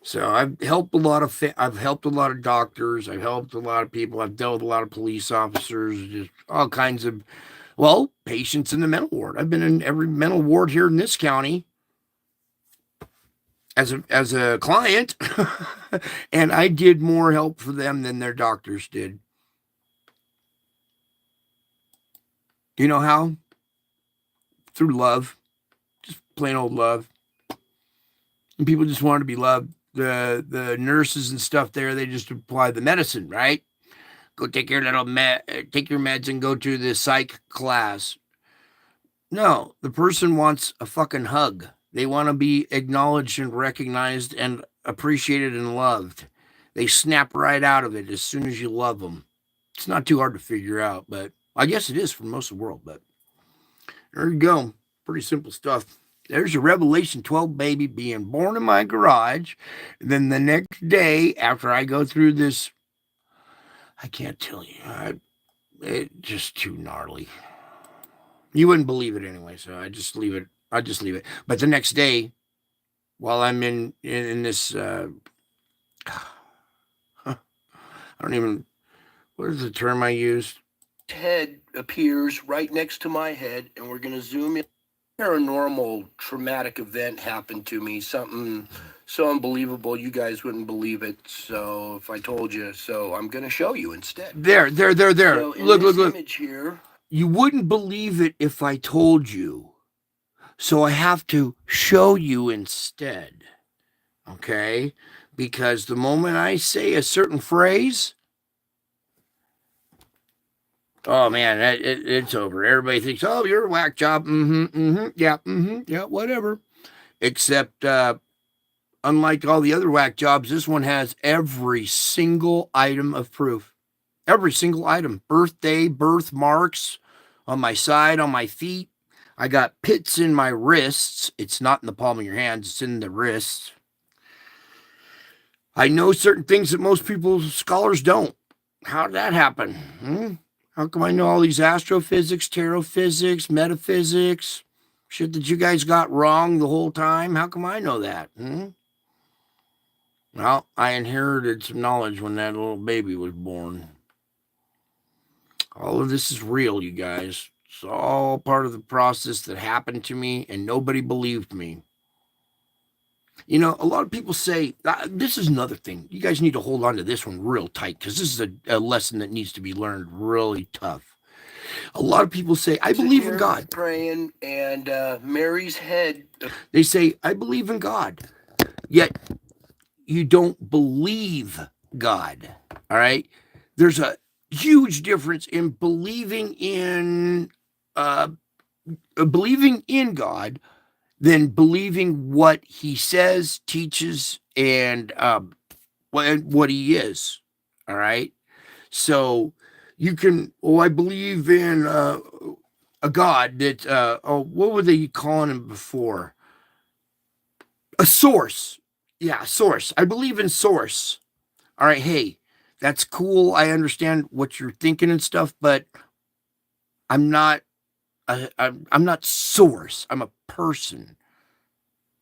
So I've helped a lot of doctors. I've helped a lot of people. I've dealt with a lot of police officers, just all kinds of, patients in the mental ward. I've been in every mental ward here in this county as a client, and I did more help for them than their doctors did. You know how? Through love, just plain old love. And people just want to be loved. The nurses and stuff there, they just apply the medicine, right? Go take your take your meds and go to the psych class. No, the person wants a fucking hug. They want to be acknowledged and recognized and appreciated and loved. They snap right out of it as soon as you love them. It's not too hard to figure out, but I guess it is for most of the world. But there you go. Pretty simple stuff. There's your Revelation 12 baby being born in my garage. And then the next day, after I go through this, I can't tell you. It's just too gnarly. You wouldn't believe it anyway, so I just leave it. But the next day, while I'm in this, I don't even, what is the term I used? Head appears right next to my head, and we're going to zoom in. Paranormal traumatic event happened to me, something so unbelievable you guys wouldn't believe it. So if I told you, so I'm going to show you instead. There. So look. Image here. You wouldn't believe it if I told you. So I have to show you instead. Okay? Because the moment I say a certain phrase, oh man, it's over. Everybody thinks, oh, you're a whack job. Yeah, whatever. Except, unlike all the other whack jobs, this one has every single item of proof. Every single item. Birthday, birthmarks on my side, on my feet. I got pits in my wrists. It's not in the palm of your hands. It's in the wrists. I know certain things that most scholars don't. How did that happen? How come I know all these astrophysics, pterophysics, metaphysics, shit that you guys got wrong the whole time? How come I know that? Well, I inherited some knowledge when that little baby was born. All of this is real, you guys. It's all part of the process that happened to me, and nobody believed me. A lot of people say, this is another thing. You guys need to hold on to this one real tight because this is a lesson that needs to be learned really tough. A lot of people say, I believe in God. Praying, and Mary's head. They say, I believe in God. Yet you don't believe God. All right? There's a huge difference in believing in God than believing what he says, teaches, and what he is. All right. So you can, I believe in a God that, what were they calling him before? A source. Yeah, source. I believe in source. All right. Hey, that's cool. I understand what you're thinking and stuff, but I'm not, I'm not source. I'm a person.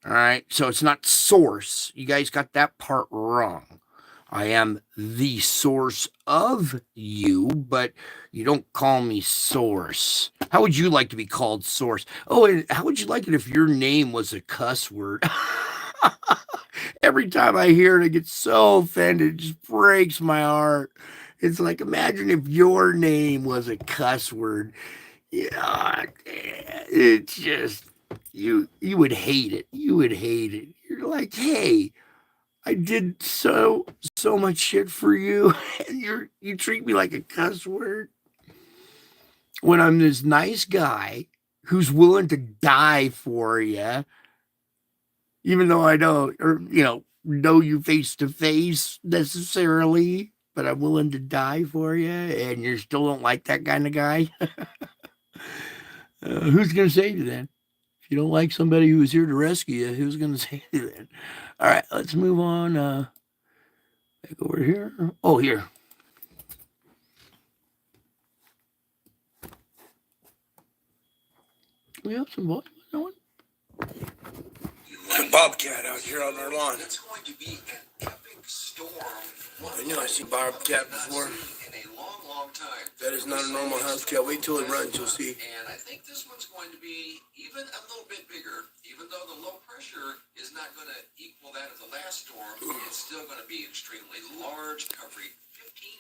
All right. So it's not source. You guys got that part wrong. I am the source of you, but you don't call me source. How would you like to be called source? Oh, and how would you like it if your name was a cuss word? Every time I hear it, I get so offended. It just breaks my heart. It's like, imagine if your name was a cuss word. Yeah, it's just you would hate it. You would hate it. You're like, hey, I did so much shit for you, and you treat me like a cuss word when I'm this nice guy who's willing to die for you, even though I don't, or know you face to face necessarily, but I'm willing to die for you, and you still don't like that kind of guy. Who's gonna save you then? If you don't like somebody who was here to rescue you, who's gonna save you then? All right, let's move on. Back over here. Oh, here. We have some volume on that one. A bobcat out here on our lawn. It's going to be an epic storm. I knew I seen bobcat before. In a long, long time. That is not a normal house cat. Wait till it runs, you'll see. And I think this one's going to be even a little bit bigger. Even though the low pressure is not going to equal that of the last storm, it's still going to be extremely large, covering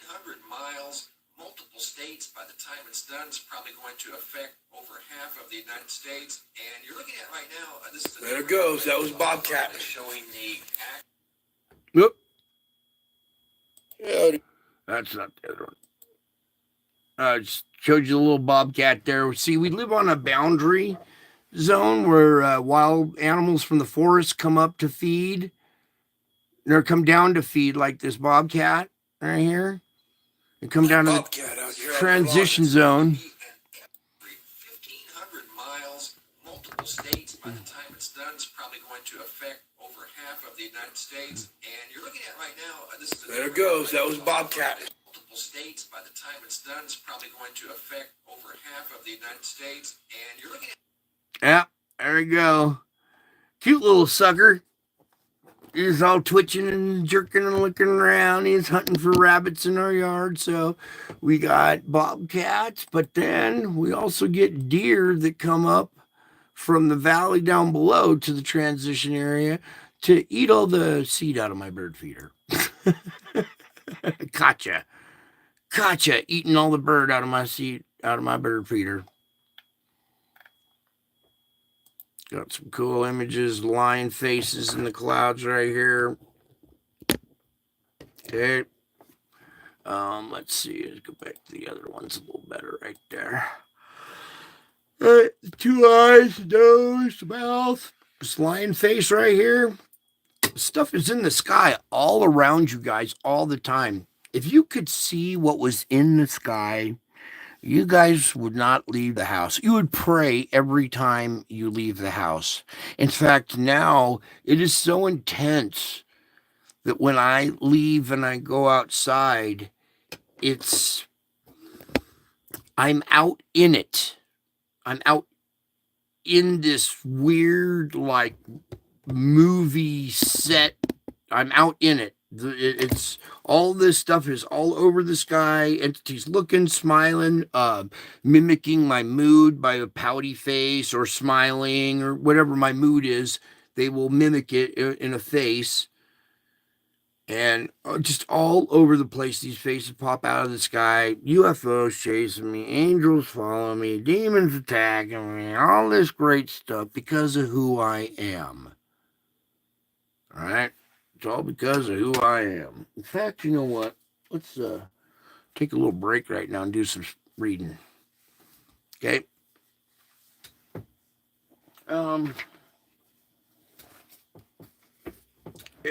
1,500 miles, multiple states. By the time it's done, it's probably going to affect over half of the United States. And you're looking at right now, this is There it goes. That was bobcat. showing the Whoop. Yeah. That's not the other one. Just showed you the little bobcat there. See, we live on a boundary zone where wild animals from the forest come up to feed. Or come down to feed, like this bobcat right here. They come down to the Bobcat out here on our transition lawn. zone. 1,500 miles, multiple states. By the time it's done, it's probably going to affect over half of the United States. And you're looking at right now, this is There it goes. That was bobcat. multiple states. By the time it's done, it's probably going to affect over half of the United States. And you're looking at Yeah, there we go. Cute little sucker. He's all twitching and jerking and looking around. He's hunting for rabbits in our yard. So we got bobcats, but then we also get deer that come up from the valley down below to the transition area to eat all the seed out of my bird feeder. Gotcha. Eating all the bird out of my seed, out of my bird feeder. Got some cool images, lion faces in the clouds right here. Okay. Let's see. Let's go back to the other ones a little better right there. All right, the two eyes, the nose, the mouth. This lion face right here. Stuff is in the sky all around you guys all the time. If you could see what was in the sky, you guys would not leave the house. You would pray every time you leave the house. In fact, now it is so intense that when I leave and I go outside, I'm out in it. I'm out in this weird, like, movie set. I'm out in it. It's all this stuff is all over the sky. Entities looking, smiling, mimicking my mood by a pouty face or smiling or whatever my mood is. They will mimic it in a face. And just all over the place, these faces pop out of the sky. UFOs chasing me, angels following me, demons attacking me, all this great stuff because of who I am. All right? It's all because of who I am. In fact, you know what? Let's take a little break right now and do some reading. Okay. Yeah,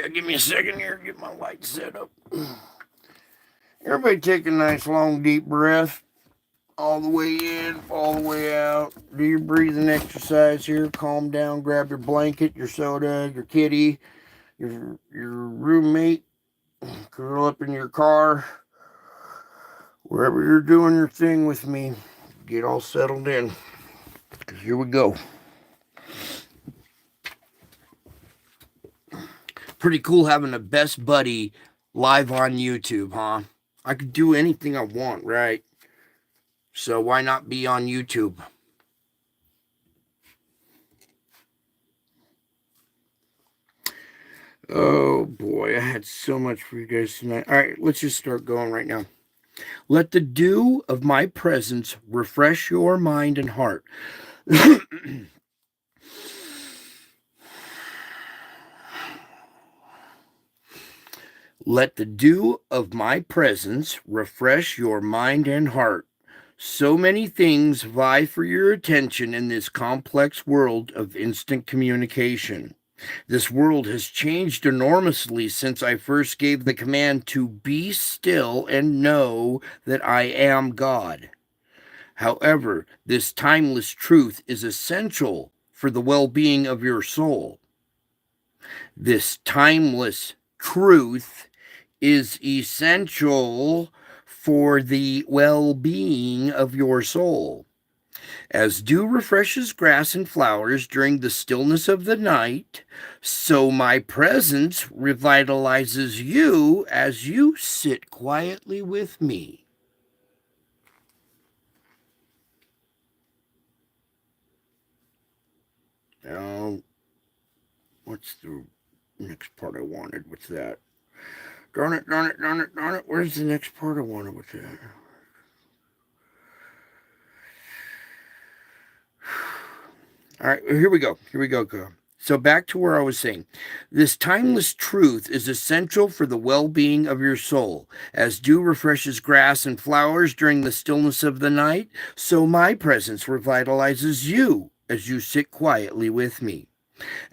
give me a second here, get my light set up. Everybody take a nice long deep breath. All the way in, all the way out. Do your breathing exercise here. Calm down, grab your blanket, your soda, your kitty, your roommate. Curl up in your car. Wherever you're doing your thing with me, get all settled in. Because here we go. Pretty cool having the best buddy live on YouTube, huh? I could do anything I want, right? So why not be on YouTube? Oh boy, I had so much for you guys tonight. All right, let's just start going right now. Let the dew of my presence refresh your mind and heart. Let the dew of my presence refresh your mind and heart. So many things vie for your attention in this complex world of instant communication. This world has changed enormously since I first gave the command to be still and know that I am God. However, this timeless truth is essential for the well-being of your soul. This timeless truth is essential for the well-being of your soul. As dew refreshes grass and flowers during the stillness of the night, so my presence revitalizes you as you sit quietly with me. Now, what's the next part I wanted? What's that? Darn it, darn it, darn it, darn it. Where's the next part I wanted with that? All right, here we go. Here we go. So back to where I was saying. This timeless truth is essential for the well-being of your soul. As dew refreshes grass and flowers during the stillness of the night, so my presence revitalizes you as you sit quietly with me.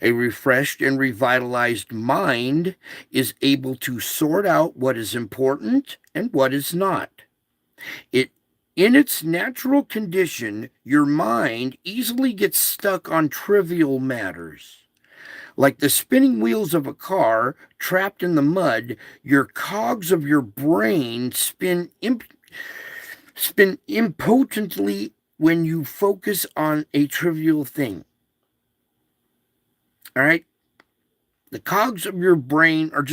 A refreshed and revitalized mind is able to sort out what is important and what is not. In its natural condition, your mind easily gets stuck on trivial matters. Like the spinning wheels of a car trapped in the mud, your cogs of your brain spin impotently when you focus on a trivial thing. All right? The cogs of your brain are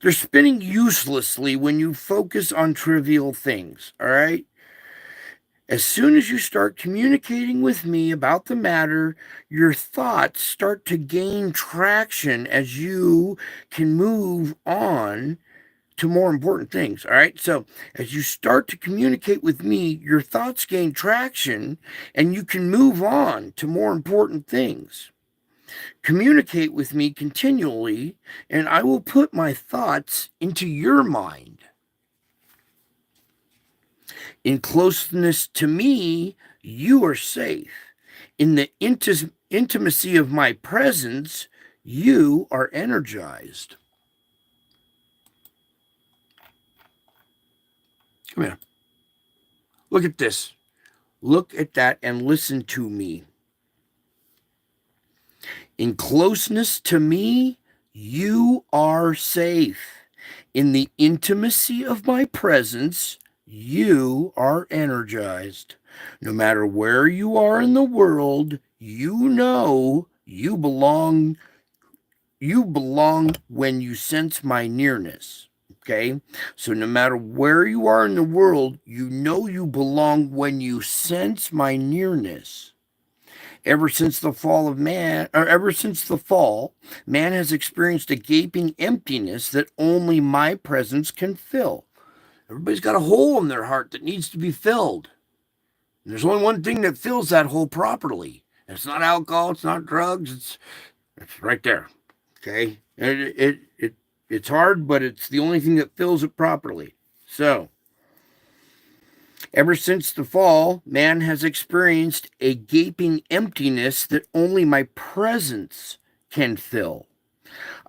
they're spinning uselessly when you focus on trivial things. All right? As soon as you start communicating with me about the matter, your thoughts start to gain traction as you can move on to more important things. All right. So as you start to communicate with me, your thoughts gain traction and you can move on to more important things. Communicate with me continually, and I will put my thoughts into your mind. In closeness to me, you are safe. In the intimacy of my presence, you are energized. Come here. Look at this. Look at that and listen to me. In closeness to me, you are safe. In the intimacy of my presence, you are energized. No matter where you are in the world, you know you belong when you sense my nearness. Okay? So no matter where you are in the world, you know you belong when you sense my nearness. Ever since the fall, man has experienced a gaping emptiness that only my presence can fill. Everybody's got a hole in their heart that needs to be filled. And there's only one thing that fills that hole properly. It's not alcohol, it's not drugs, it's right there. Okay? It's hard, but it's the only thing that fills it properly. So, Ever since the fall, man has experienced a gaping emptiness that only my presence can fill.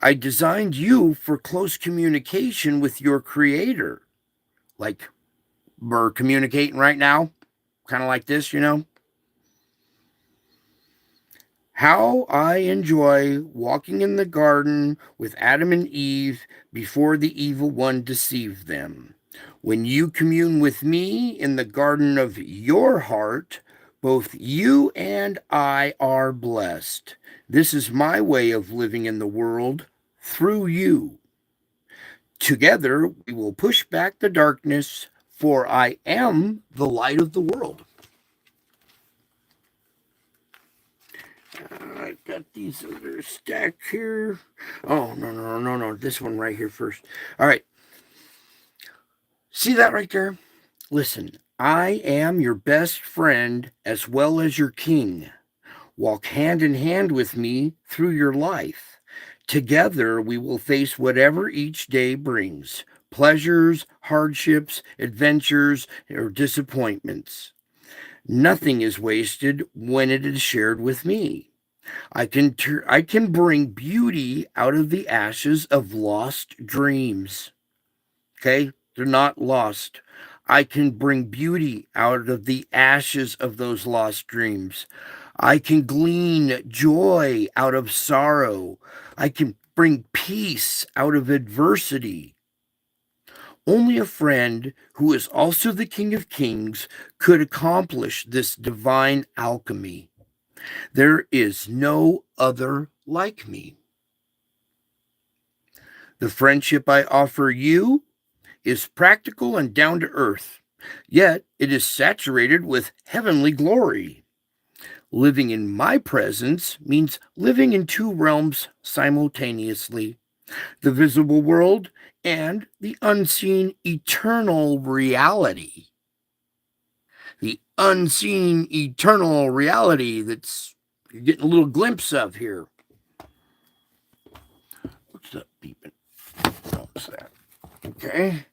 I designed you for close communication with your creator. Like we're communicating right now, kind of like this, you know? How I enjoy walking in the garden with Adam and Eve before the evil one deceived them. When you commune with me in the garden of your heart, both you and I are blessed. This is my way of living in the world through you. Together, we will push back the darkness, for I am the light of the world. I got these other stacked here. Oh, no. This one right here first. All right. See that right there? Listen, I am your best friend as well as your king. Walk hand in hand with me through your life. Together, we will face whatever each day brings pleasures, hardships, adventures, or disappointments. Nothing is wasted when it is shared with me. I can bring beauty out of the ashes of lost dreams. Okay? They're not lost. I can bring beauty out of the ashes of those lost dreams. I can glean joy out of sorrow. I can bring peace out of adversity. Only a friend who is also the King of Kings could accomplish this divine alchemy. There is no other like me. The friendship I offer you is practical and down to earth, yet it is saturated with heavenly glory. Living in my presence means living in two realms simultaneously, the visible world and the unseen eternal reality. The unseen eternal reality that's you're getting a little glimpse of here. What's that beeping? What's that? Okay.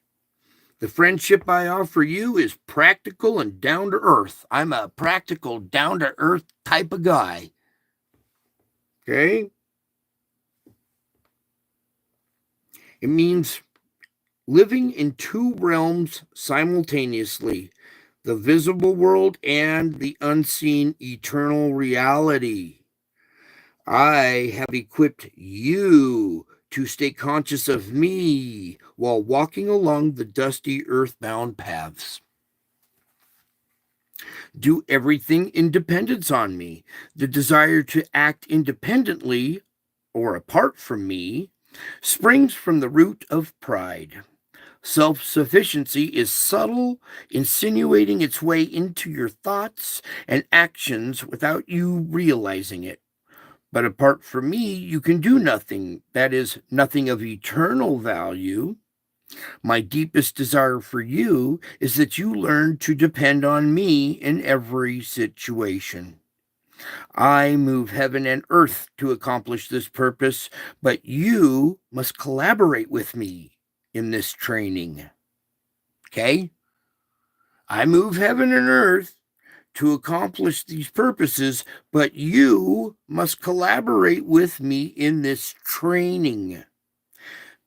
The friendship I offer you is practical and down to earth. I'm a practical, down to earth type of guy. Okay. It means living in two realms simultaneously, the visible world and the unseen eternal reality. I have equipped you to stay conscious of me while walking along the dusty earthbound paths. Do everything in dependence on me. The desire to act independently or apart from me springs from the root of pride. Self sufficiency is subtle, insinuating its way into your thoughts and actions without you realizing it. But apart from me, you can do nothing. That is, nothing of eternal value. My deepest desire for you is that you learn to depend on me in every situation. I move heaven and earth to accomplish this purpose, but you must collaborate with me in this training. Okay? I move heaven and earth to accomplish these purposes, but you must collaborate with me in this training.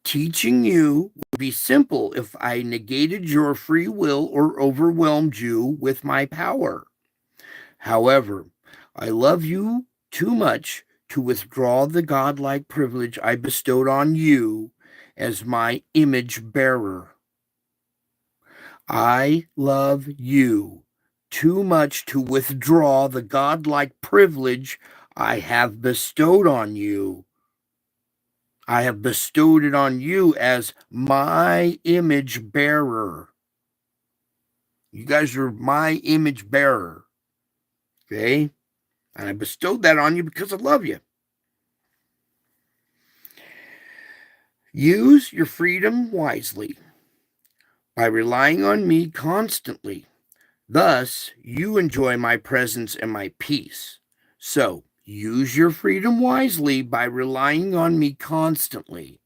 Teaching you would be simple if I negated your free will or overwhelmed you with my power. However, I love you too much to withdraw the godlike privilege I bestowed on you as my image bearer. I love you too much to withdraw the godlike privilege I have bestowed on you. I have bestowed it on you as my image bearer. You guys are my image bearer. Okay? And I bestowed that on you because I love you. Use your freedom wisely by relying on me constantly. Thus, you enjoy my presence and my peace. So, use your freedom wisely by relying on me constantly.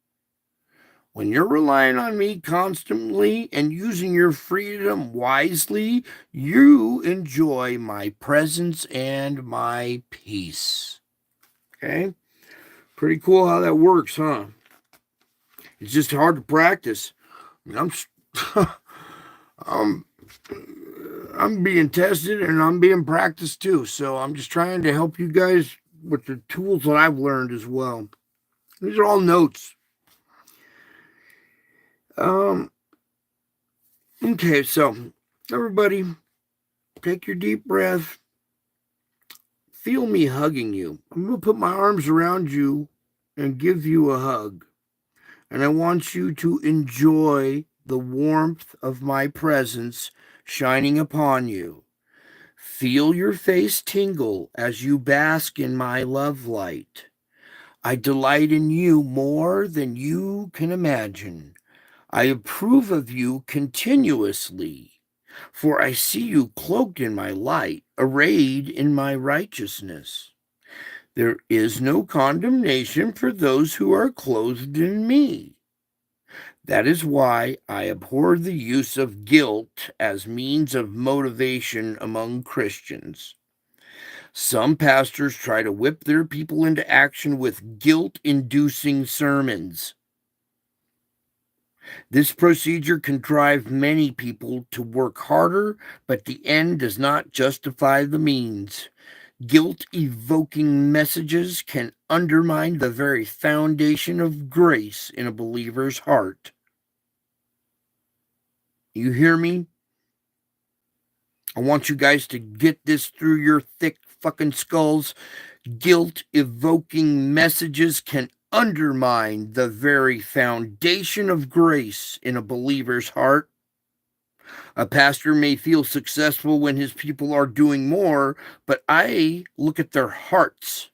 When you're relying on me constantly and using your freedom wisely, you enjoy my presence and my peace. Okay? Pretty cool how that works, huh? It's just hard to practice. I mean, I'm I'm being tested and I'm being practiced too. So I'm just trying to help you guys with the tools that I've learned as well. These are all notes. Um, okay, so everybody, take your deep breath. Feel me hugging you. I'm going to put my arms around you and give you a hug. And I want you to enjoy the warmth of my presence shining upon you. Feel your face tingle as you bask in my love light. I delight in you more than you can imagine. I approve of you continuously, for I see you cloaked in my light, arrayed in my righteousness. There is no condemnation for those who are clothed in me. That is why I abhor the use of guilt as means of motivation among Christians. Some pastors try to whip their people into action with guilt-inducing sermons. This procedure can drive many people to work harder, but the end does not justify the means. Guilt-evoking messages can undermine the very foundation of grace in a believer's heart. You hear me? I want you guys to get this through your thick fucking skulls. Guilt-evoking messages can undermine the very foundation of grace in a believer's heart. A pastor may feel successful when his people are doing more, but I look at their hearts.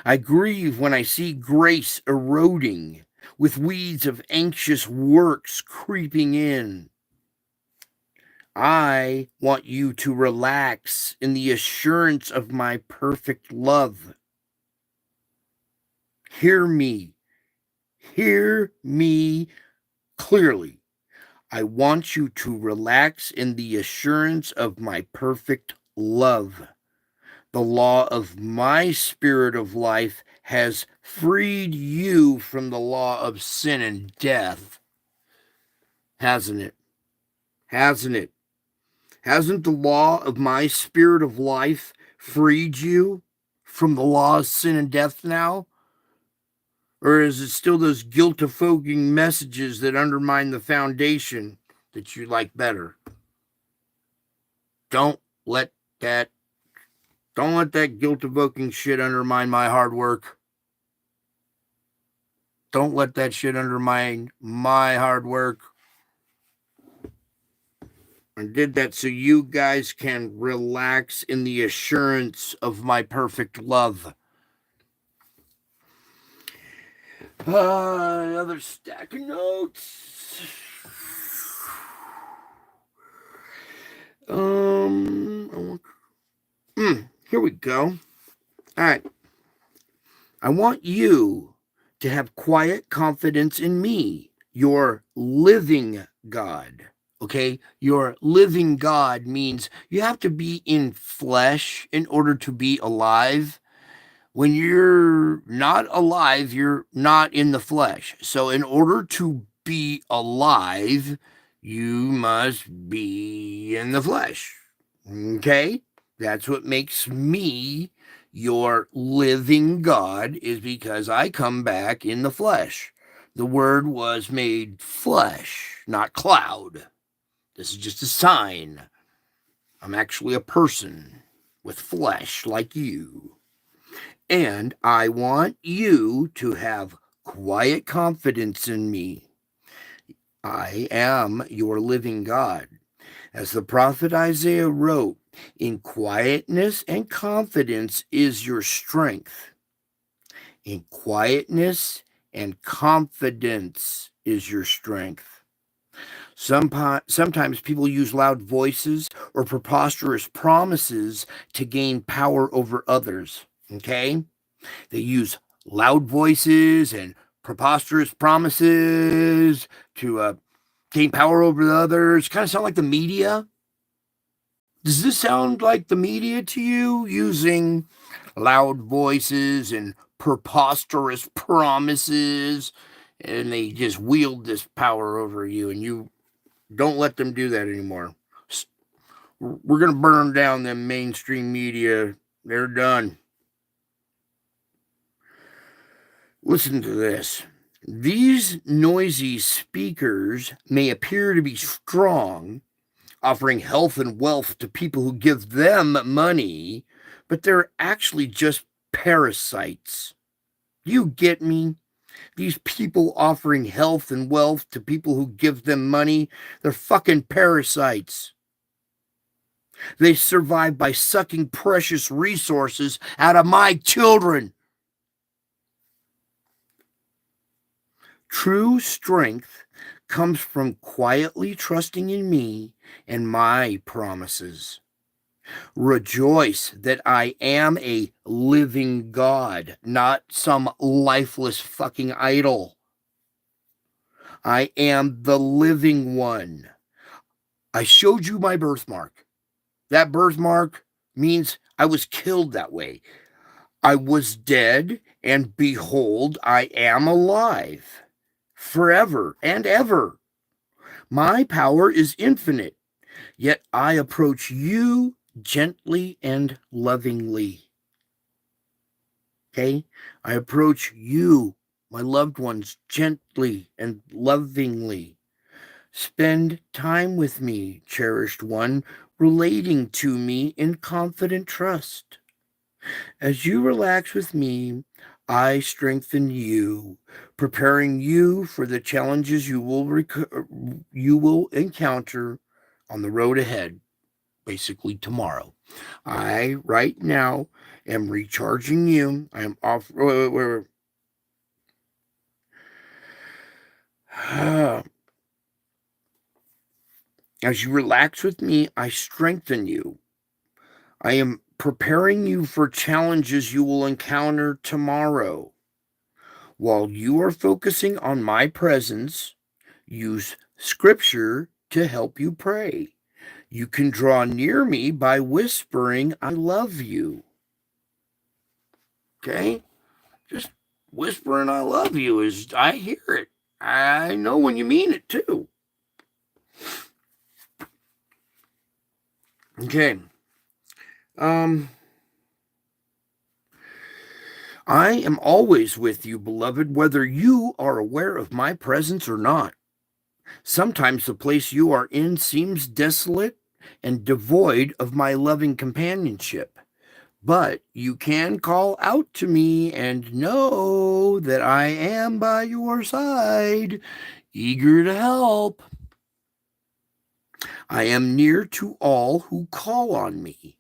I grieve when I see grace eroding, with weeds of anxious works creeping in. I want you to relax in the assurance of my perfect love. Hear me. Hear me clearly. I want you to relax in the assurance of my perfect love. The law of my spirit of life has freed you from the law of sin and death. Hasn't it? Hasn't it? Hasn't the law of my spirit of life freed you from the law of sin and death now? Or is it still those guilt-evoking messages that undermine the foundation that you like better? Don't let that guilt-evoking shit undermine my hard work. Don't let that shit undermine my hard work. I did that so you guys can relax in the assurance of my perfect love. Another stack of notes. Here we go. All right. I want you to have quiet confidence in me, your living God. Okay? Your living God means you have to be in flesh in order to be alive. When you're not alive, you're not in the flesh. So, in order to be alive, you must be in the flesh. Okay? That's what makes me your living God, is because I come back in the flesh. The word was made flesh, not cloud. This is just a sign. I'm actually a person with flesh like you. And I want you to have quiet confidence in me. I am your living God. As the prophet Isaiah wrote, in quietness and confidence is your strength. In quietness and confidence is your strength. Sometimes people use loud voices or preposterous promises to gain power over others. Okay? They use loud voices and preposterous promises to gain power over the others. Kind of sound like the media. Does this sound like the media to you, using loud voices and preposterous promises, and they just wield this power over you, and you don't let them do that anymore? We're going to burn down them mainstream media. They're done. Listen to this. These noisy speakers may appear to be strong, offering health and wealth to people who give them money, but they're actually just parasites. You get me? These people offering health and wealth to people who give them money, they're fucking parasites. They survive by sucking precious resources out of my children. True strength comes from quietly trusting in me and my promises. Rejoice that I am a living God, not some lifeless fucking idol. I am the living one. I showed you my birthmark. That birthmark means I was killed that way. I was dead, and behold, I am alive forever and ever. My power is infinite, yet I approach you gently and lovingly. Okay? I approach you, my loved ones, gently and lovingly. Spend time with me, cherished one, relating to me in confident trust. As you relax with me, I strengthen you, preparing you for the challenges you will encounter on the road ahead, basically tomorrow. I, right now, am recharging you. I am off. As you relax with me, I strengthen you. I am preparing you for challenges you will encounter tomorrow. While you are focusing on my presence, use scripture to help you pray. You can draw near me by whispering, I love you. Okay? Just whispering, I love you, is, I hear it. I know when you mean it too. Okay. I am always with you, beloved, whether you are aware of my presence or not. Sometimes the place you are in seems desolate and devoid of my loving companionship, but you can call out to me and know that I am by your side, eager to help. I am near to all who call on me.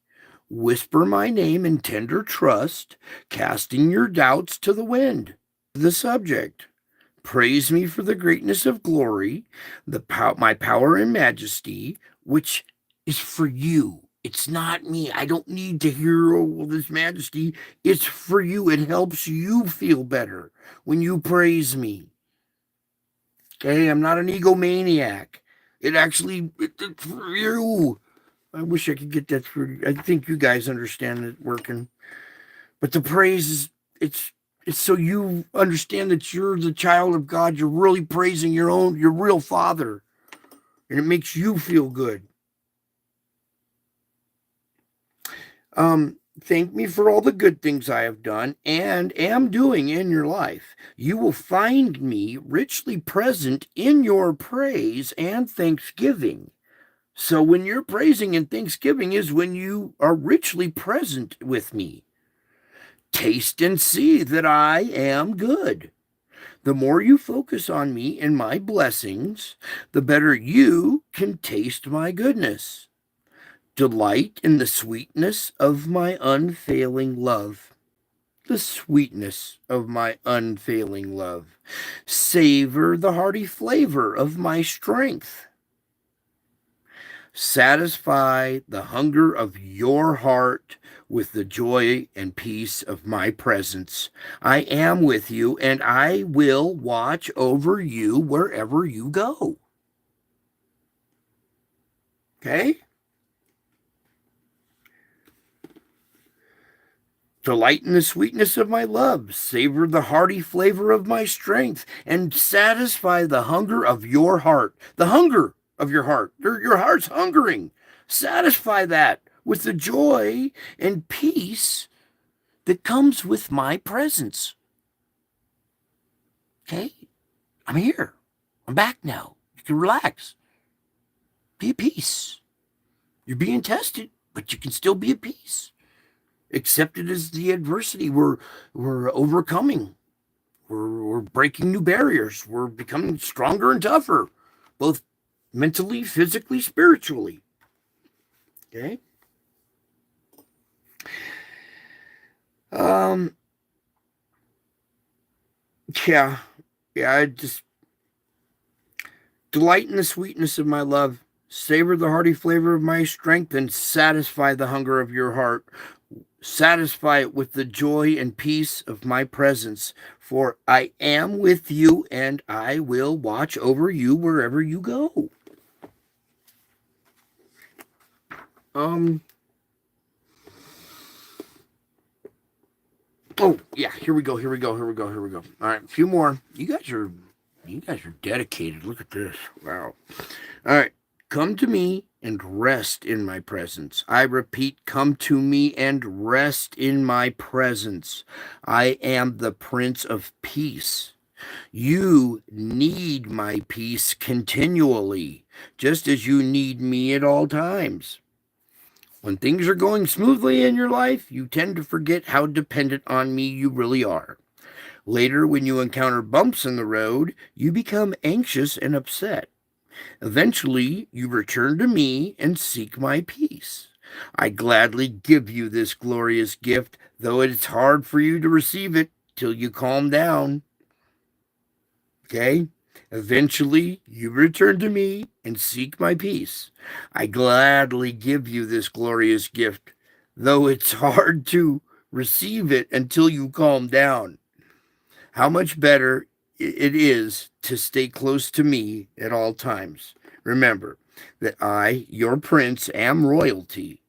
Whisper my name in tender trust, casting your doubts to the wind. The subject. Praise me for the greatness of glory, my power and majesty, which is for you. It's not me. I don't need to hear all this majesty. It's for you. It helps you feel better when you praise me. Okay, I'm not an egomaniac. It's for you. I wish I could get that through. I think you guys understand it working. But the praise is, it's so you understand that you're the child of God. You're really praising your real father. And it makes you feel good. Thank me for all the good things I have done and am doing in your life. You will find me richly present in your praise and thanksgiving. So when you're praising and thanksgiving is when you are richly present with me. Taste and see that I am good. The more you focus on me and my blessings, the better you can taste my goodness. Delight in the sweetness of my unfailing love. The sweetness of my unfailing love. Savor the hearty flavor of my strength. Satisfy the hunger of your heart with the joy and peace of my presence. I am with you, and I will watch over you wherever you go. Okay? Delight in the sweetness of my love, savor the hearty flavor of my strength, and satisfy the hunger of your heart. The hunger of your heart. Your heart's hungering. Satisfy that with the joy and peace that comes with my presence. Okay? I'm here. I'm back now. You can relax. Be at peace. You're being tested, but you can still be at peace. Accept it as the adversity we're overcoming. We're breaking new barriers. We're becoming stronger and tougher, both mentally, physically, spiritually. Okay. Yeah. I just delight in the sweetness of my love, savor the hearty flavor of my strength, and satisfy the hunger of your heart. Satisfy it with the joy and peace of my presence, for I am with you and I will watch over you wherever you go. Oh yeah, here we go. All right, a few more. You guys are dedicated. Look at this. Wow. All right. Come to me and rest in my presence. I repeat, come to me and rest in my presence. I am the Prince of Peace. You need my peace continually, just as you need me at all times. When things are going smoothly in your life, you tend to forget how dependent on me you really are. Later, when you encounter bumps in the road, you become anxious and upset. Eventually, you return to me and seek my peace. I gladly give you this glorious gift, though it's hard for you to receive it till you calm down. Okay? Eventually, you return to me and seek my peace. I gladly give you this glorious gift, though it's hard to receive it until you calm down. How much better it is to stay close to me at all times. Remember that I, your prince, am royalty.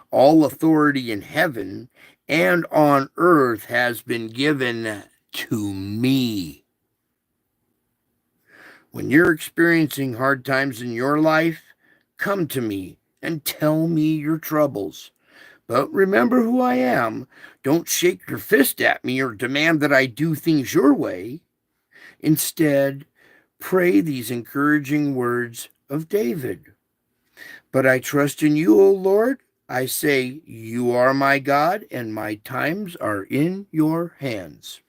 All authority in heaven and on earth has been given to me. When you're experiencing hard times in your life, come to me and tell me your troubles. But remember who I am. Don't shake your fist at me or demand that I do things your way. Instead, pray these encouraging words of David. But I trust in you, O Lord. I say, you are my God, and my times are in your hands.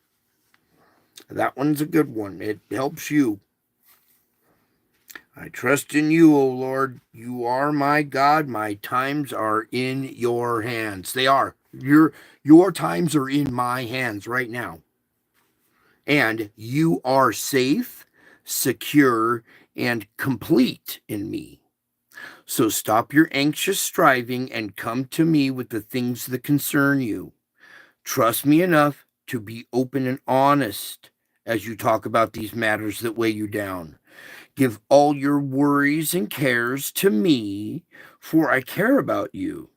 That one's a good one. It helps you. I trust in you, O Lord. You are my God. My times are in your hands. They are. Your times are in my hands right now. And you are safe, secure, and complete in me. So stop your anxious striving and come to me with the things that concern you. Trust me enough to be open and honest as you talk about these matters that weigh you down. Give all your worries and cares to me, for I care about you.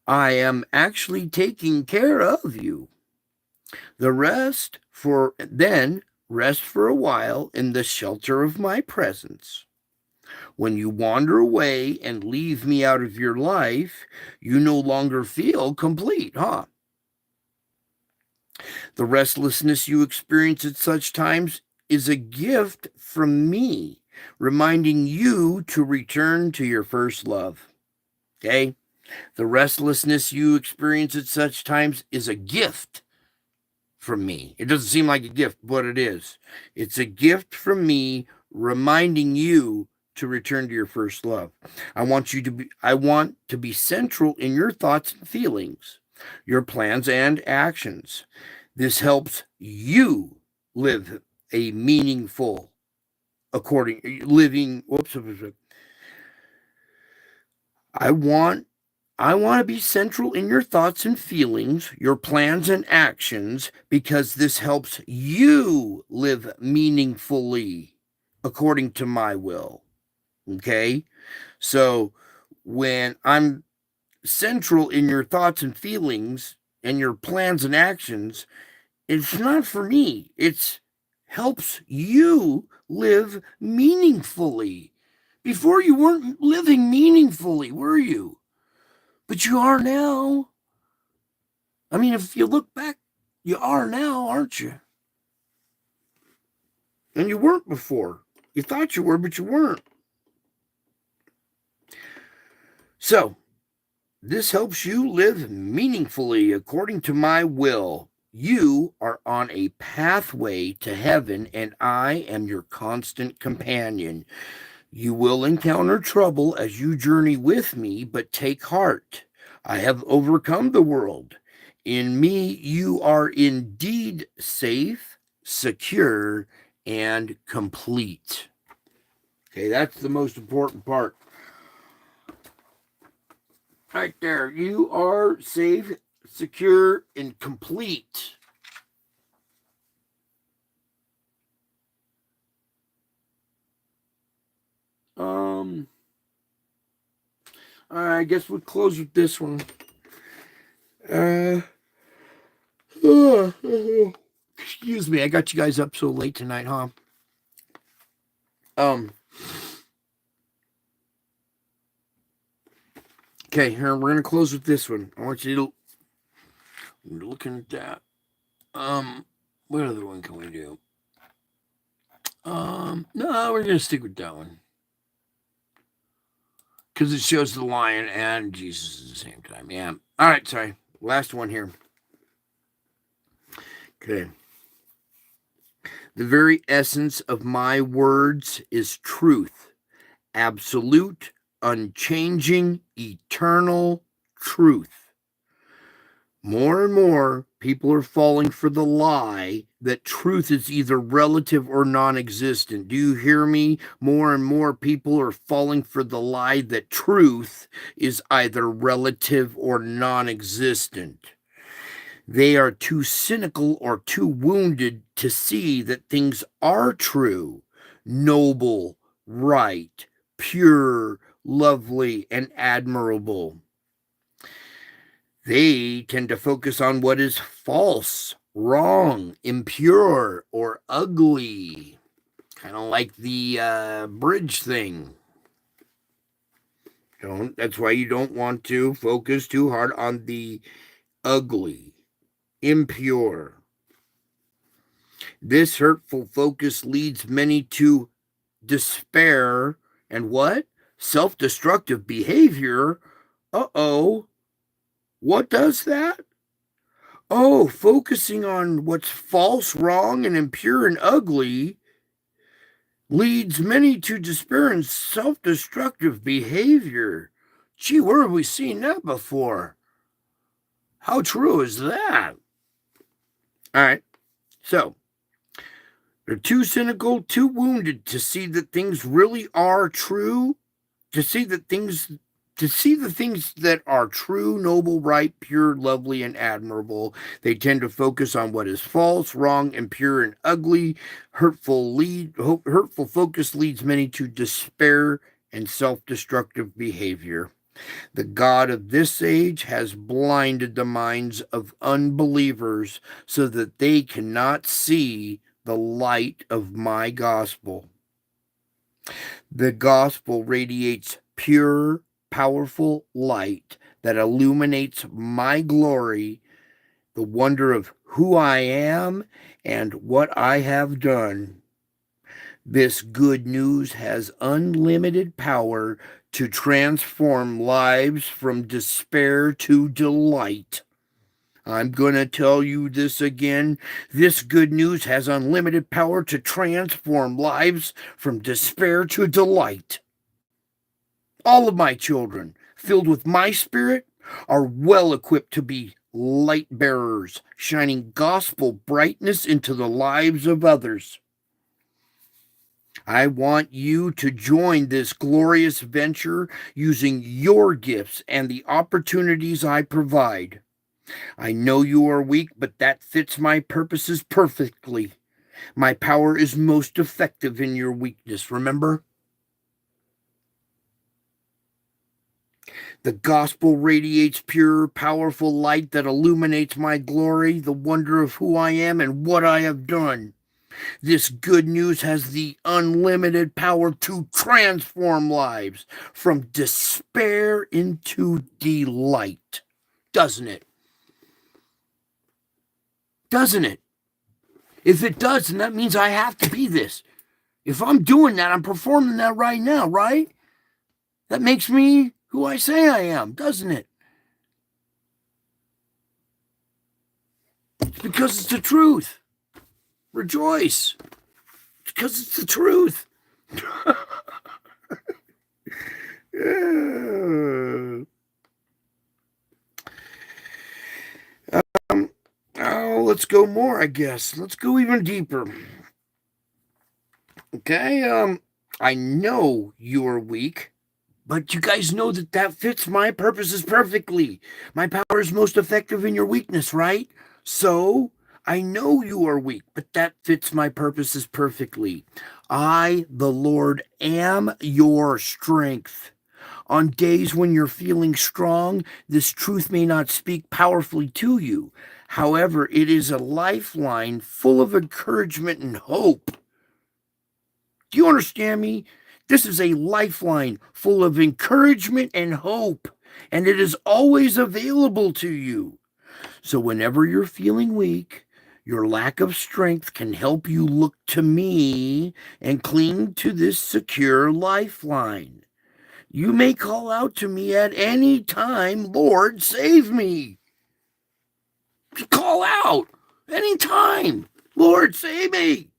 I am actually taking care of you. The rest for a while in the shelter of my presence. When you wander away and leave me out of your life, you no longer feel complete, huh? The restlessness you experience at such times is a gift from me, reminding you to return to your first love. Okay? The restlessness you experience at such times is a gift from me. It doesn't seem like a gift, but it is. It's a gift from me reminding you to return to your first love. I want to be central in your thoughts and feelings, your plans and actions. This helps you live a meaningful according living whoops I want to be central in your thoughts and feelings, your plans and actions, because this helps you live meaningfully according to my will. Okay? So when I'm central in your thoughts and feelings and your plans and actions, it's not for me. It's helps you live meaningfully. Before you weren't living meaningfully, were you? But you are now. I mean, if you look back, you are now, aren't you? And you weren't before. You thought you were, but you weren't. So, this helps you live meaningfully according to my will. You are on a pathway to heaven, and I am your constant companion. You will encounter trouble as you journey with me, but take heart. I have overcome the world. In me, you are indeed safe, secure, and complete. Okay, that's the most important part. Right there. You are safe, secure, and complete. I guess we'll close with this one. Excuse me, I got you guys up so late tonight, huh? Okay, here we're gonna close with this one. I want you to looking at that. What other one can we do? No, we're gonna stick with that one because it shows the lion and Jesus at the same time. Yeah. All right, sorry. Last one here. Okay. The very essence of my words is truth, absolute, unchanging, eternal truth. More and more people are falling for the lie that truth is either relative or non existent. Do you hear me? More and more people are falling for the lie that truth is either relative or non existent. They are too cynical or too wounded to see that things are true, noble, right, pure, lovely, and admirable. They tend to focus on what is false, wrong, impure, or ugly. Kind of like the bridge thing. That's why you don't want to focus too hard on the ugly, impure. This hurtful focus leads many to despair and what? Self-destructive behavior. Uh-oh. What does that? Oh, focusing on what's false, wrong, and impure and ugly leads many to despair and self-destructive behavior. Gee, where have we seen that before? How true is that? All right, so they're too cynical, too wounded to see that things really are true, to see the things that are true, noble, right, pure, lovely, and admirable. They tend to focus on what is false, wrong, impure, and ugly. Hurtful focus leads many to despair and self-destructive behavior. The God of this age has blinded the minds of unbelievers so that they cannot see the light of my gospel. The gospel radiates pure, powerful light that illuminates my glory, the wonder of who I am and what I have done. This good news has unlimited power to transform lives from despair to delight. I'm going to tell you this again. This good news has unlimited power to transform lives from despair to delight. All of my children, filled with my spirit, are well equipped to be light bearers, shining gospel brightness into the lives of others. I want you to join this glorious venture using your gifts and the opportunities I provide. I know you are weak, but that fits my purposes perfectly. My power is most effective in your weakness, remember? The gospel radiates pure, powerful light that illuminates my glory, the wonder of who I am and what I have done. This good news has the unlimited power to transform lives from despair into delight. Doesn't it? Doesn't it? If it does, then that means I have to be this. If I'm doing that, I'm performing that right now, right? That makes me who I say I am, doesn't it? It's because it's the truth. Rejoice. It's because it's the truth. Oh, let's go more, I guess. Let's go even deeper. Okay, I know you are weak, but you guys know that that fits my purposes perfectly. My power is most effective in your weakness, right? So, I know you are weak, but that fits my purposes perfectly. I, the Lord, am your strength. On days when you're feeling strong, this truth may not speak powerfully to you. However, it is a lifeline full of encouragement and hope. Do you understand me? This is a lifeline full of encouragement and hope, and it is always available to you. So, whenever you're feeling weak, your lack of strength can help you look to me and cling to this secure lifeline. You may call out to me at any time, Lord, save me. Call out anytime, Lord, save me.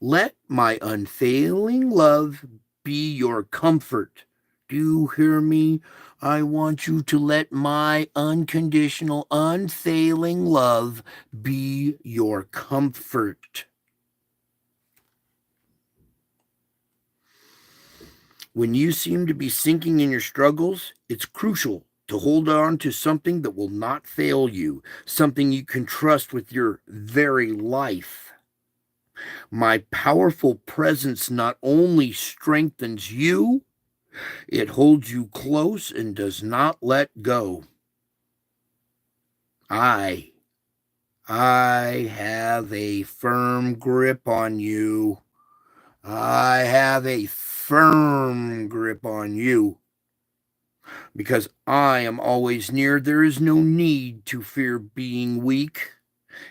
Let my unfailing love be your comfort. Do you hear me? I want you to let my unconditional, unfailing love be your comfort. When you seem to be sinking in your struggles, it's crucial to hold on to something that will not fail you, something you can trust with your very life. My powerful presence not only strengthens you, it holds you close and does not let go. I, I have a firm grip on you. I have a firm grip on you. Because I am always near, there is no need to fear being weak.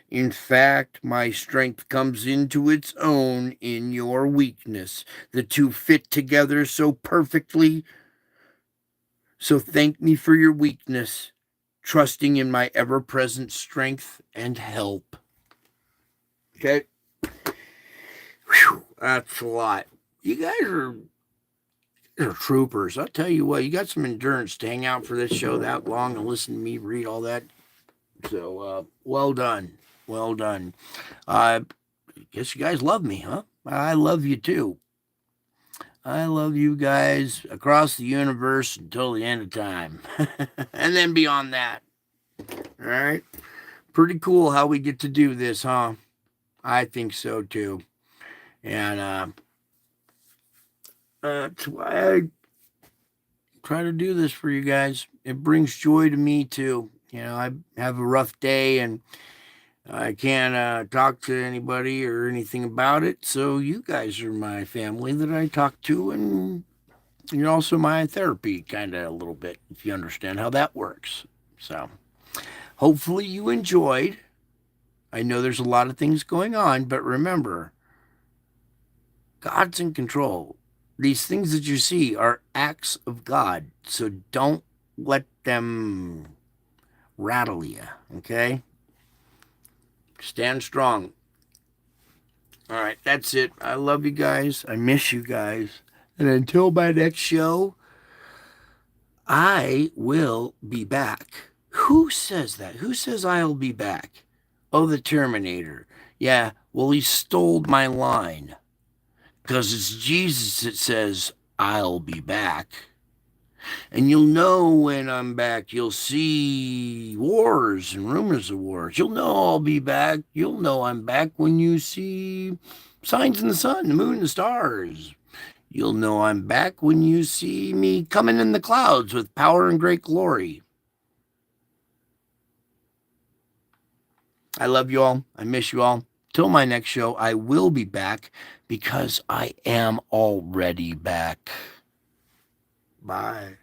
In fact, my strength comes into its own in your weakness. The two fit together so perfectly. So thank me for your weakness, trusting in my ever present strength and help. Okay? Whew, that's a lot. You guys are troopers. I'll tell you what, you got some endurance to hang out for this show that long and listen to me read all that. So, well done. Well done. I guess you guys love me, huh? I love you too. I love you guys across the universe until the end of time. And then beyond that. All right. Pretty cool how we get to do this, huh? I think so too. And that's why I try to do this for you guys. It brings joy to me too. You know, I have a rough day and I can't talk to anybody or anything about it. So you guys are my family that I talk to, and you're also my therapy, kind of a little bit, if you understand how that works. So hopefully you enjoyed. I know there's a lot of things going on, but remember, God's in control. These things that you see are acts of God. So don't let them rattle you, okay? Stand strong. All right, that's it. I love you guys. I miss you guys. And until my next show, I will be back. Who says that? Who says I'll be back? Oh, the Terminator. Yeah, well, he stole my line. Because it's Jesus that says, I'll be back. And you'll know when I'm back. You'll see wars and rumors of wars. You'll know I'll be back. You'll know I'm back when you see signs in the sun, the moon, and the stars. You'll know I'm back when you see me coming in the clouds with power and great glory. I love you all. I miss you all. Till my next show, I will be back because I am already back. Bye.